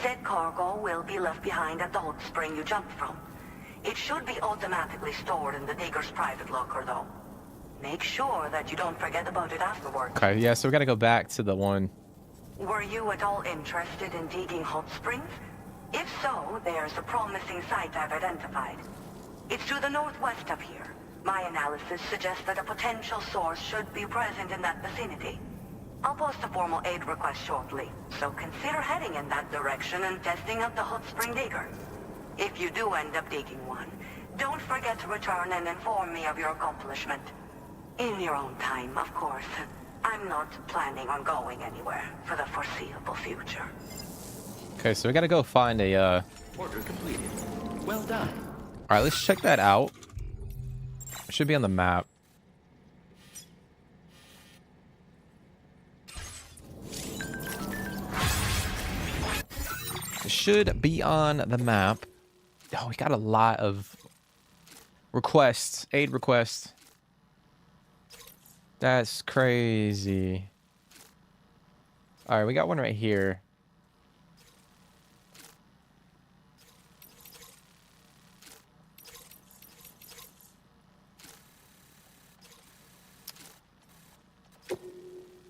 Said cargo will be left behind at the hot spring you jumped from. It should be automatically stored in the digger's private locker, though. Make sure that you don't forget about it afterwards. Okay, yeah, so we gotta go back to the one. Were you at all interested in digging hot springs? If so, there's a promising site I've identified. It's to the northwest of here. My analysis suggests that a potential source should be present in that vicinity. I'll post a formal aid request shortly, so consider heading in that direction and testing out the hot spring digger. If you do end up digging one, don't forget to return and inform me of your accomplishment. In your own time, of course. I'm not planning on going anywhere for the foreseeable future. Okay, so we gotta go find a Order completed. Well done. Alright, let's check that out. It should be on the map. It should be on the map. Oh, we got a lot of requests, aid requests. That's crazy. All right, we got one right here.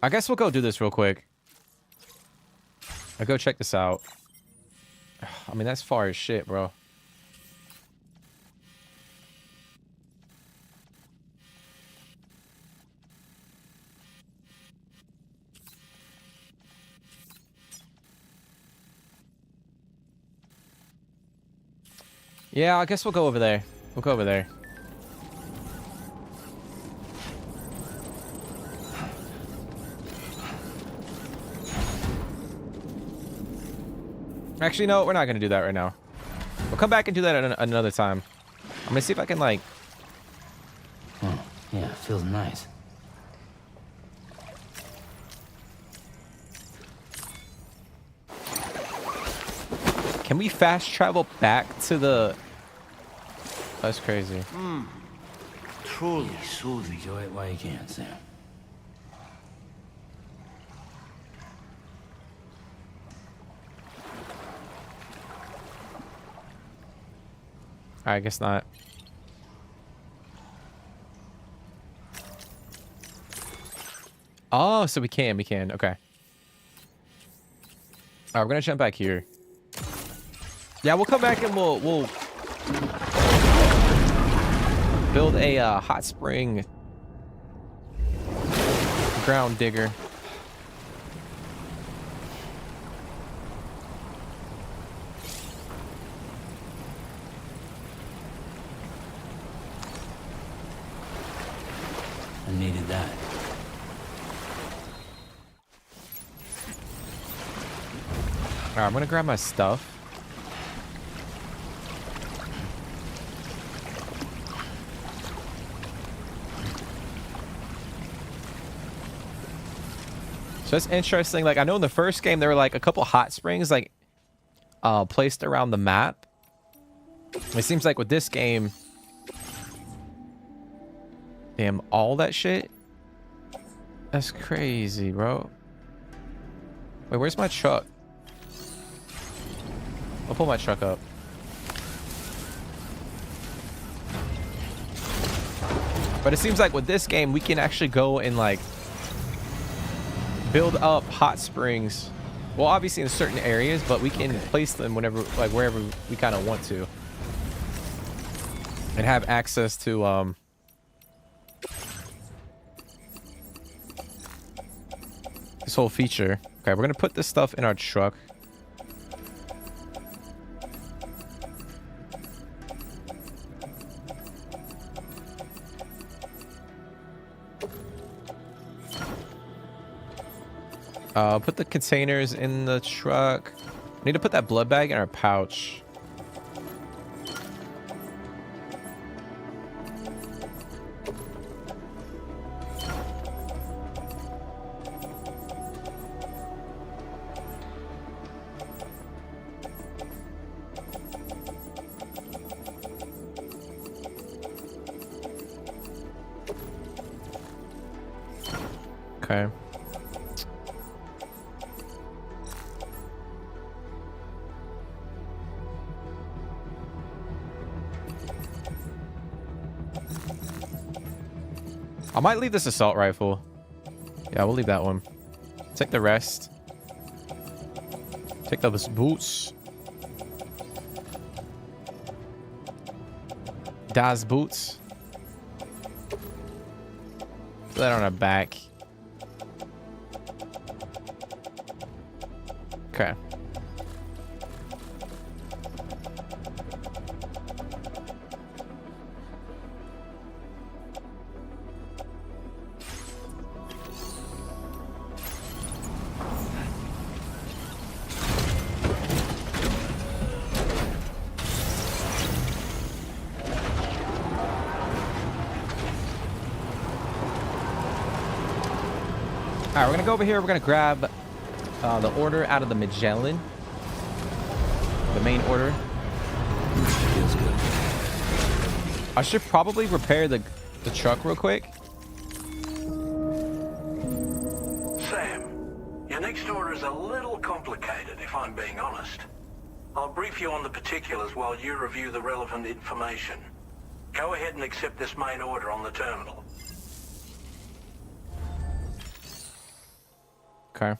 I guess we'll go do this real quick. I'll go check this out. I mean, that's far as shit, bro. Yeah, I guess we'll go over there. We'll go over there. Actually, no, we're not going to do that right now. We'll come back and do that at another time. I'm going to see if I can, like... Oh, yeah, feels nice. Can we fast travel back to the... That's crazy. Truly soothing. Enjoy it while you can, Sam. I guess not. Oh, so we can. Okay. All right, we're gonna jump back here. Yeah, we'll come back and we'll build a hot spring ground digger. I needed that. All right, I'm gonna grab my stuff. So it's interesting. Like, I know in the first game there were like a couple hot springs like placed around the map. It seems like with this game, damn, all that shit. That's crazy, bro. Wait, where's my truck? I'll pull my truck up. But it seems like with this game, we can actually go and like build up hot springs. Well, obviously in certain areas, but we can place them whenever, like wherever we kind of want to. and have access to this whole feature. Okay, we're gonna put this stuff in our truck. Put the containers in the truck. I need to put that blood bag in our pouch. Okay. I might leave this assault rifle. Yeah, we'll leave that one. Take the rest. Take those boots. Das boots. Put that on our back. Okay. Alright, we're gonna go over here. We're gonna grab the order out of the Magellan. The main order. Feels good. I should probably repair the truck real quick. Sam, your next order is a little complicated, if I'm being honest. I'll brief you on the particulars while you review the relevant information. Go ahead and accept this main order on the terminal. Okay.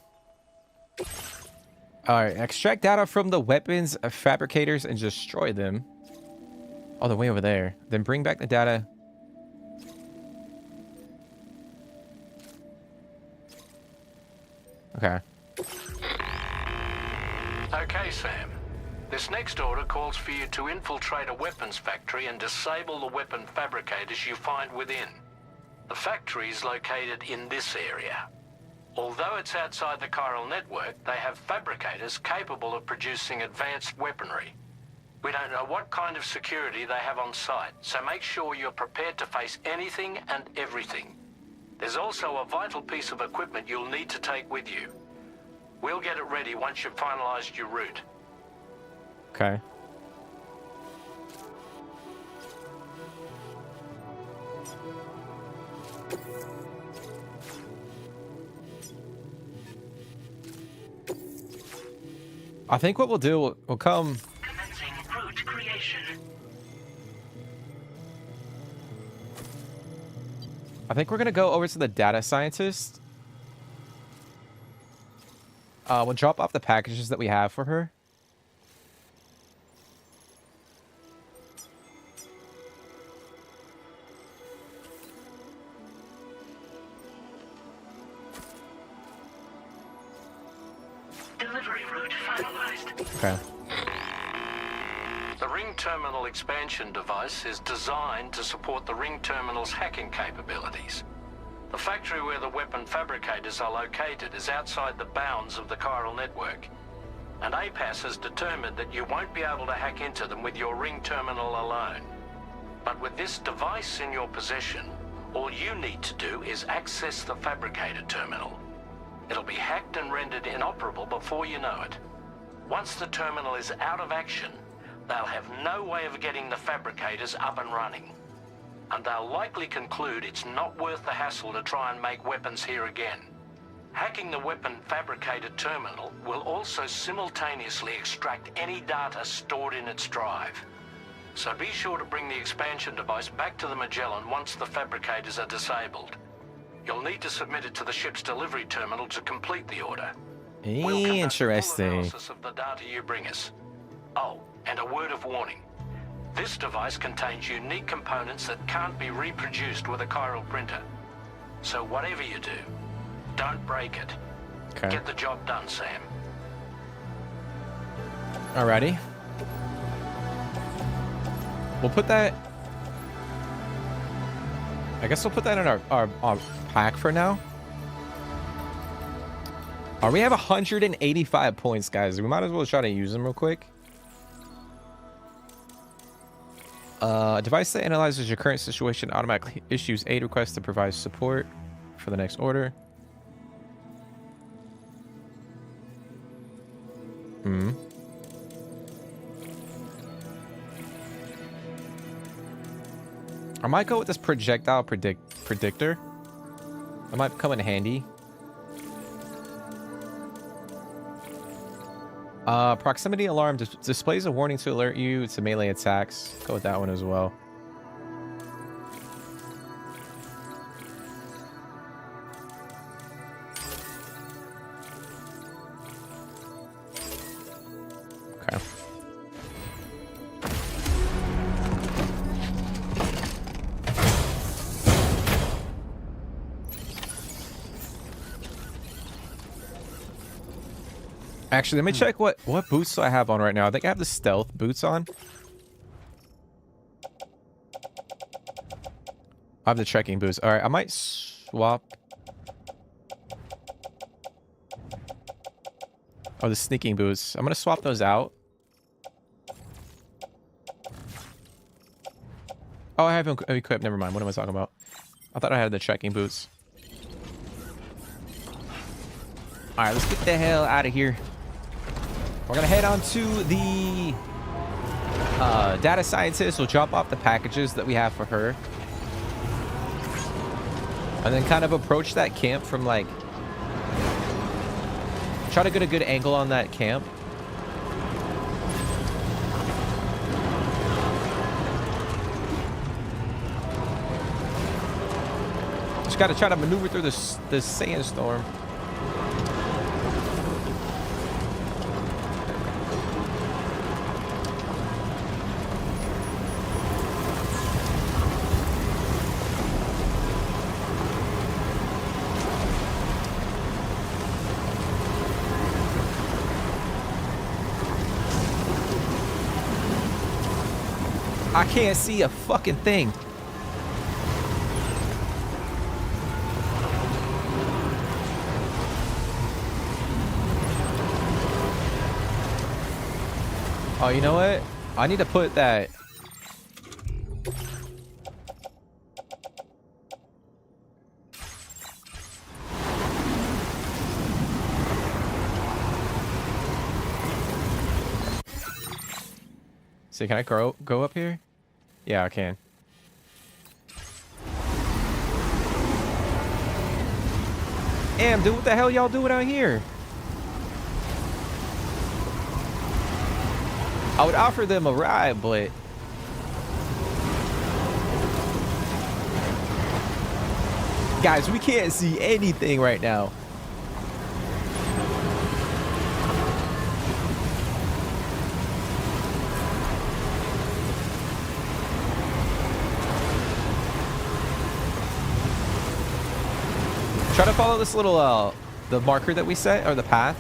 Alright, extract data from the weapons fabricators and destroy them. Oh, they're way over there. Then bring back the data. Okay. Okay, Sam. This next order calls for you to infiltrate a weapons factory and disable the weapon fabricators you find within. The factory is located in this area. Although it's outside the chiral network, they have fabricators capable of producing advanced weaponry. We don't know what kind of security they have on site, so make sure you're prepared to face anything and everything. There's also a vital piece of equipment you'll need to take with you. We'll get it ready once you've finalized your route. Okay. I think what we'll do, we'll come... Commencing route creation. I think we're going to go over to the data scientist. We'll drop off the packages that we have for her. Delivery route finalized. Okay. The ring terminal expansion device is designed to support the ring terminal's hacking capabilities. The factory where the weapon fabricators are located is outside the bounds of the chiral network, and APAS has determined that you won't be able to hack into them with your ring terminal alone. But with this device in your possession, all you need to do is access the fabricator terminal. It'll be hacked and rendered inoperable before you know it. Once the terminal is out of action, they'll have no way of getting the fabricators up and running. And they'll likely conclude it's not worth the hassle to try and make weapons here again. Hacking the weapon fabricator terminal will also simultaneously extract any data stored in its drive. So be sure to bring the expansion device back to the Magellan once the fabricators are disabled. You'll need to submit it to the ship's delivery terminal to complete the order. Interesting. Analysis of the data you bring us. Oh, and a word of warning. This device contains unique components that can't be reproduced with a chiral printer. So whatever you do, don't break it. Okay. Get the job done, Sam. Alrighty. We'll put that... I guess we'll put that in our pack for now. We have 185 points, guys. We might as well try to use them real quick. A device that analyzes your current situation automatically issues aid requests to provide support for the next order. I might go with this projectile predictor. That might come in handy. Proximity alarm displays a warning to alert you to melee attacks. Go with that one as well. Okay. Actually, let me check what boots do I have on right now. I think I have the stealth boots on. I have the trekking boots. All right, I might swap. Oh, the sneaking boots. I'm gonna swap those out. Oh, I have them equipped. Never mind. What am I talking about? I thought I had the trekking boots. All right, let's get the hell out of here. We're gonna head on to the data scientist. We'll drop off the packages that we have for her, and then kind of approach that camp from like, try to get a good angle on that camp. Just gotta try to maneuver through this sandstorm. I can't see a fucking thing. Oh, you know what? I need to put that. See, can I go up here? Yeah, I can. Damn, dude, what the hell y'all doing out here? I would offer them a ride, but... Guys, we can't see anything right now. Try to follow this little, the marker that we set, or the path.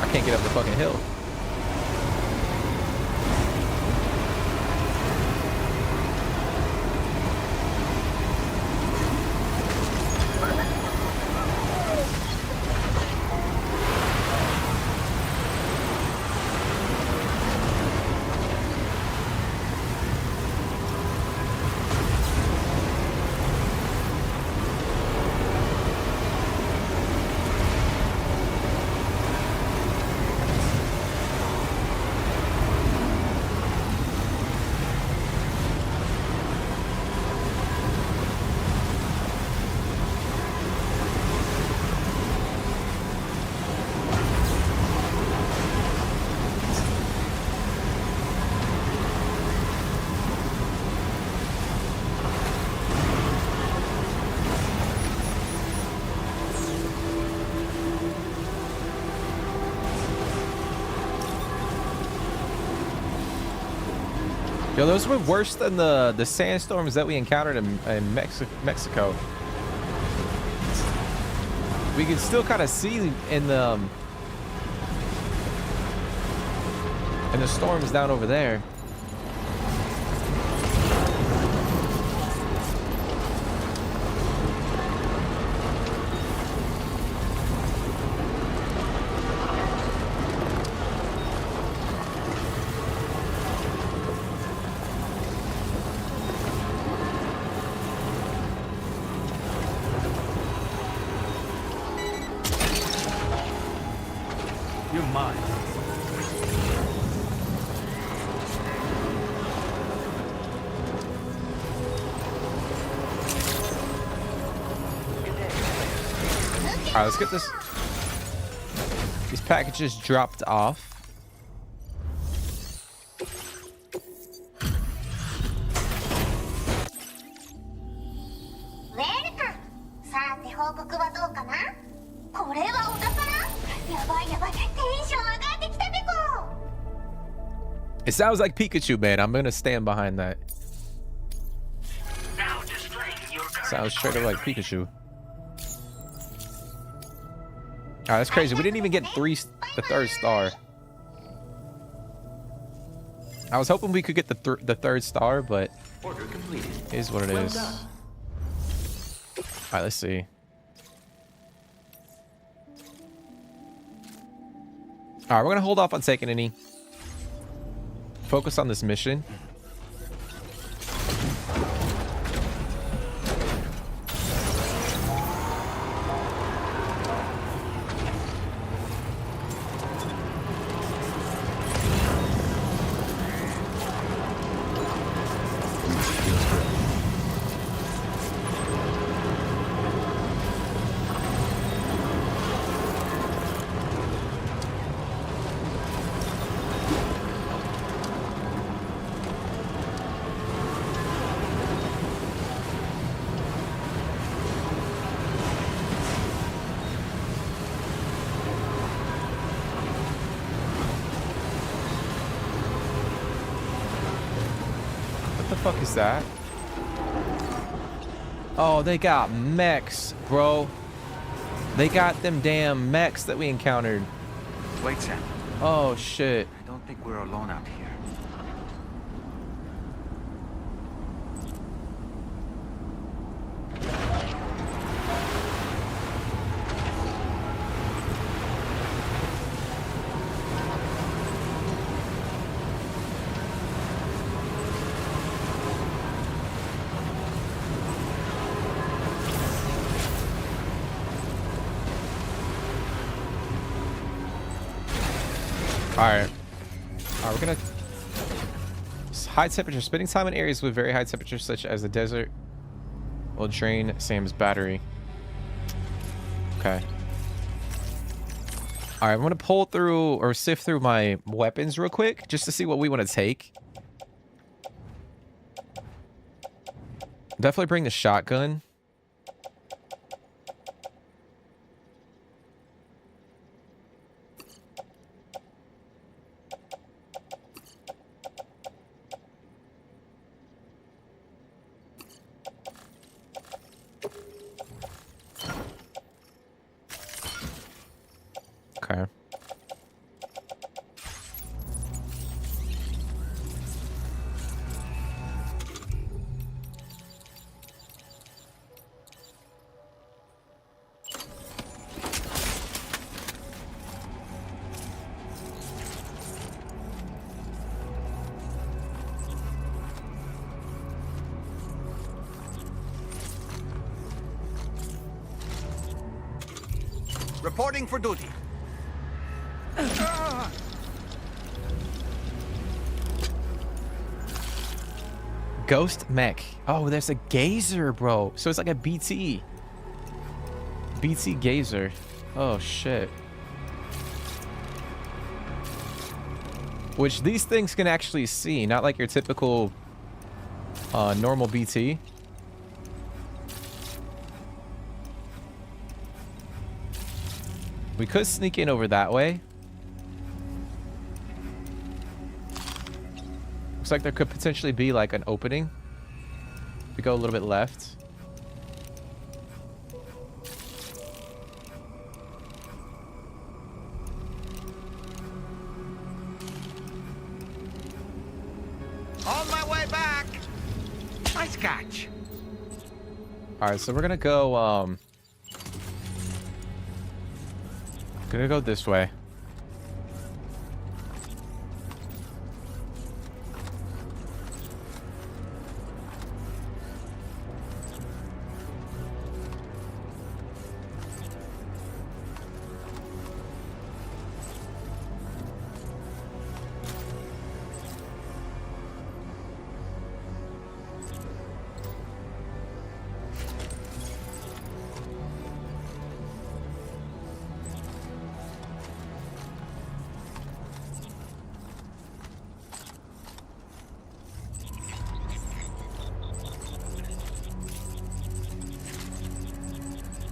I can't get up the fucking hill. Yo, those were worse than the sandstorms that we encountered in Mexico. We can still kind of see in the storms down over there. You're mine. All right, let's get these packages dropped off. Welcome. さて報告はどうかな？これはお宝？やばいやばい。テンション上がってきたべこ。 It sounds like Pikachu, man. I'm gonna stand behind that. Sounds straight up like Pikachu. Alright, that's crazy. We didn't even get the third star. I was hoping we could get the third star, but Order completed. It is what it is. Alright, let's see. Alright, we're gonna hold off on taking any. Focus on this mission. What the fuck is that? Oh, they got mechs, bro. They got them damn mechs that we encountered. Wait, Sam. Oh, shit. I don't think we're alone out here. Alright, we're gonna high temperature. Spending time in areas with very high temperatures such as the desert will drain Sam's battery. Okay. Alright, I'm gonna pull through or sift through my weapons real quick just to see what we want to take. Definitely bring the shotgun. Okay. Reporting for duty. Ghost mech. Oh, there's a gazer, bro. So it's like a BT gazer. Oh, shit. Which these things can actually see, not like your typical normal BT. We could sneak in over that way. Looks like there could potentially be like an opening. We go a little bit left. On my way back. Nice catch. All right, so we're gonna go. Gonna go this way.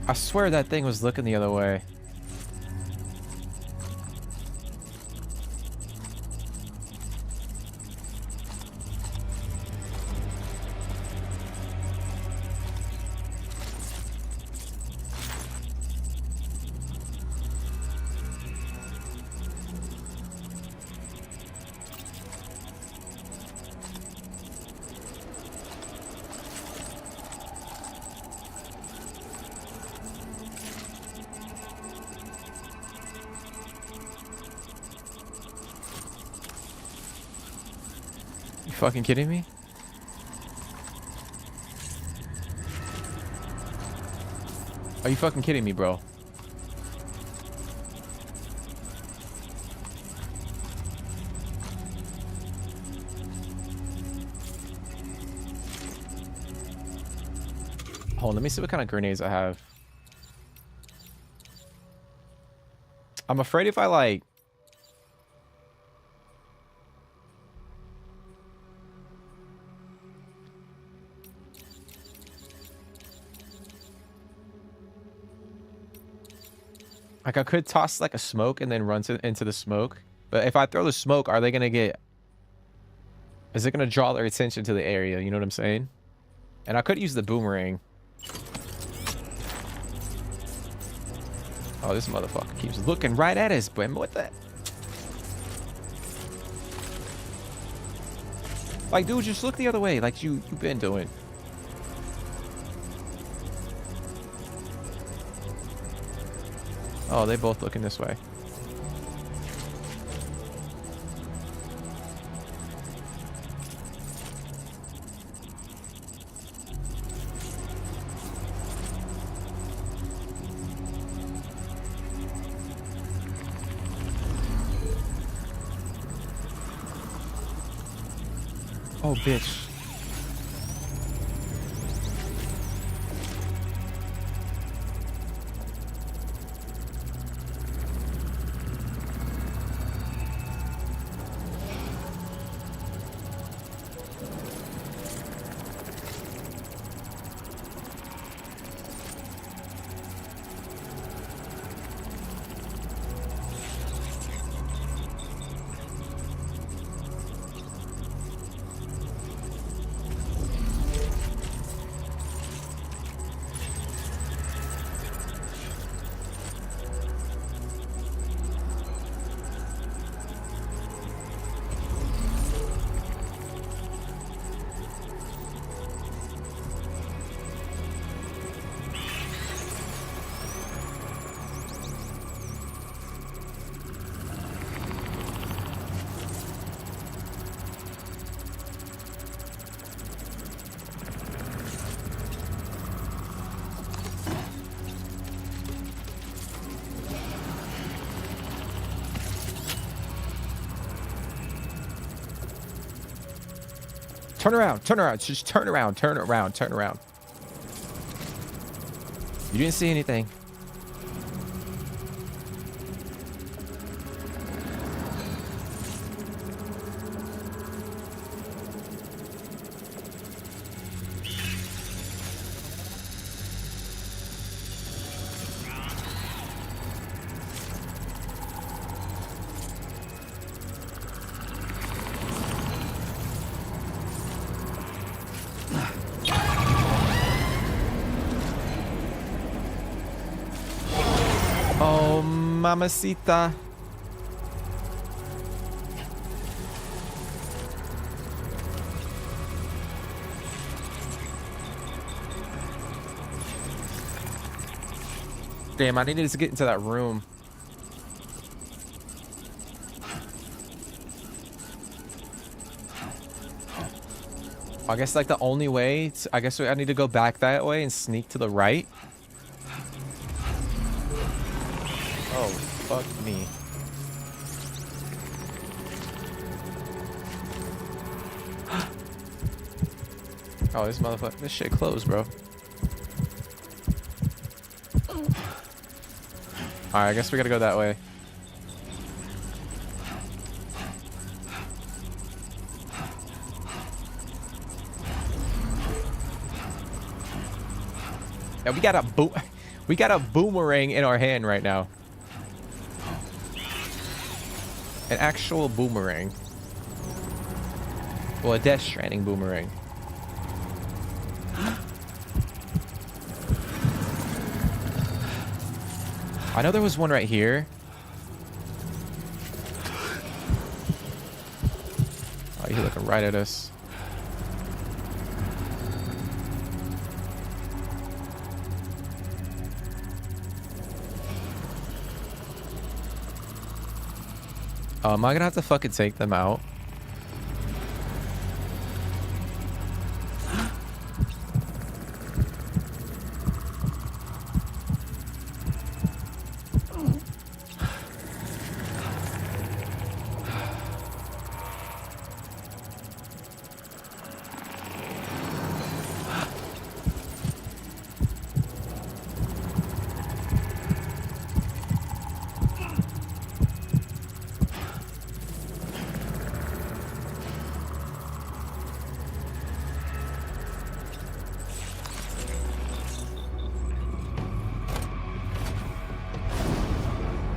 I swear that thing was looking the other way. You fucking kidding me? Are you fucking kidding me, bro? Hold on, let me see what kind of grenades I have. I'm afraid if I like... Like, I could toss, like, a smoke and then run into the smoke. But if I throw the smoke, are they going to get... Is it going to draw their attention to the area? You know what I'm saying? And I could use the boomerang. Oh, this motherfucker keeps looking right at us, but what the... Like, dude, just look the other way like you've been doing. Oh, they both looking this way. Oh, bitch. Turn around, turn around, just turn around, turn around, turn around. You didn't see anything. mamacita. Damn, I needed to get into that room. I guess like the only way, I guess I need to go back that way and sneak to the right. Oh, fuck me. Oh, this motherfucker, this shit closed, bro. Alright, I guess we gotta go that way. Yeah, we got a boomerang in our hand right now. An actual boomerang. Well, a Death Stranding boomerang. I know there was one right here. Oh, he's looking right at us. Am I gonna have to fucking take them out?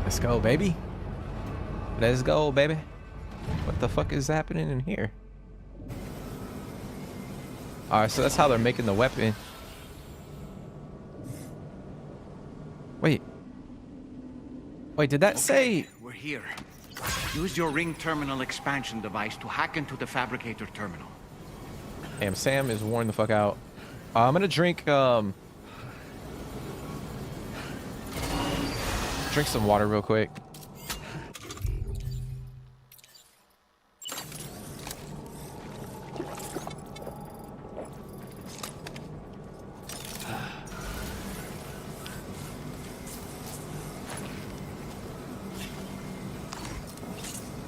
Let's go, baby. Let's go, baby. What the fuck is happening in here? Alright, so that's how they're making the weapon. Wait. Wait, did that say... We're here. Use your ring terminal expansion device to hack into the fabricator terminal. Damn, Sam is worn the fuck out. I'm gonna drink some water real quick.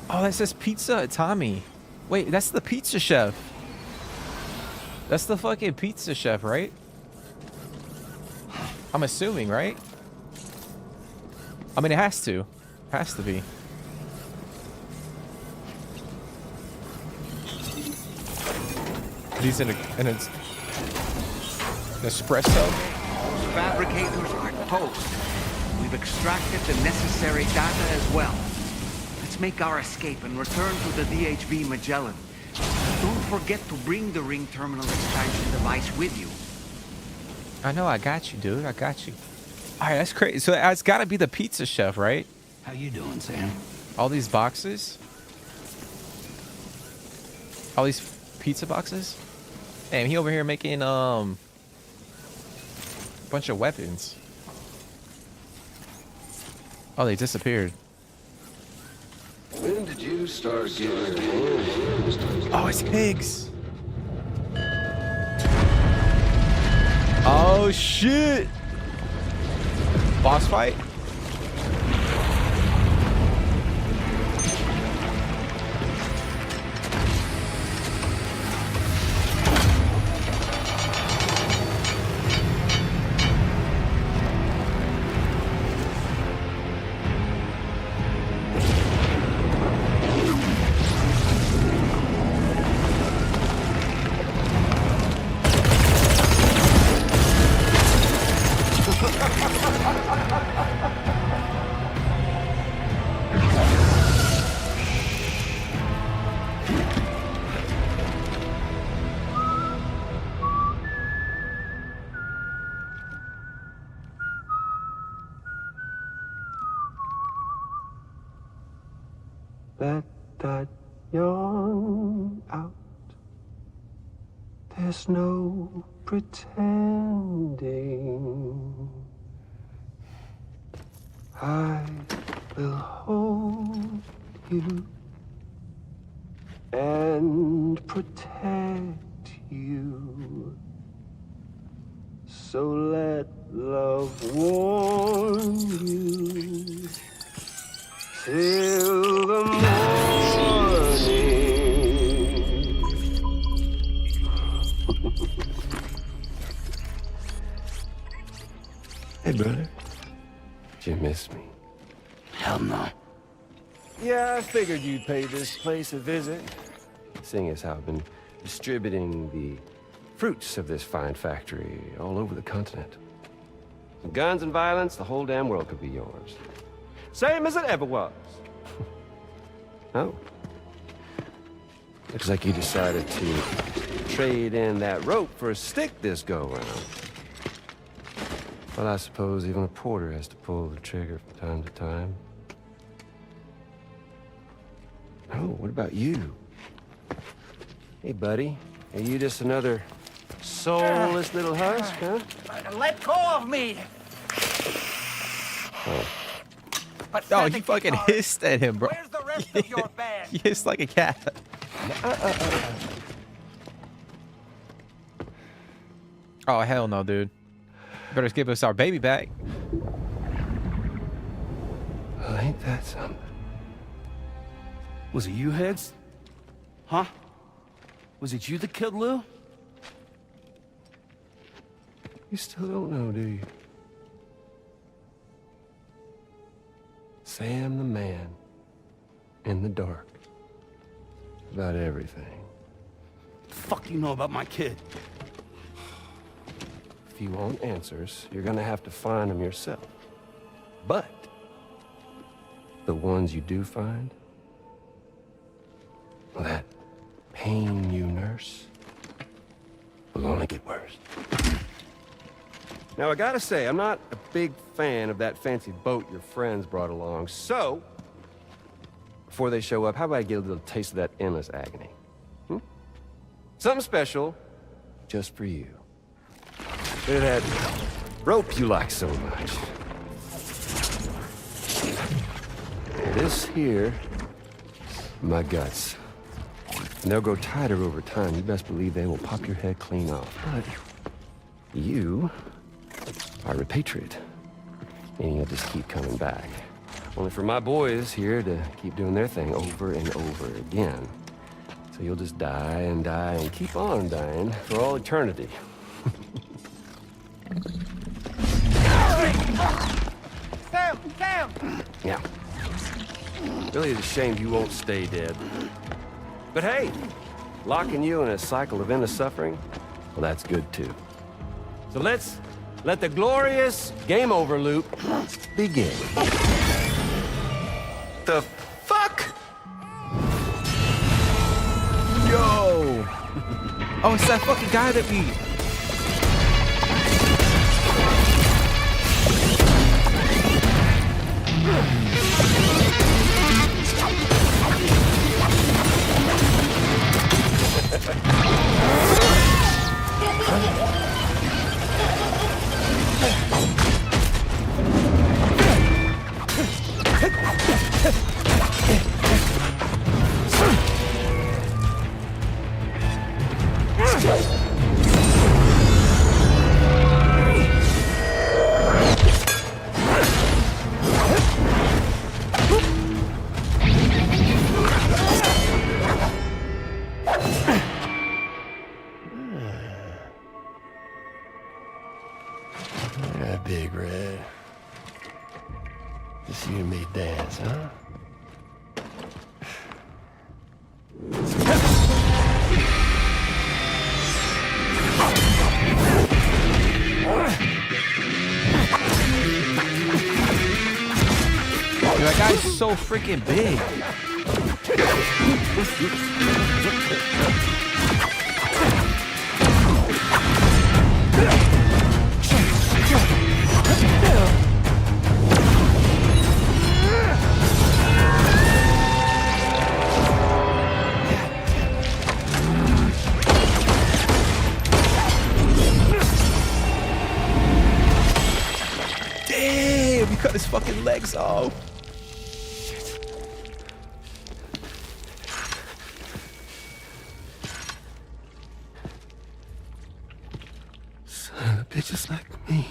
Oh, that says pizza at Tommy. Wait, that's the pizza chef. That's the fucking pizza chef, right? I'm assuming, right? I mean, it has to. Has to be. These in an espresso. Fabricators are toast. We've extracted the necessary data as well. Let's make our escape and return to the DHV Magellan. Don't forget to bring the ring terminal expansion device with you. I know, I got you, dude. I got you. All right, that's crazy. So it's got to be the pizza chef, right? How you doing, Sam? All these boxes? All these pizza boxes? Damn, he over here making a bunch of weapons. Oh, they disappeared. When did you start getting close? Oh, it's Higgs. Oh shit. Boss fight? Let that yawn out. There's no pretending. I will hold you and protect you. So let love warm you till the morning. Hey, brother. Did you miss me? Hell no. Yeah, I figured you'd pay this place a visit, seeing as how I've been distributing the fruits of this fine factory all over the continent. With guns and violence, the whole damn world could be yours. Same as it ever was. Oh. Looks like you decided to trade in that rope for a stick this go-around. Well, I suppose even a porter has to pull the trigger from time to time. Oh, what about you? Hey, buddy. Are you just another soulless little husk, huh? Let go of me! Oh. Oh, you fucking hissed at him, bro. Where's the rest of your band? You hissed like a cat. Oh, hell no, dude. Better give us our baby back. Well, ain't that something? Was it you, Heads? Huh? Was it you that killed Lou? You still don't know, do you? Sam the man. In the dark. About everything. The fuck do you know about my kid? If you want answers, you're gonna have to find them yourself. But the ones you do find, well, that pain you nurse will only get worse. Now, I gotta say, I'm not a big fan of that fancy boat your friends brought along, so before they show up, how about I get a little taste of that endless agony? Something special just for you. Look at that rope you like so much. This here, my guts. And they'll grow tighter over time. You best believe they will pop your head clean off. But you are a patriot. And you'll just keep coming back. Only for my boys here to keep doing their thing over and over again. So you'll just die and keep on dying for all eternity. Sam! Yeah. Really is a shame you won't stay dead. But hey, locking you in a cycle of endless suffering, well, that's good too. So let's let the glorious game over loop begin. The fuck? Yo! Oh, it's that fucking guy that we... Yeah, Big Red. Just you and me dance, huh? Dude, that guy's so freaking big. think so. Son of a bitch is like me.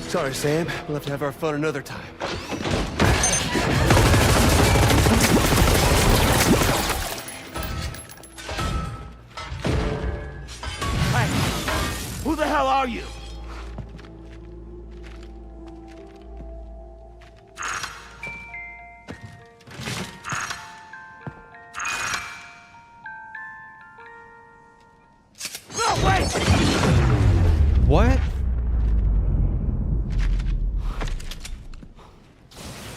Sorry, Sam. We'll have to have our fun another time. Hey, who the hell are you? No, wait! What?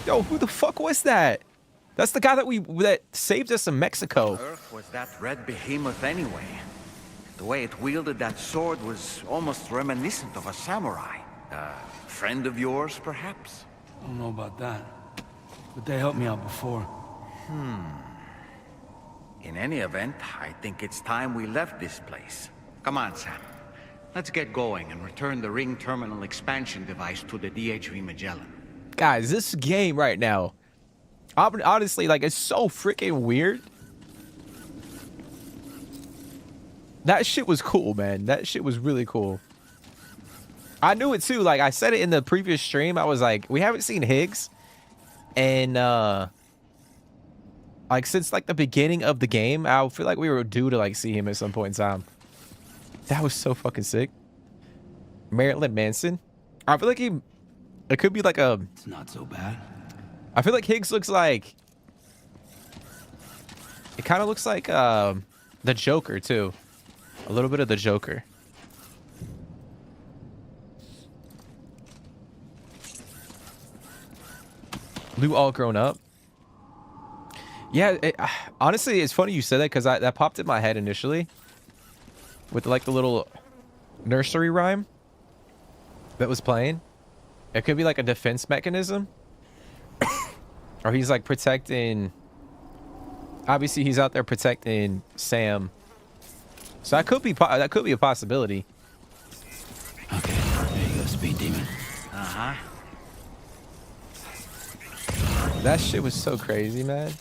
Yo, who the fuck was that? That's the guy that saved us in Mexico. Earth was that red behemoth anyway? The way it wielded that sword was almost reminiscent of a samurai. A friend of yours, perhaps? I don't know about that, but they helped me out before. In any event, I think it's time we left this place. Come on, Sam. Let's get going and return the ring terminal expansion device to the DHV Magellan. Guys, this game right now, honestly, like, it's so freaking weird. That shit was cool, man. That shit was really cool. I knew it too. Like, I said it in the previous stream. I was like, we haven't seen Higgs. And, like, since, like, the beginning of the game, I feel like we were due to, like, see him at some point in time. That was so fucking sick. Marilyn Manson. I feel like it could be like a... It's not so bad. I feel like Higgs looks like... It kind of looks like the Joker, too. A little bit of the Joker. Lou all grown up. Yeah, honestly, it's funny you said that because that popped in my head initially. With like the little nursery rhyme that was playing. It could be like a defense mechanism. Or he's like protecting... Obviously, he's out there protecting Sam. So that could be a possibility. Okay, there you go, speed demon. Uh-huh. That shit was so crazy, man.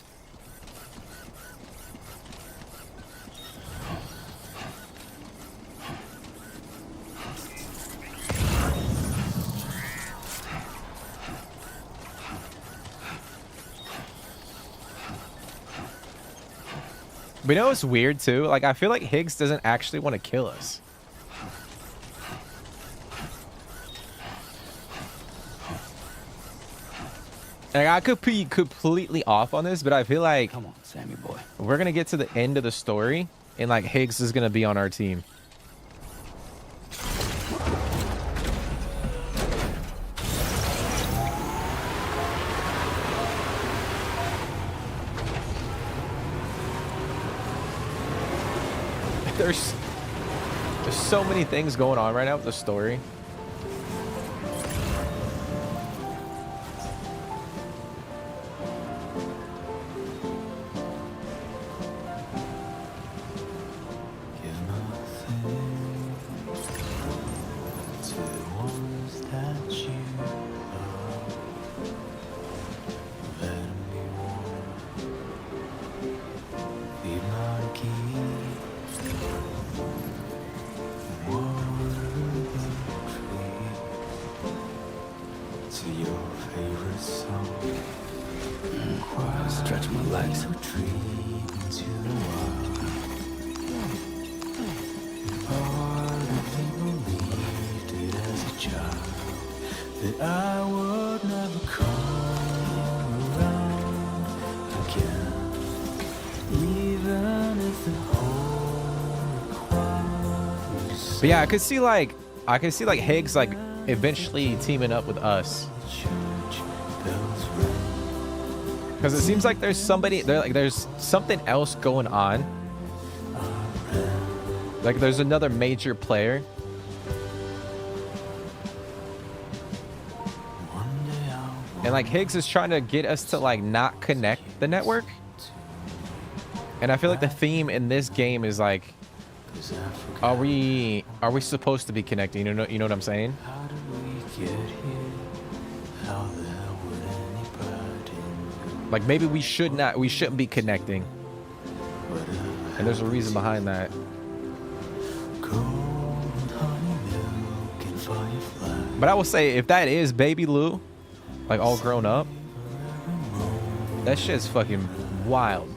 But you know what's weird too? Like, I feel like Higgs doesn't actually want to kill us. Like, I could be completely off on this, but I feel like... Come on, Sammy boy. We're going to get to the end of the story, and, like, Higgs is going to be on our team. There's so many things going on right now with the story. Stretch my legs. That I would never come around again, even if the whole requires. But yeah, I could see like Higgs like eventually teaming up with us. Because it seems like there's something else going on. Like there's another major player And like Higgs is trying to get us to like not connect the network. And I feel like the theme in this game is like, are we supposed to be connecting? You know what I'm saying? Like maybe we shouldn't be connecting. And there's a reason behind that. But I will say, if that is Baby Lou, like all grown up, that shit's fucking wild.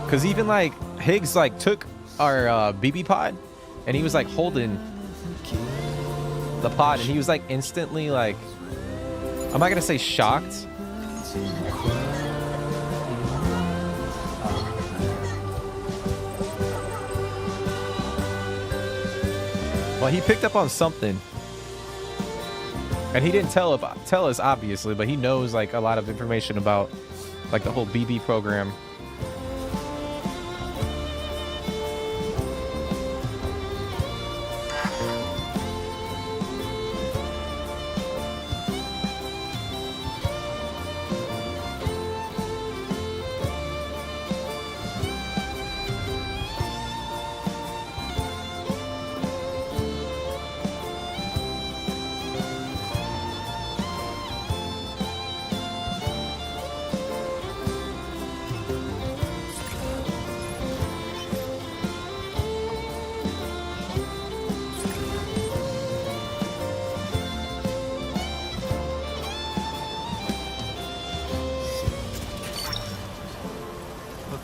Cause even like Higgs like took our BB pod, and he was like holding the pod, and he was like instantly like, I'm not gonna say shocked. Well, he picked up on something, and he didn't tell us obviously, but he knows like a lot of information about like the whole BB program.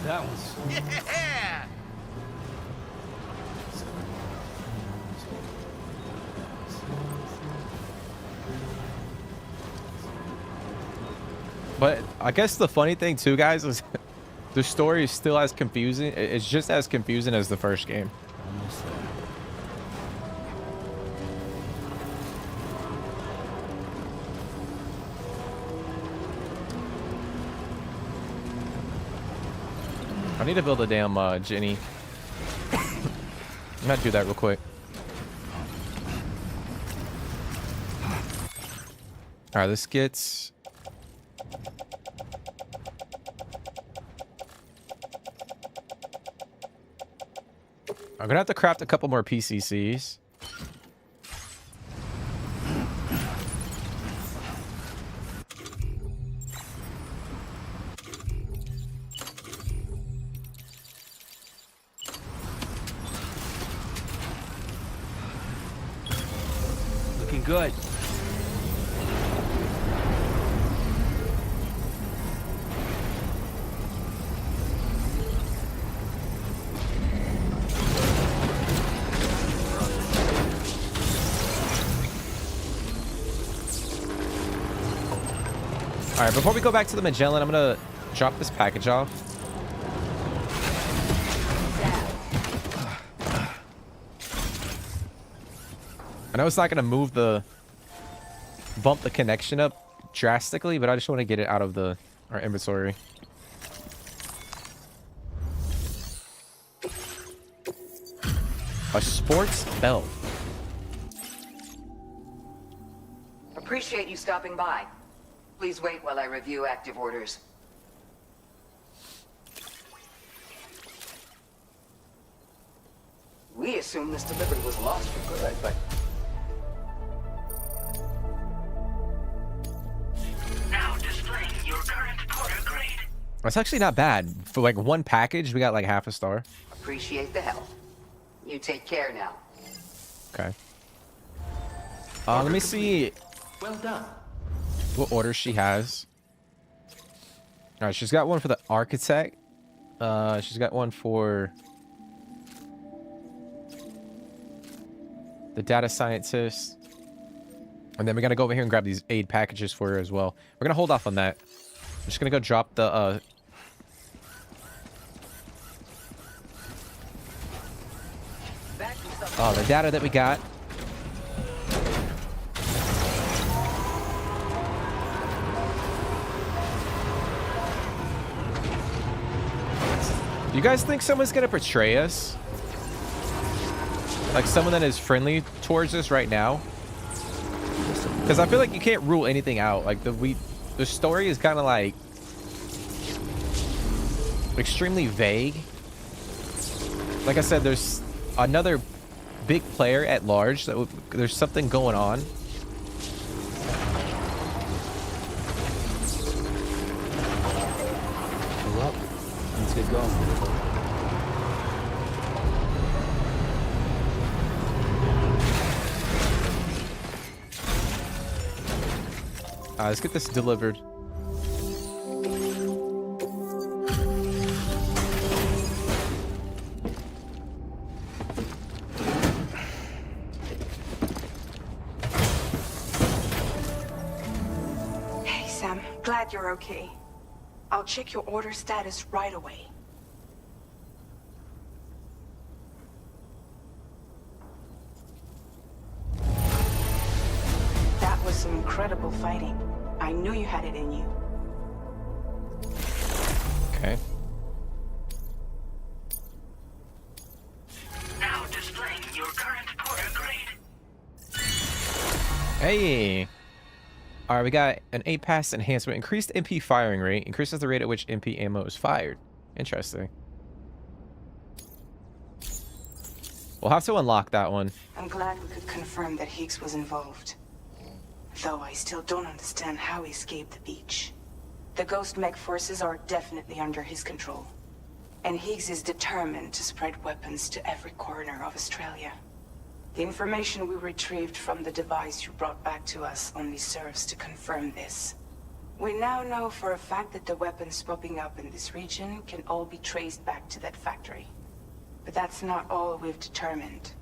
That one's... Yeah! But I guess the funny thing too, guys, is the story is still as confusing. It's just as confusing as the first game. I need to build a damn Jenny. I'm gonna do that real quick. All right, this gets... I'm gonna have to craft a couple more PCCs. Looking good. All right, before we go back to the Magellan, I'm gonna drop this package off. I know it's not gonna bump the connection up drastically, but I just want to get it out of our inventory. A sports belt. Appreciate you stopping by. Please wait while I review active orders. We assume this delivery was lost for good, but... Now displaying your current porter grade. That's actually not bad. For like one package, we got like half a star. Appreciate the help. You take care now. Okay. Let me see Well done. what order she has. All right, she's got one for the architect. She's got one for the data scientist. And then we're gonna go over here and grab these aid packages for her as well. We're gonna hold off on that. I'm just gonna go drop the the data that we got. Do you guys think someone's gonna betray us? Like someone that is friendly towards us right now? Because I feel like you can't rule anything out. Like the story is kind of like extremely vague. Like I said, there's another big player at large. So there's something going on. Pull up. Let's get going. Let's get this delivered. Hey, Sam. Glad you're okay. I'll check your order status right away. That was some incredible fighting. I knew you had it in you. Okay. Now displaying your current porter grade. Hey. All right, we got an 8-pass enhancement. Increased MP firing rate. Increases the rate at which MP ammo is fired. Interesting. We'll have to unlock that one. I'm glad we could confirm that Higgs was involved. Though I still don't understand how he escaped the beach. The Ghost Mech forces are definitely under his control. And Higgs is determined to spread weapons to every corner of Australia. The information we retrieved from the device you brought back to us only serves to confirm this. We now know for a fact that the weapons popping up in this region can all be traced back to that factory. But that's not all we've determined.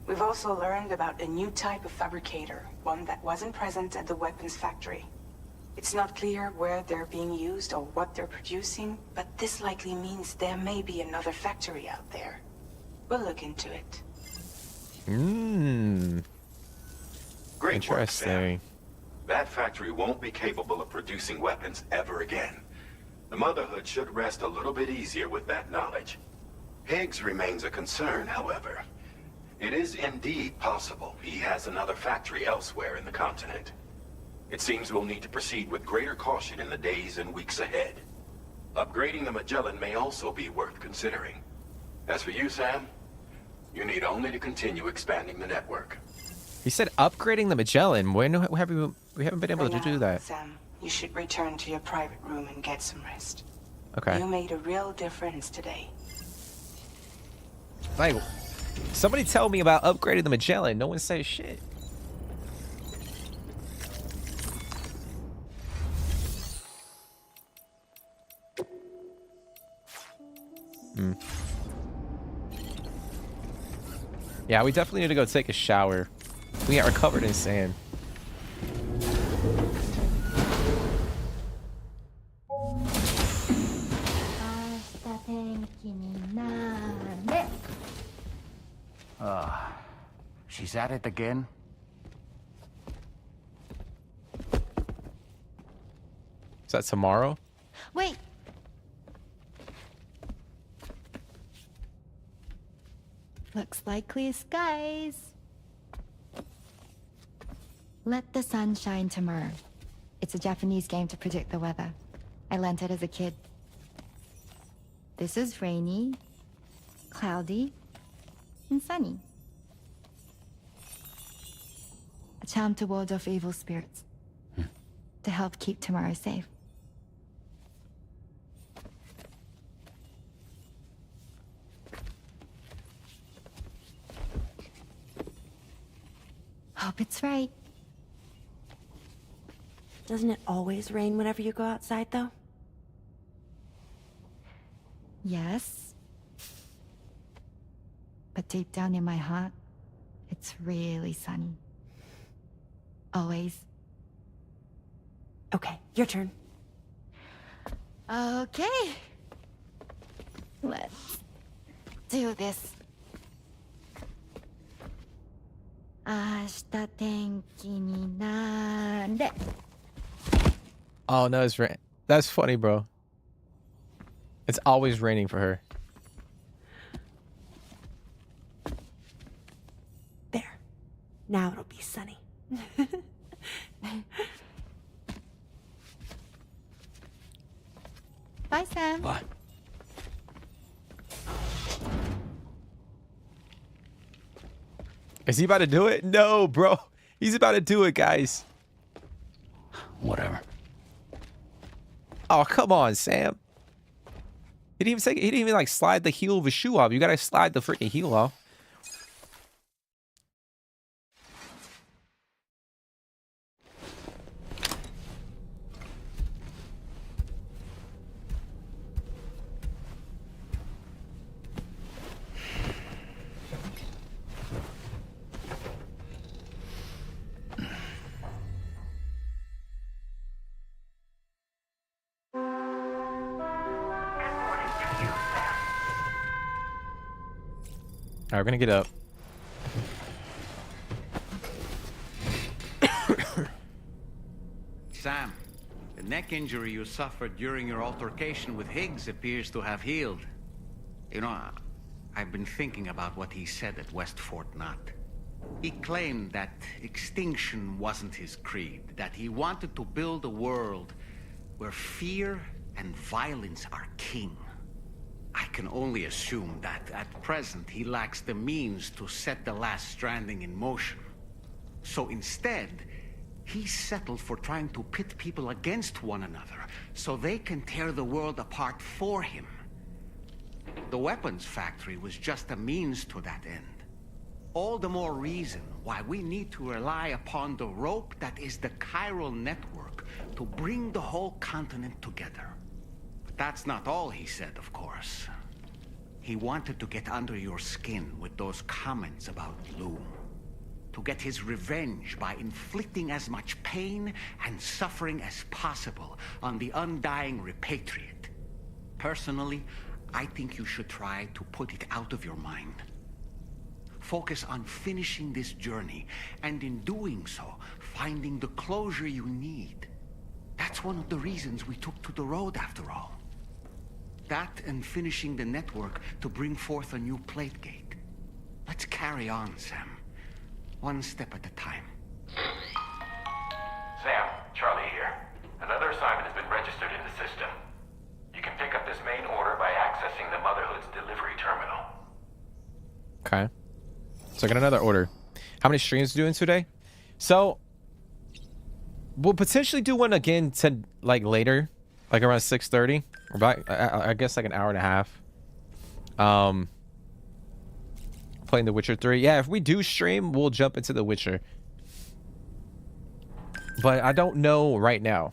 We've also learned about a new type of fabricator, one that wasn't present at the weapons factory. It's not clear where they're being used or what they're producing, but this likely means there may be another factory out there. We'll look into it. Great work, Interesting. Sam. That factory won't be capable of producing weapons ever again. The Motherhood should rest a little bit easier with that knowledge. Higgs remains a concern, however. It is indeed possible he has another factory elsewhere in the continent. It seems we'll need to proceed with greater caution in the days and weeks ahead. Upgrading the Magellan may also be worth considering. As for you, Sam, you need only to continue expanding the network. He said upgrading the Magellan. When have we haven't been able to do that? Sam, you should return to your private room and get some rest. Okay. You made a real difference today. Like, somebody tell me about upgrading the Magellan. No one says shit. Yeah, we definitely need to go take a shower. We are covered in sand. She's at it again? Is that tomorrow? Wait. Looks like clear skies. Let the sun shine tomorrow. It's a Japanese game to predict the weather. I learned it as a kid. This is rainy, cloudy, and sunny. A charm to ward off evil spirits. To help keep tomorrow safe. Hope it's right. Doesn't it always rain whenever you go outside, though? Yes. But deep down in my heart, it's really sunny. Always. Okay, your turn. Okay. Let's do this. 明日天気になれ. Oh no, it's rain. That's funny, bro. It's always raining for her. Now it'll be sunny. Bye, Sam. Bye. Is he about to do it? No, bro. He's about to do it, guys. Whatever. Oh, come on, Sam. He didn't even like slide the heel of his shoe off. You gotta slide the freaking heel off. All right, we're gonna get up. Sam, the neck injury you suffered during your altercation with Higgs appears to have healed. You know, I've been thinking about what he said at West Fort Knot. He claimed that extinction wasn't his creed, that he wanted to build a world where fear and violence are king. I can only assume that at present he lacks the means to set the last Stranding in motion. So instead, he settled for trying to pit people against one another so they can tear the world apart for him. The weapons factory was just a means to that end. All the more reason why we need to rely upon the rope that is the chiral network to bring the whole continent together. But that's not all he said, of course. He wanted to get under your skin with those comments about Loom. To get his revenge by inflicting as much pain and suffering as possible on the undying repatriate. Personally, I think you should try to put it out of your mind. Focus on finishing this journey, and in doing so, finding the closure you need. That's one of the reasons we took to the road, after all. That and finishing the network to bring forth a new plate gate. Let's carry on, Sam. One step at a time. Sam, Charlie here. Another assignment has been registered in the system. You can pick up this main order by accessing the Motherhood's delivery terminal. Okay. So I got another order. How many streams are we doing today? So we'll potentially do one again to like later, like around 6:30, or about I guess like an hour and a half. Playing The Witcher 3. Yeah, if we do stream, we'll jump into The Witcher. But I don't know right now.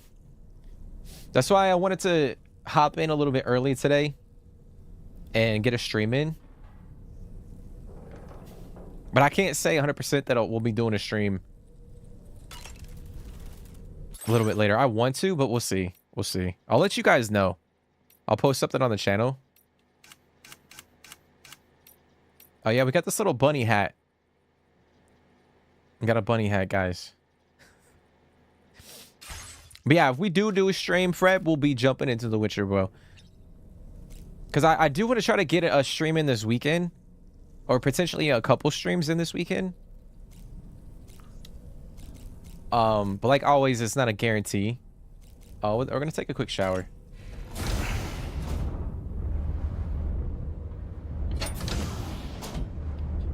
That's why I wanted to hop in a little bit early today and get a stream in. But I can't say 100% that we'll be doing a stream a little bit later. I want to, but we'll see. We'll see. I'll let you guys know. I'll post something on the channel. Oh, yeah, we got this little bunny hat. We got a bunny hat, guys. But yeah, if we do a stream, Fred, we'll be jumping into The Witcher, bro. Because I do want to try to get a stream in this weekend. Or potentially a couple streams in this weekend. But like always, it's not a guarantee. Oh, we're going to take a quick shower.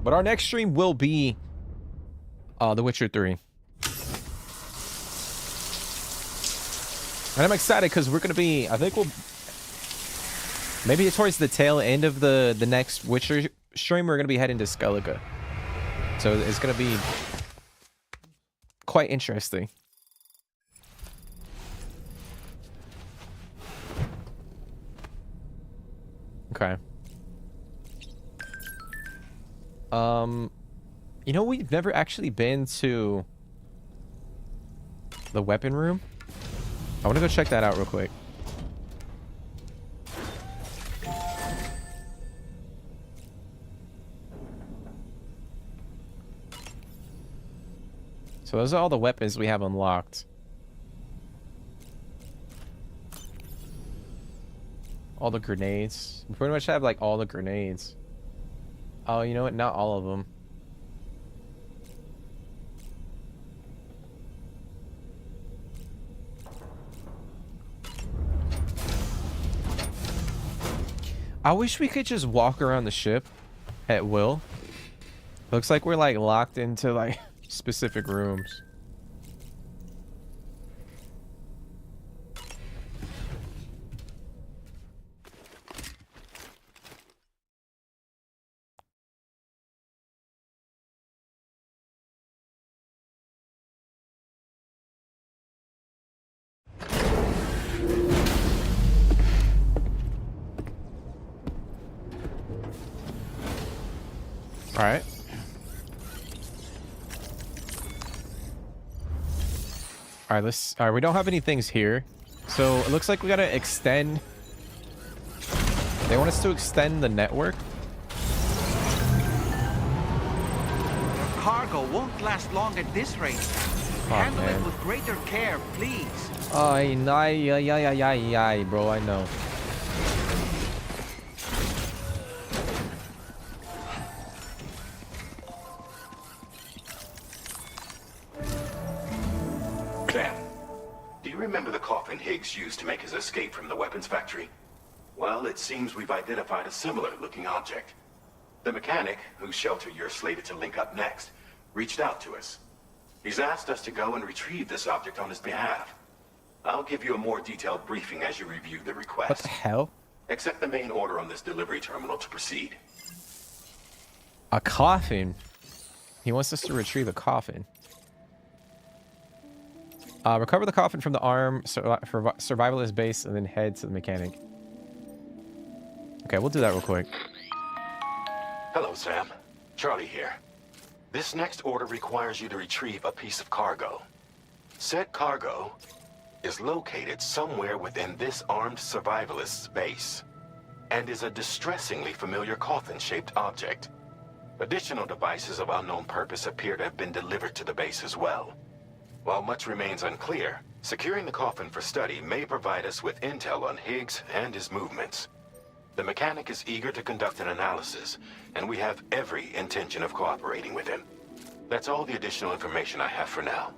But our next stream will be The Witcher 3. And I'm excited because we're going to be, I think we'll, maybe towards the tail end of the next Witcher stream, we're going to be heading to Skellige. So it's going to be quite interesting. Okay. You know, we've never actually been to the weapon room. I want to go check that out real quick. So those are all the weapons we have unlocked. All the grenades. We pretty much have like all the grenades. Oh, you know what? Not all of them. I wish we could just walk around the ship at will. Looks like we're like locked into like specific rooms. All right. All right, let's. All right, we don't have any things here, so it looks like we gotta extend. They want us to extend the network. Cargo won't last long at this rate. Handle it with greater care, please. Ay, bro, I know. Sam, do you remember the coffin Higgs used to make his escape from the weapons factory? Well, it seems we've identified a similar-looking object. The mechanic, whose shelter you're slated to link up next, reached out to us. He's asked us to go and retrieve this object on his behalf. I'll give you a more detailed briefing as you review the request. What the hell? Accept the main order on this delivery terminal to proceed. A coffin? He wants us to retrieve a coffin. Recover the coffin from the arm for survivalist base and then head to the mechanic. Okay, we'll do that real quick. Hello, Sam. Charlie here. This next order requires you to retrieve a piece of cargo. Said cargo is located somewhere within this armed survivalist's base and is a distressingly familiar coffin-shaped object. Additional devices of unknown purpose appear to have been delivered to the base as well. While much remains unclear, securing the coffin for study may provide us with intel on Higgs and his movements. The mechanic is eager to conduct an analysis, and we have every intention of cooperating with him. That's all the additional information I have for now.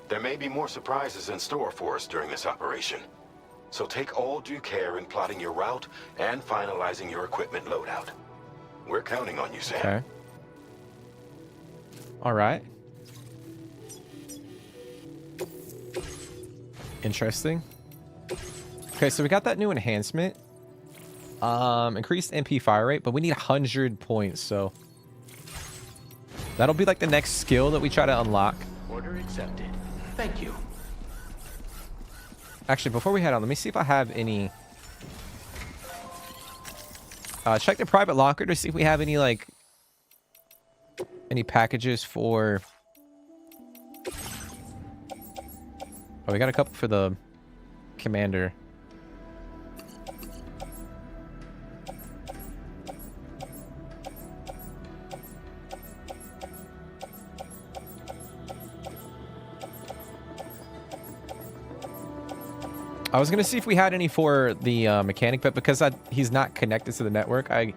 There may be more surprises in store for us during this operation, so take all due care in plotting your route and finalizing your equipment loadout. We're counting on you, Sam. Okay. All right. Interesting. Okay, so we got that new enhancement. Increased MP fire rate, but we need 100 points, so that'll be like the next skill that we try to unlock. Order accepted. Thank you. Actually, before we head on, let me see if I have any. Check the private locker to see if we have any like any packages for. Oh, we got a couple for the commander. I was gonna see if we had any for the mechanic, but because he's not connected to the network, I'm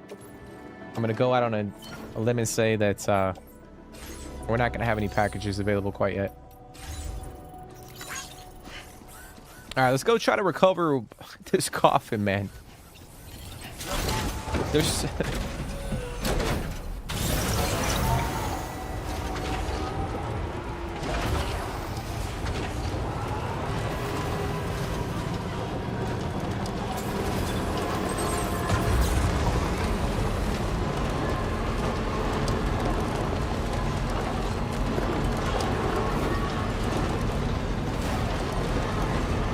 gonna go out on a limb and say that we're not gonna have any packages available quite yet. All right, let's go try to recover this coffin, man. There's.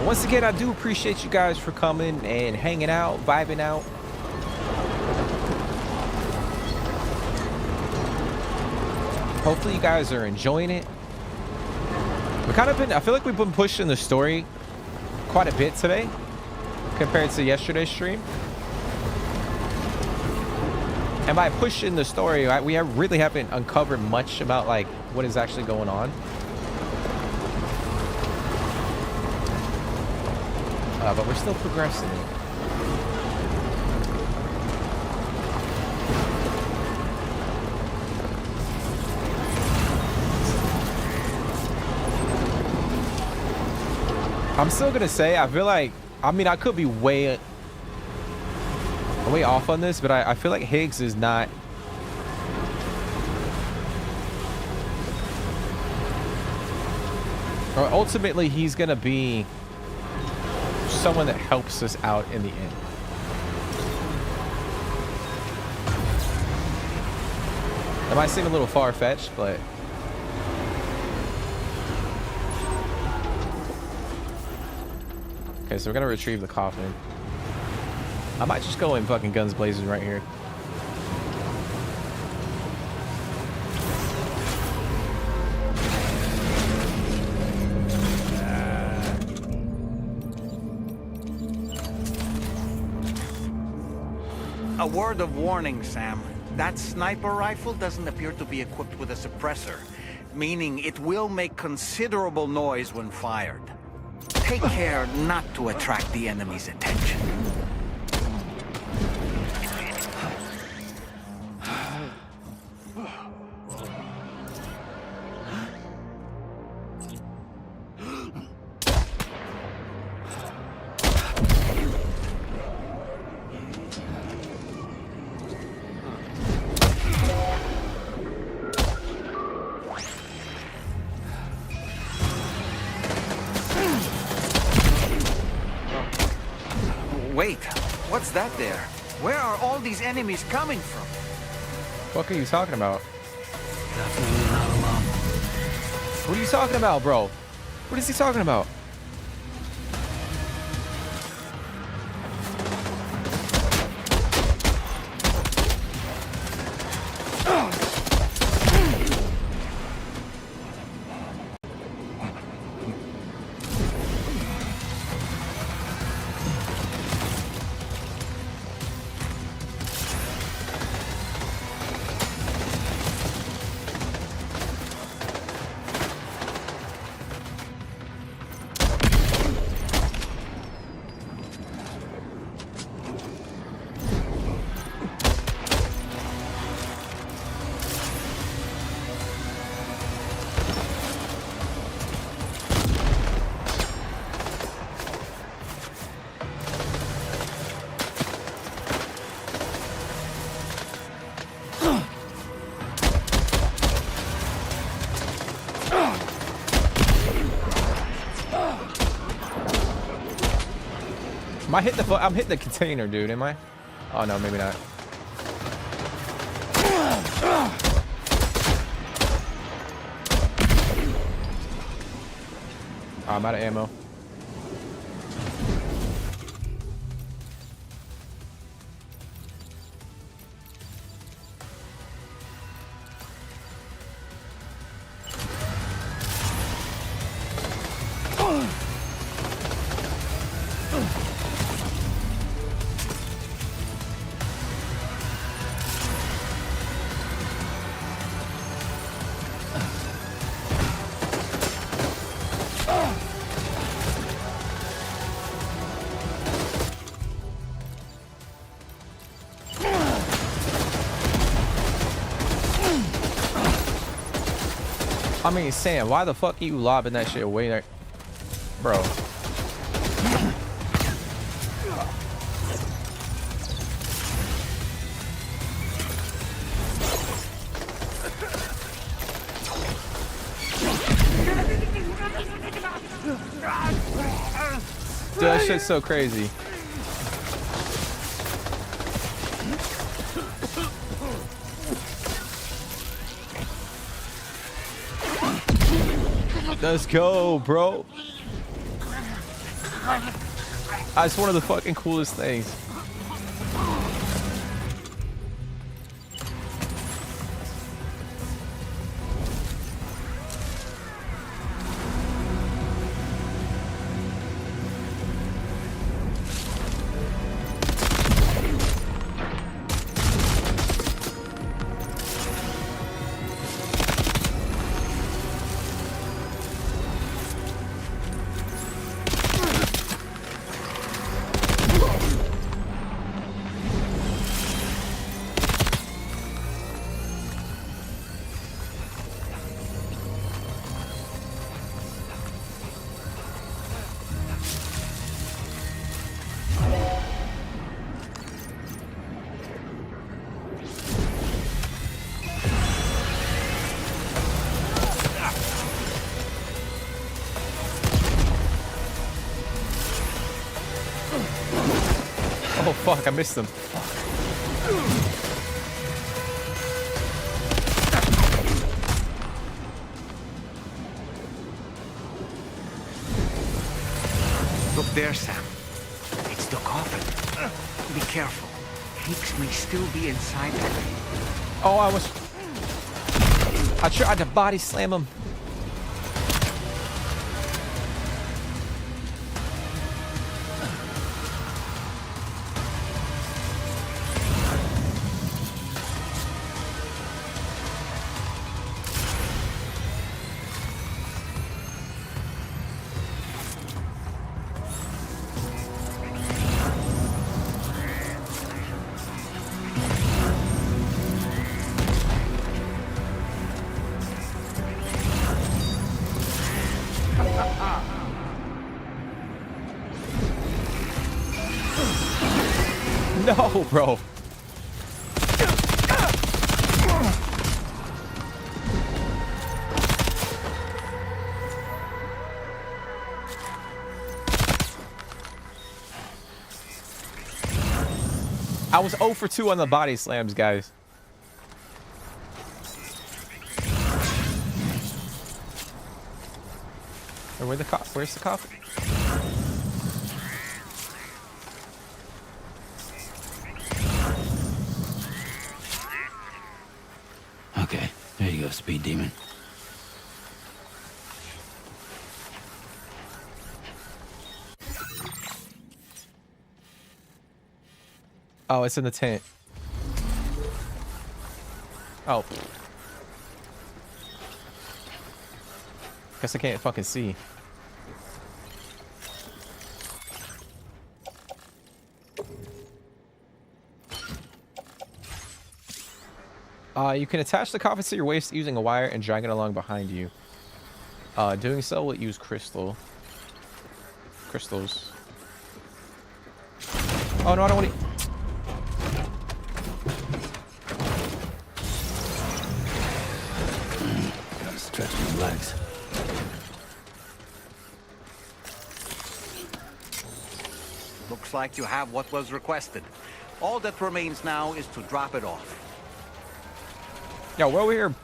Once again, I do appreciate you guys for coming and hanging out, vibing out. Hopefully you guys are enjoying it. I feel like we've been pushing the story quite a bit today compared to yesterday's stream. And by pushing the story, we really haven't uncovered much about like what is actually going on. But we're still progressing. I'm still gonna say, I feel like, I mean, I could be way way off on this, but I feel like Higgs is not. Or ultimately, he's gonna be someone that helps us out in the end. That might seem a little far-fetched, but okay, so we're gonna retrieve the coffin. I might just go in fucking guns blazing right here. A word of warning, Sam. That sniper rifle doesn't appear to be equipped with a suppressor, meaning it will make considerable noise when fired. Take care not to attract the enemy's attention. Wait, what's that there? Where are all these enemies coming from? What are you talking about? What are you talking about, bro? What is he talking about? Am I hitting the I'm hitting the container, dude, am I? Oh no, maybe not. Oh, I'm out of ammo. I mean, Sam, why the fuck are you lobbing that shit away there? Bro. Dude, that shit's so crazy. Let's go, bro. That's one of the fucking coolest things. fuck, I missed him. Look there, Sam. It's the coffin. Be careful. Higgs may still be inside that thing. Oh, I tried to body slam him. No, bro. I was 0 for 2 on the body slams, guys. Where's the coffin? Okay, there you go, speed demon. Oh, it's in the tent. Oh. Guess I can't fucking see. You can attach the coffin to your waist using a wire and drag it along behind you. Doing so will use crystals. Oh no, I don't want to. Gotta stretch my legs. Looks like you have what was requested. All that remains now is to drop it off. Yeah, we're over here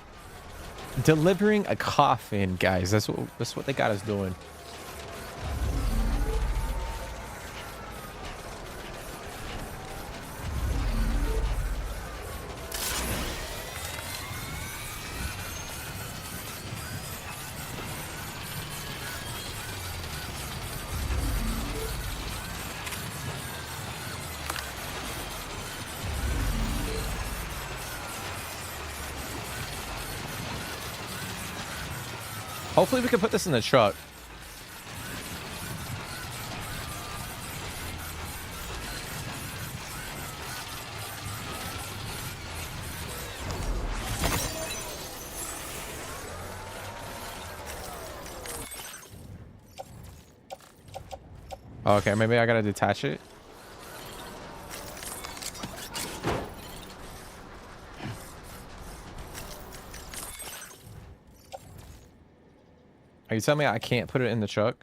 delivering a coffin, guys. That's what they got us doing. Hopefully we can put this in the truck. Okay, maybe I gotta detach it. Are you telling me I can't put it in the truck?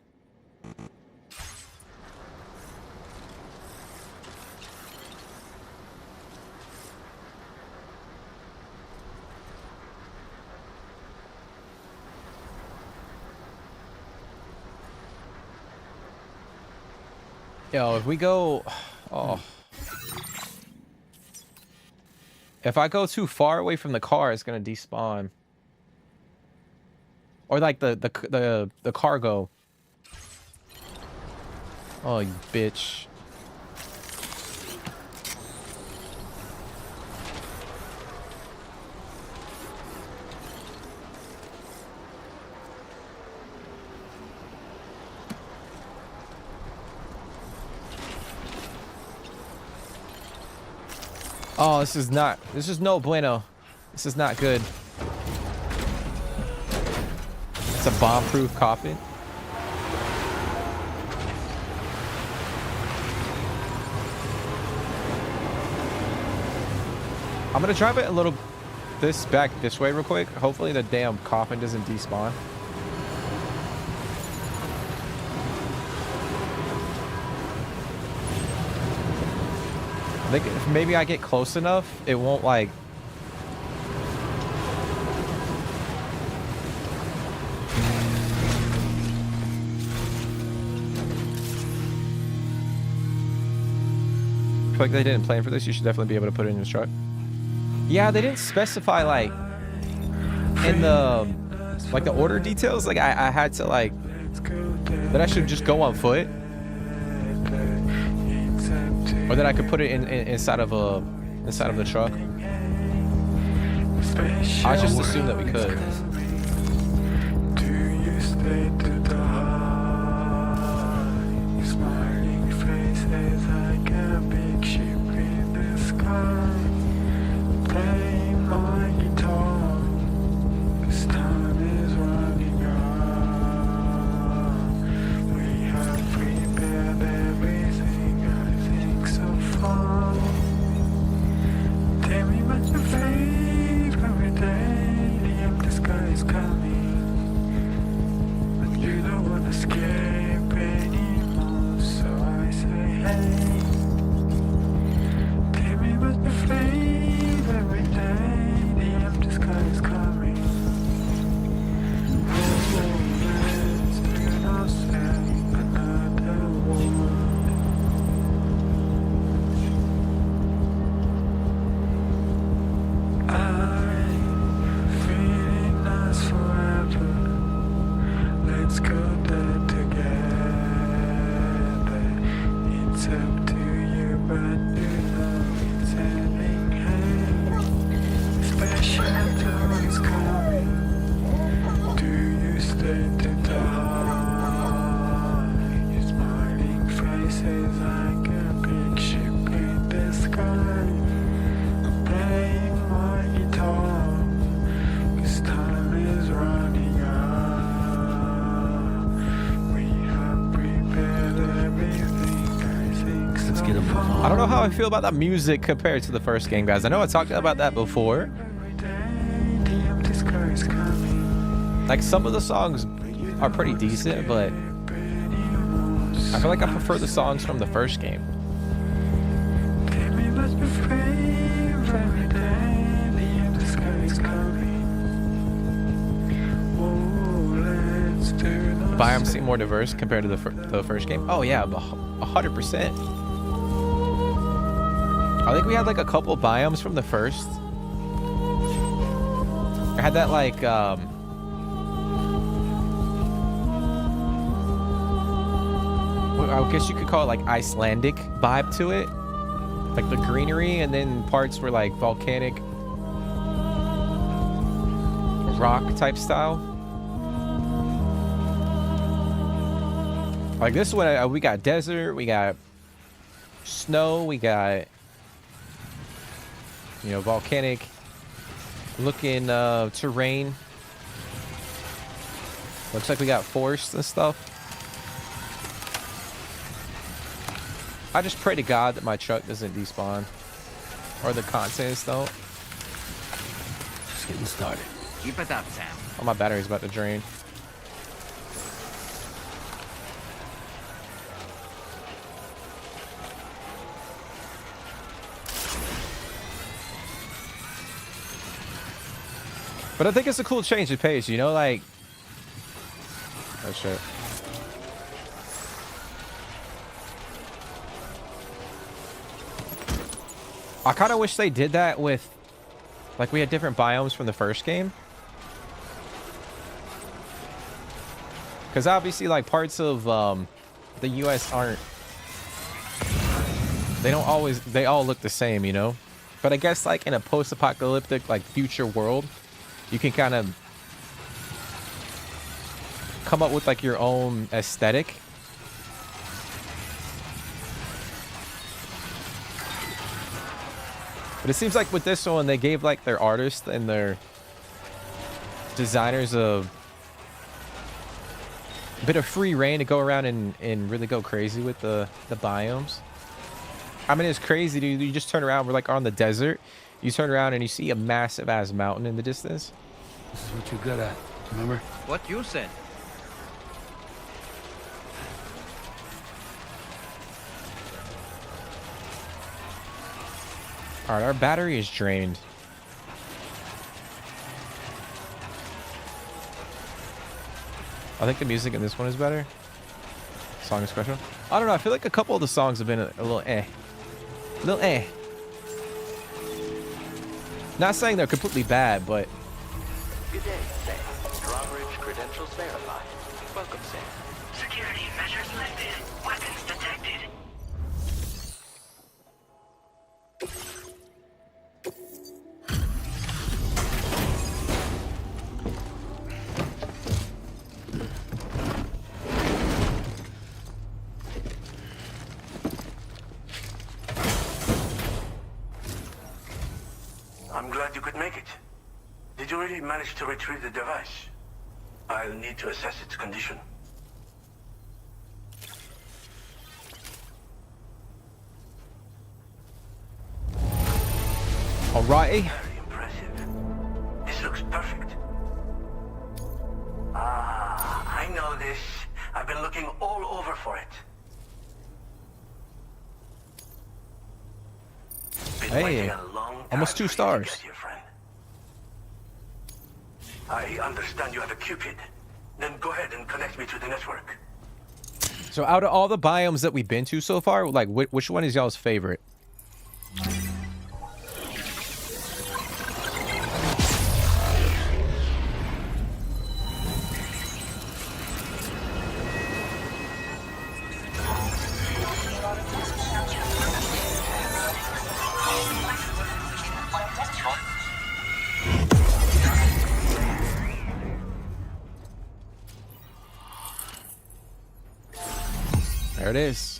Yo, if we go... Oh. If I go too far away from the car, it's gonna despawn. Or like the cargo. Oh, you bitch. Oh, this is no bueno. This is not good. It's a bomb-proof coffin. I'm gonna drive it a little back this way real quick. Hopefully the damn coffin doesn't despawn. think if maybe I get close enough, it won't like. I feel like they didn't plan for this. You should definitely be able to put it in your truck. Yeah, they didn't specify like in the like the order details. Like I had to like that I should just go on foot, or that I could put it inside of the truck. I just assumed that we could. I don't know how I feel about that music compared to the first game, guys. I know I talked about that before. Like, some of the songs are pretty decent, but I feel like I prefer the songs from the first game. Biomes seem more diverse compared to the first game. Oh yeah, 100%. I think we had like a couple biomes from the first. I had that like I guess you could call it like Icelandic vibe to it, like the greenery, and then parts were like volcanic rock type style. Like this one, we got desert, we got snow, we got, you know, volcanic looking terrain. Looks like we got forests and stuff. I just pray to God that my truck doesn't despawn, or the contents don't. Just getting started. Keep it up, Sam. Oh, my battery's about to drain. But I think it's a cool change of pace, you know, like... Oh, shit. I kind of wish they did that with... Like, we had different biomes from the first game. Because obviously, like, parts of the US aren't... They don't always... They all look the same, you know? But I guess, like, in a post-apocalyptic, like, future world... You can kind of come up with like your own aesthetic. But it seems like with this one, they gave like their artists and their designers a bit of free reign to go around and really go crazy with the biomes. I mean, it's crazy, dude. You just turn around, we're like on the desert. You turn around and you see a massive ass mountain in the distance. This is what you're good at, remember? What you said. All right, our battery is drained. I think the music in this one is better. Song is special. I don't know. I feel like a couple of the songs have been a little eh. A little eh. Not saying they're completely bad, but... Good day, Sam. Drawbridge credentials verified. Welcome, Sam. Security measures lifted. Weapons detected. I'm glad you could make it. Did you really manage to retrieve the device? I'll need to assess its condition. Alrighty. Very impressive. This looks perfect. Ah, I know this. I've been looking all over for it. Hey, almost 2 stars. I understand you have a Cupid. Then go ahead and connect me to the network. So out of all the biomes that we've been to so far, like which one is y'all's favorite? There it is.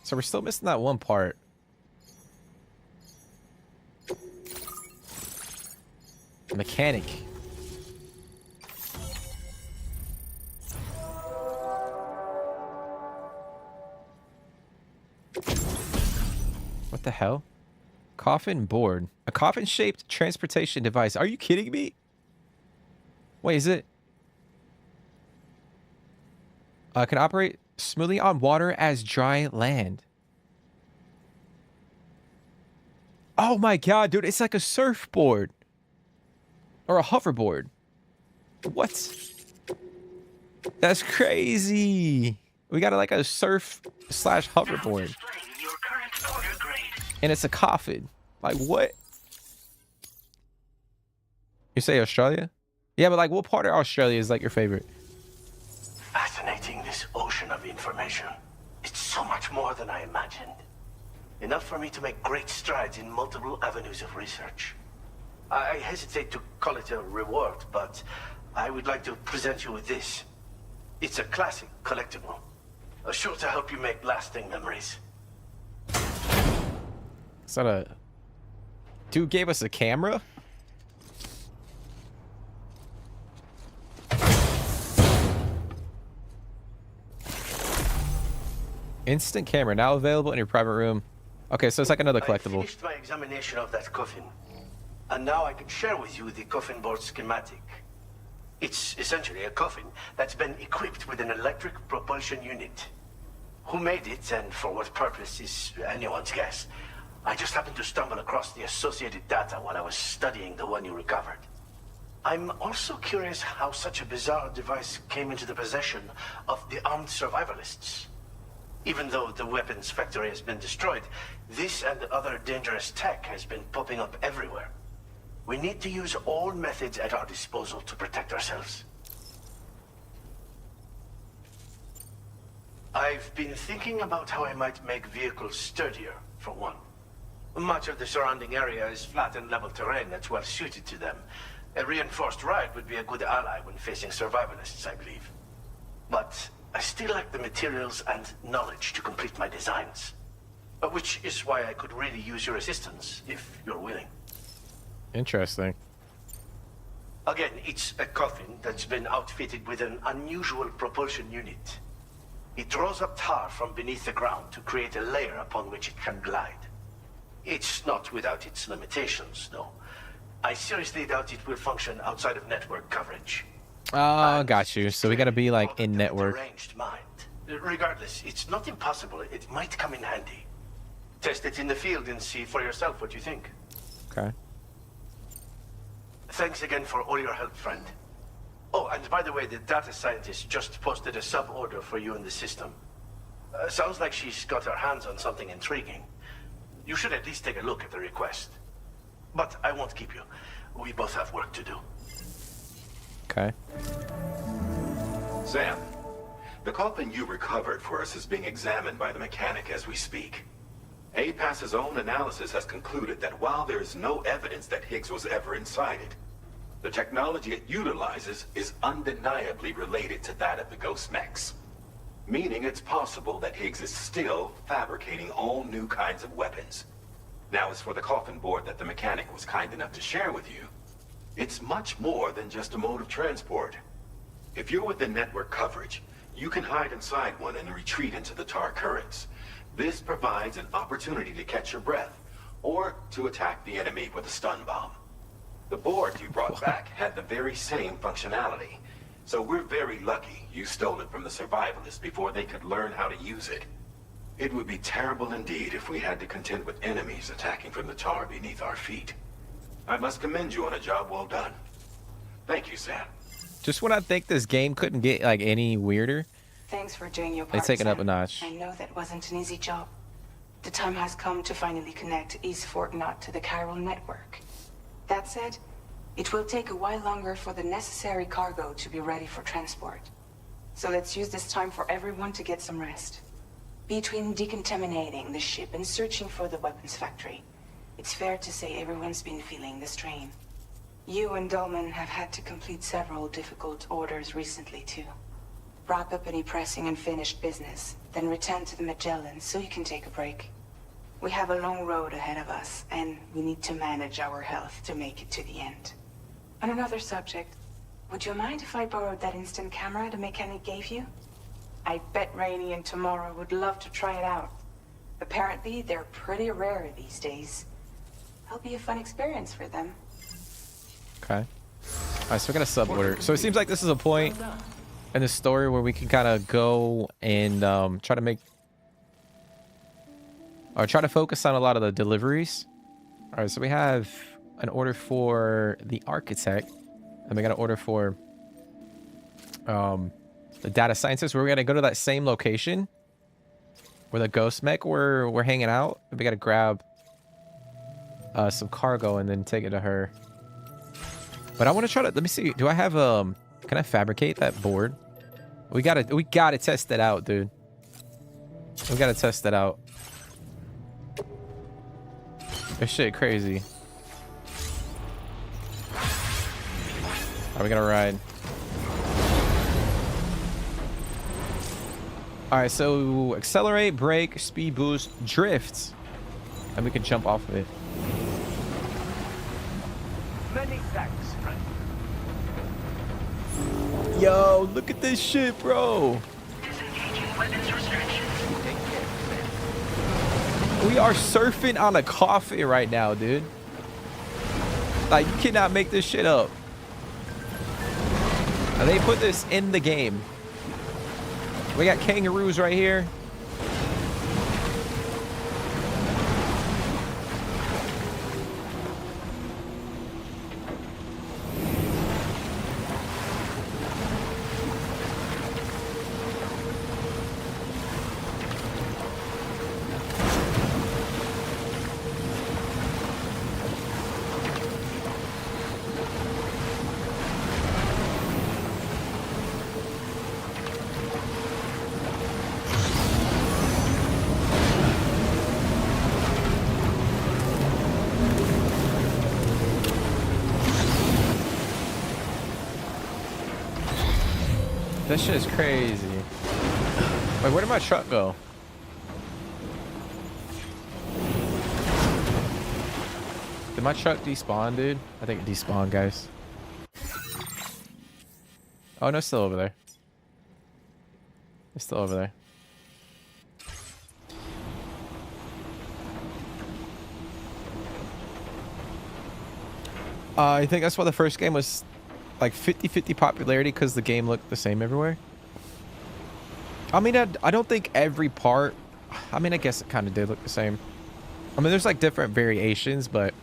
So we're still missing that one part. Mechanic. What the hell? Coffin board. A coffin-shaped transportation device. Are you kidding me? Wait, is it? Can operate smoothly on water as dry land. Oh my god, dude, it's like a surfboard. Or a hoverboard. What? That's crazy. We got like a surf / hoverboard. And it's a coffin. Like what? You say Australia? Yeah, but like what part of Australia is like your favorite? Fascinating, this ocean of information. It's so much more than I imagined. Enough for me to make great strides in multiple avenues of research. I hesitate to call it a reward, but I would like to present you with this. It's a classic collectible. Sure to help you make lasting memories. Is that a... Dude gave us a camera? Instant camera now available in your private room. Okay, so it's like another collectible. I finished my examination of that coffin, and now I can share with you the coffin board schematic. It's essentially a coffin that's been equipped with an electric propulsion unit. Who made it and for what purpose is anyone's guess. I just happened to stumble across the associated data while I was studying the one you recovered. I'm also curious how such a bizarre device came into the possession of the armed survivalists. Even though the weapons factory has been destroyed, this and other dangerous tech has been popping up everywhere. We need to use all methods at our disposal to protect ourselves. I've been thinking about how I might make vehicles sturdier, for one. Much of the surrounding area is flat and level terrain that's well suited to them. A reinforced ride would be a good ally when facing survivalists, I believe. But I still lack the materials and knowledge to complete my designs. Which is why I could really use your assistance, if you're willing. Interesting. Again, it's a coffin that's been outfitted with an unusual propulsion unit. It draws up tar from beneath the ground to create a layer upon which it can glide. It's not without its limitations, though. I seriously doubt it will function outside of network coverage. Oh, got you. So we gotta be like in network. Deranged mind. Regardless, it's not impossible. It might come in handy. Test it in the field and see for yourself what you think. Okay. Thanks again for all your help, friend. Oh, and by the way, the data scientist just posted a sub-order for you in the system. Sounds like she's got her hands on something intriguing. You should at least take a look at the request. But I won't keep you. We both have work to do. Okay. Sam, the coffin you recovered for us is being examined by the mechanic as we speak. APAS's own analysis has concluded that while there is no evidence that Higgs was ever inside it, the technology it utilizes is undeniably related to that of the Ghost Mechs. Meaning it's possible that Higgs is still fabricating all new kinds of weapons. Now, as for the coffin board that the mechanic was kind enough to share with you, it's much more than just a mode of transport. If you're within network coverage, you can hide inside one and retreat into the tar currents. This provides an opportunity to catch your breath, or to attack the enemy with a stun bomb. The board you brought back had the very same functionality, so we're very lucky you stole it from the survivalists before they could learn how to use it. It would be terrible indeed if we had to contend with enemies attacking from the tar beneath our feet. I must commend you on a job well done. Thank you, Sam. Just when I think this game couldn't get like any weirder, Thanks for doing your they part, take it up Sam. a notch. I know that wasn't an easy job. The time has come to finally connect East Fort Knot to the chiral network. That said, it will take a while longer for the necessary cargo to be ready for transport. So let's use this time for everyone to get some rest. Between decontaminating the ship and searching for the weapons factory, it's fair to say everyone's been feeling the strain. You and Dolman have had to complete several difficult orders recently, too. Wrap up any pressing and finished business, then return to the Magellan so you can take a break. We have a long road ahead of us, and we need to manage our health to make it to the end. On another subject, would you mind if I borrowed that instant camera the mechanic gave you? I bet Rainey and Tomorrow would love to try it out. Apparently, they're pretty rare these days. That'll be a fun experience for them. Okay. Alright, so we got a sub order. So it seems like this is a point in the story where we can kind of go and try to make, or try to focus on a lot of the deliveries. Alright, so we have an order for the architect, and we got an order for the data scientist. We're gonna go to that same location where the ghost mech we're hanging out. We gotta grab some cargo and then take it to her. But I want to try to, let me see, do I have can I fabricate that board? We gotta test that out, dude. We gotta test that out. This shit crazy. Alright, we gotta ride. Alright, so accelerate, brake, speed boost, drift. And we can jump off of it. Many thanks, friend. Yo, look at this shit, bro. We are surfing on a coffin right now, dude. Like, you cannot make this shit up. And they put this in the game. We got kangaroos right here. This shit is crazy. Wait, where did my truck go? Did my truck despawn, dude? I think it despawned, guys. Oh, no, it's still over there. It's still over there. I think that's why the first game was like 50-50 popularity, because the game looked the same everywhere. I mean, I don't think every part, I mean, I guess it kind of did look the same. I mean, there's like different variations, but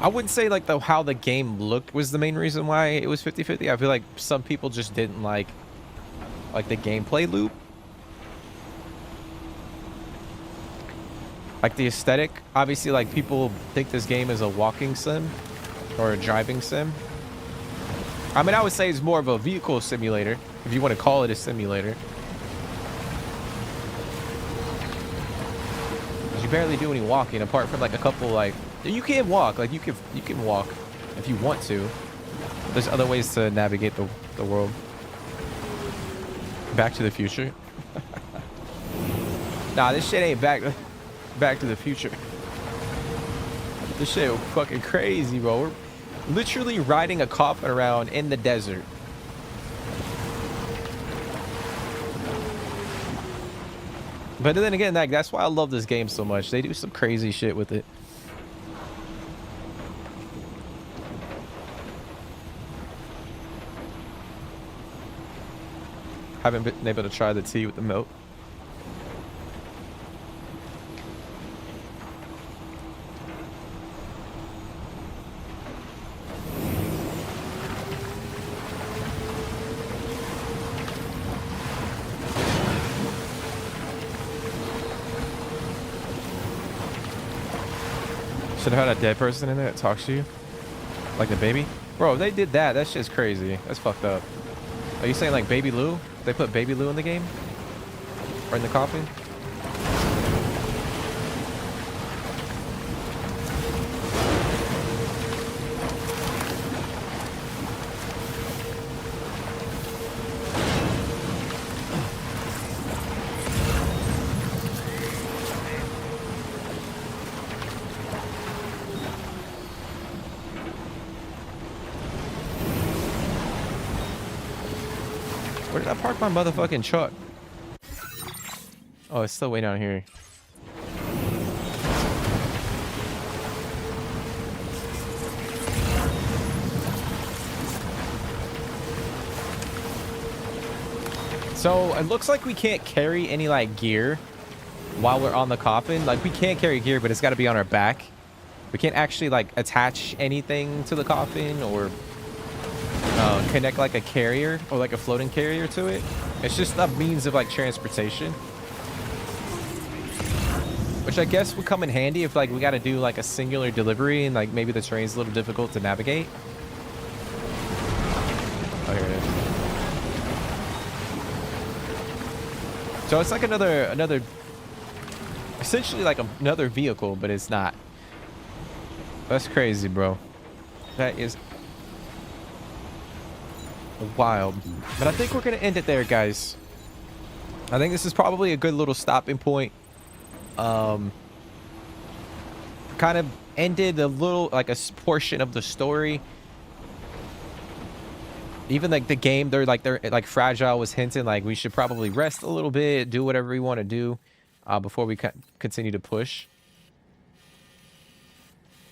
I wouldn't say like how the game looked was the main reason why it was 50-50. I feel like some people just didn't like the gameplay loop. Like the aesthetic. Obviously, like people think this game is a walking sim or a driving sim. I mean, I would say it's more of a vehicle simulator, if you want to call it a simulator. You barely do any walking apart from like a couple like you can walk, like you can walk if you want to. There's other ways to navigate the world. Back to the Future. Nah, this shit ain't back to the Future. This shit fucking crazy, bro. We're literally riding a coffin around in the desert. But then again, like, that's why I love this game so much. They do some crazy shit with it. Haven't been able to try the tea with the milk. Should have had a dead person in there that talks to you. Like the baby. Bro, if they did that, that shit's crazy. That's fucked up. Are you saying like Baby Lou? They put Baby Lou in the game? Or in the coffin? Where did I park my motherfucking truck? Oh, it's still way down here. So it looks like we can't carry any like gear while we're on the coffin. Like we can't carry gear, but it's got to be on our back. We can't actually like attach anything to the coffin or connect like a carrier or like a floating carrier to it. It's just a means of like transportation, which I guess would come in handy if like we got to do like a singular delivery and like maybe the terrain's a little difficult to navigate. Oh, here it is. So it's like another essentially like another vehicle, but it's not. That's crazy, bro. That is wild. But I think we're gonna end it there, guys. I think this is probably a good little stopping point. Kind of ended a little like a portion of the story. Even like the game, they're like Fragile was hinting like we should probably rest a little bit, do whatever we want to do before we continue to push.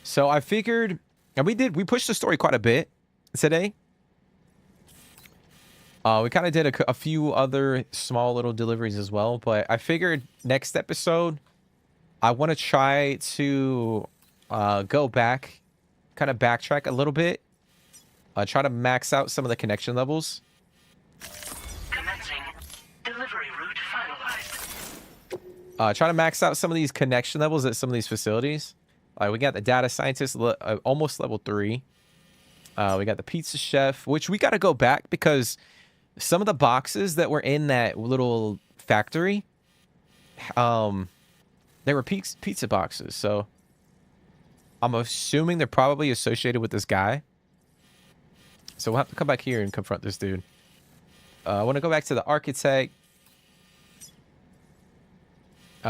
So I figured, and we pushed the story quite a bit today. We kind of did a few other small little deliveries as well, but I figured next episode, I want to try to go back, kind of backtrack a little bit, try to max out some of the connection levels. Commencing. Delivery route finalized. Try to max out some of these connection levels at some of these facilities. We got the data scientist, almost level 3. We got the pizza chef, which we got to go back because some of the boxes that were in that little factory, they were pizza boxes. So I'm assuming they're probably associated with this guy. So we'll have to come back here and confront this dude. I want to go back to the architect.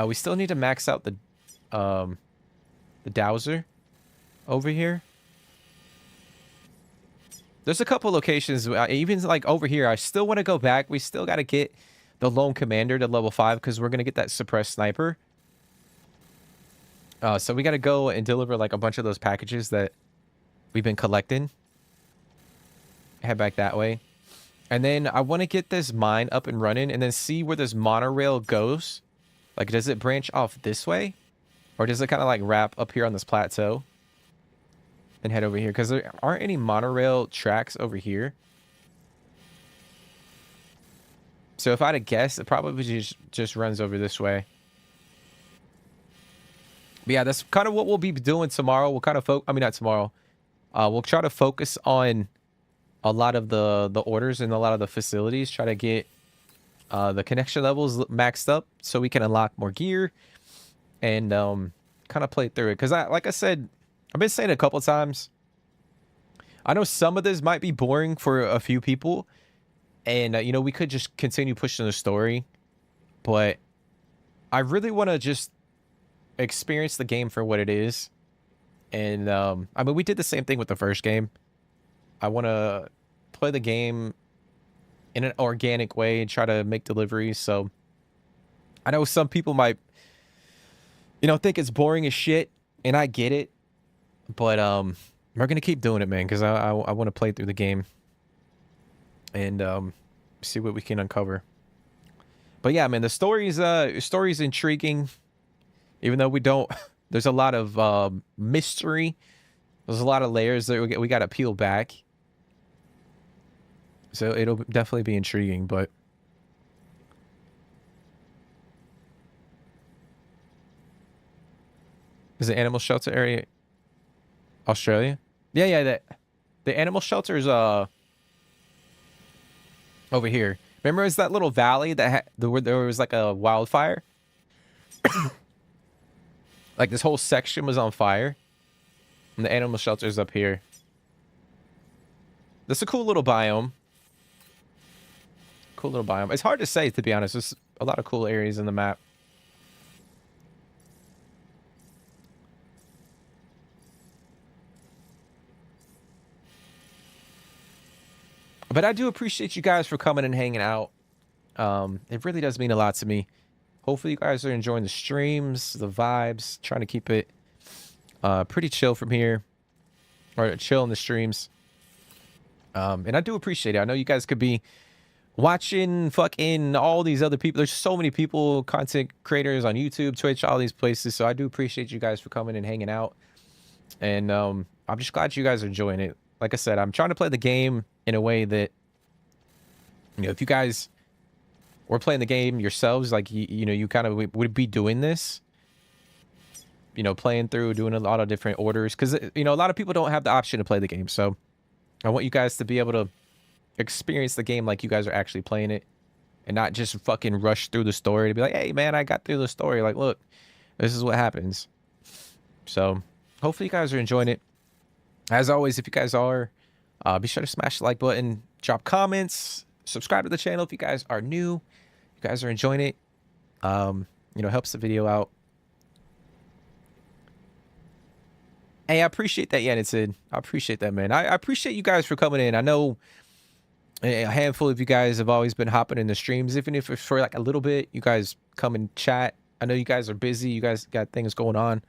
We still need to max out the dowser over here. There's a couple locations, even like over here, I still want to go back. We still got to get the lone commander to level 5 because we're going to get that suppressed sniper. So we got to go and deliver like a bunch of those packages that we've been collecting. Head back that way. And then I want to get this mine up and running and then see where this monorail goes. Like, does it branch off this way? Or does it kind of like wrap up here on this plateau? and head over here because there aren't any monorail tracks over here. So if I had to guess, it probably just runs over this way. But yeah, that's kind of what we'll be doing tomorrow. We'll kind of I mean, not tomorrow. We'll try to focus on a lot of the orders and a lot of the facilities. Try to get the connection levels maxed up so we can unlock more gear and kind of play through it. Because like I said, I've been saying it a couple of times. I know some of this might be boring for a few people, and you know, we could just continue pushing the story, but I really want to just experience the game for what it is. And I mean, we did the same thing with the first game. I want to play the game in an organic way and try to make deliveries. So I know some people might, you know, think it's boring as shit, and I get it, but we're gonna keep doing it, man, because I want to play through the game and see what we can uncover. But yeah, man, the story's intriguing, even though we don't. There's a lot of mystery. There's a lot of layers that we got to peel back. So it'll definitely be intriguing, but is the animal shelter area Australia? Yeah, the animal shelter is over here. Remember, it's that little valley that where there was like a wildfire? Like this whole section was on fire. And the animal shelter is up here. That's a cool little biome. Cool little biome. It's hard to say, to be honest. There's a lot of cool areas in the map. But I do appreciate you guys for coming and hanging out. It really does mean a lot to me. Hopefully you guys are enjoying the streams, the vibes. Trying to keep it pretty chill from here. Or chill in the streams. And I do appreciate it. I know you guys could be watching fucking all these other people. There's so many people, content creators on YouTube, Twitch, all these places. So I do appreciate you guys for coming and hanging out. And I'm just glad you guys are enjoying it. Like I said, I'm trying to play the game in a way that, you know, if you guys were playing the game yourselves, like, you know, you kind of would be doing this, you know, playing through, doing a lot of different orders. Because, you know, a lot of people don't have the option to play the game. So I want you guys to be able to experience the game like you guys are actually playing it, and not just fucking rush through the story to be like, hey, man, I got through the story. Like, look, this is what happens. So hopefully you guys are enjoying it. As always, if you guys are, be sure to smash the like button, drop comments, subscribe to the channel if you guys are new. You guys are enjoying it. You know, helps the video out. Hey, I appreciate that, Yannitzid. I appreciate that, man. I appreciate you guys for coming in. I know a handful of you guys have always been hopping in the streams, even if it's for like a little bit. You guys come and chat. I know you guys are busy. You guys got things going on.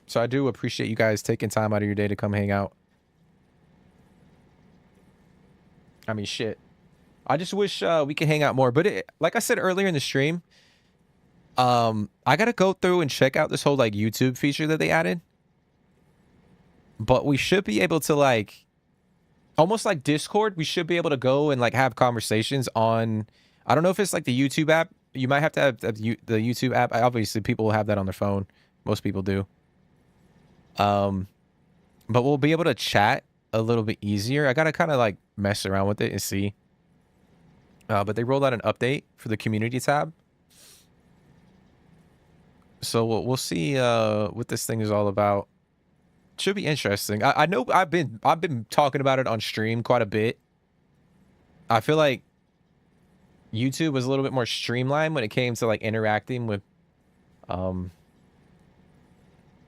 So I do appreciate you guys taking time out of your day to come hang out. I mean, shit. I just wish we could hang out more. But like I said earlier in the stream, I gotta go through and check out this whole like YouTube feature that they added. But we should be able to, like, almost like Discord, we should be able to go and like have conversations on, I don't know if it's like the YouTube app. You might have to have the YouTube app. Obviously, people will have that on their phone. Most people do. But we'll be able to chat a little bit easier. I gotta kind of like mess around with it and see. But they rolled out an update for the community tab. So we'll see what this thing is all about. Should be interesting. I know I've been talking about it on stream quite a bit. I feel like YouTube was a little bit more streamlined when it came to like interacting with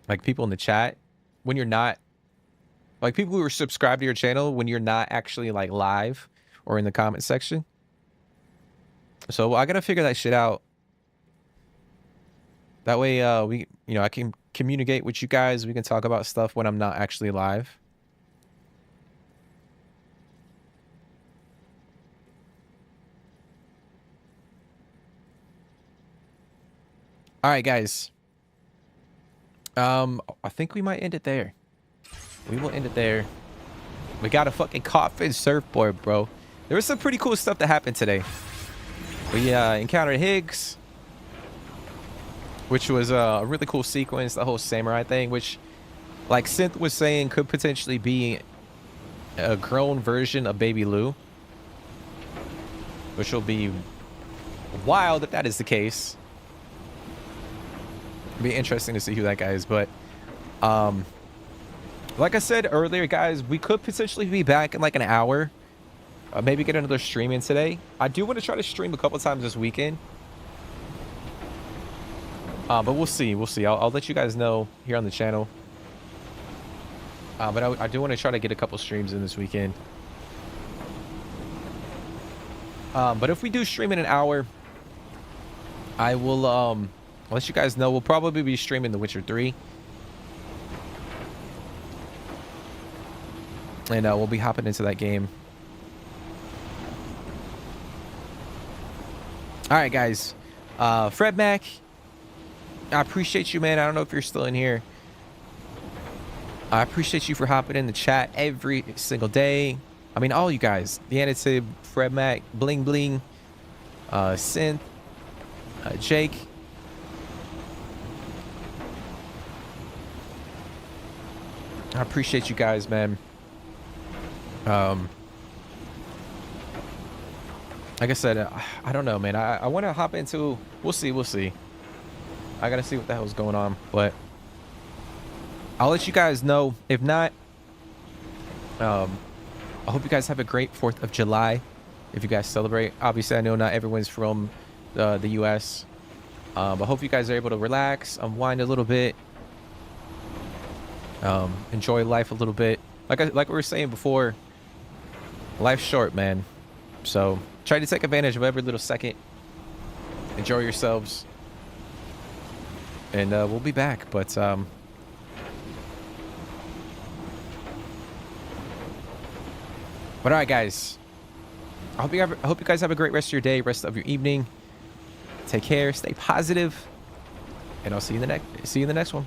like people in the chat when you're not, like, people who are subscribed to your channel when you're not actually like live or in the comment section. So I gotta figure that shit out. That way we, you know, I can communicate with you guys. We can talk about stuff when I'm not actually live. All right, guys. I think we might end it there. We will end it there. We got a fucking coffin surfboard, bro. There was some pretty cool stuff that happened today. We encountered Higgs, which was a really cool sequence. The whole samurai thing, which, like Synth was saying, could potentially be a grown version of Baby Lou, which will be wild if that is the case. It'll be interesting to see who that guy is. But like I said earlier, guys, we could potentially be back in like an hour. Maybe get another stream in today. I do want to try to stream a couple times this weekend. But we'll see. We'll see. I'll let you guys know here on the channel. But I do want to try to get a couple streams in this weekend. But if we do stream in an hour, I will I'll let you guys know. We'll probably be streaming The Witcher 3. And we'll be hopping into that game. Alright, guys. Fred Mac, I appreciate you, man. I don't know if you're still in here. I appreciate you for hopping in the chat every single day. I mean, all you guys. The Annotative, Fred Mac, Bling Bling, Synth, Jake. I appreciate you guys, man. Like I said, I don't know, man. I want to hop into... We'll see. We'll see. I got to see what the hell's going on. But I'll let you guys know. If not, I hope you guys have a great 4th of July. If you guys celebrate. Obviously, I know not everyone's from the U.S. But I hope you guys are able to relax, unwind a little bit. Enjoy life a little bit. Like we were saying before, life's short, man. So try to take advantage of every little second. Enjoy yourselves. And we'll be back. But all right, guys. I hope you guys have a great rest of your day, rest of your evening. Take care, stay positive, and I'll see you in the next one.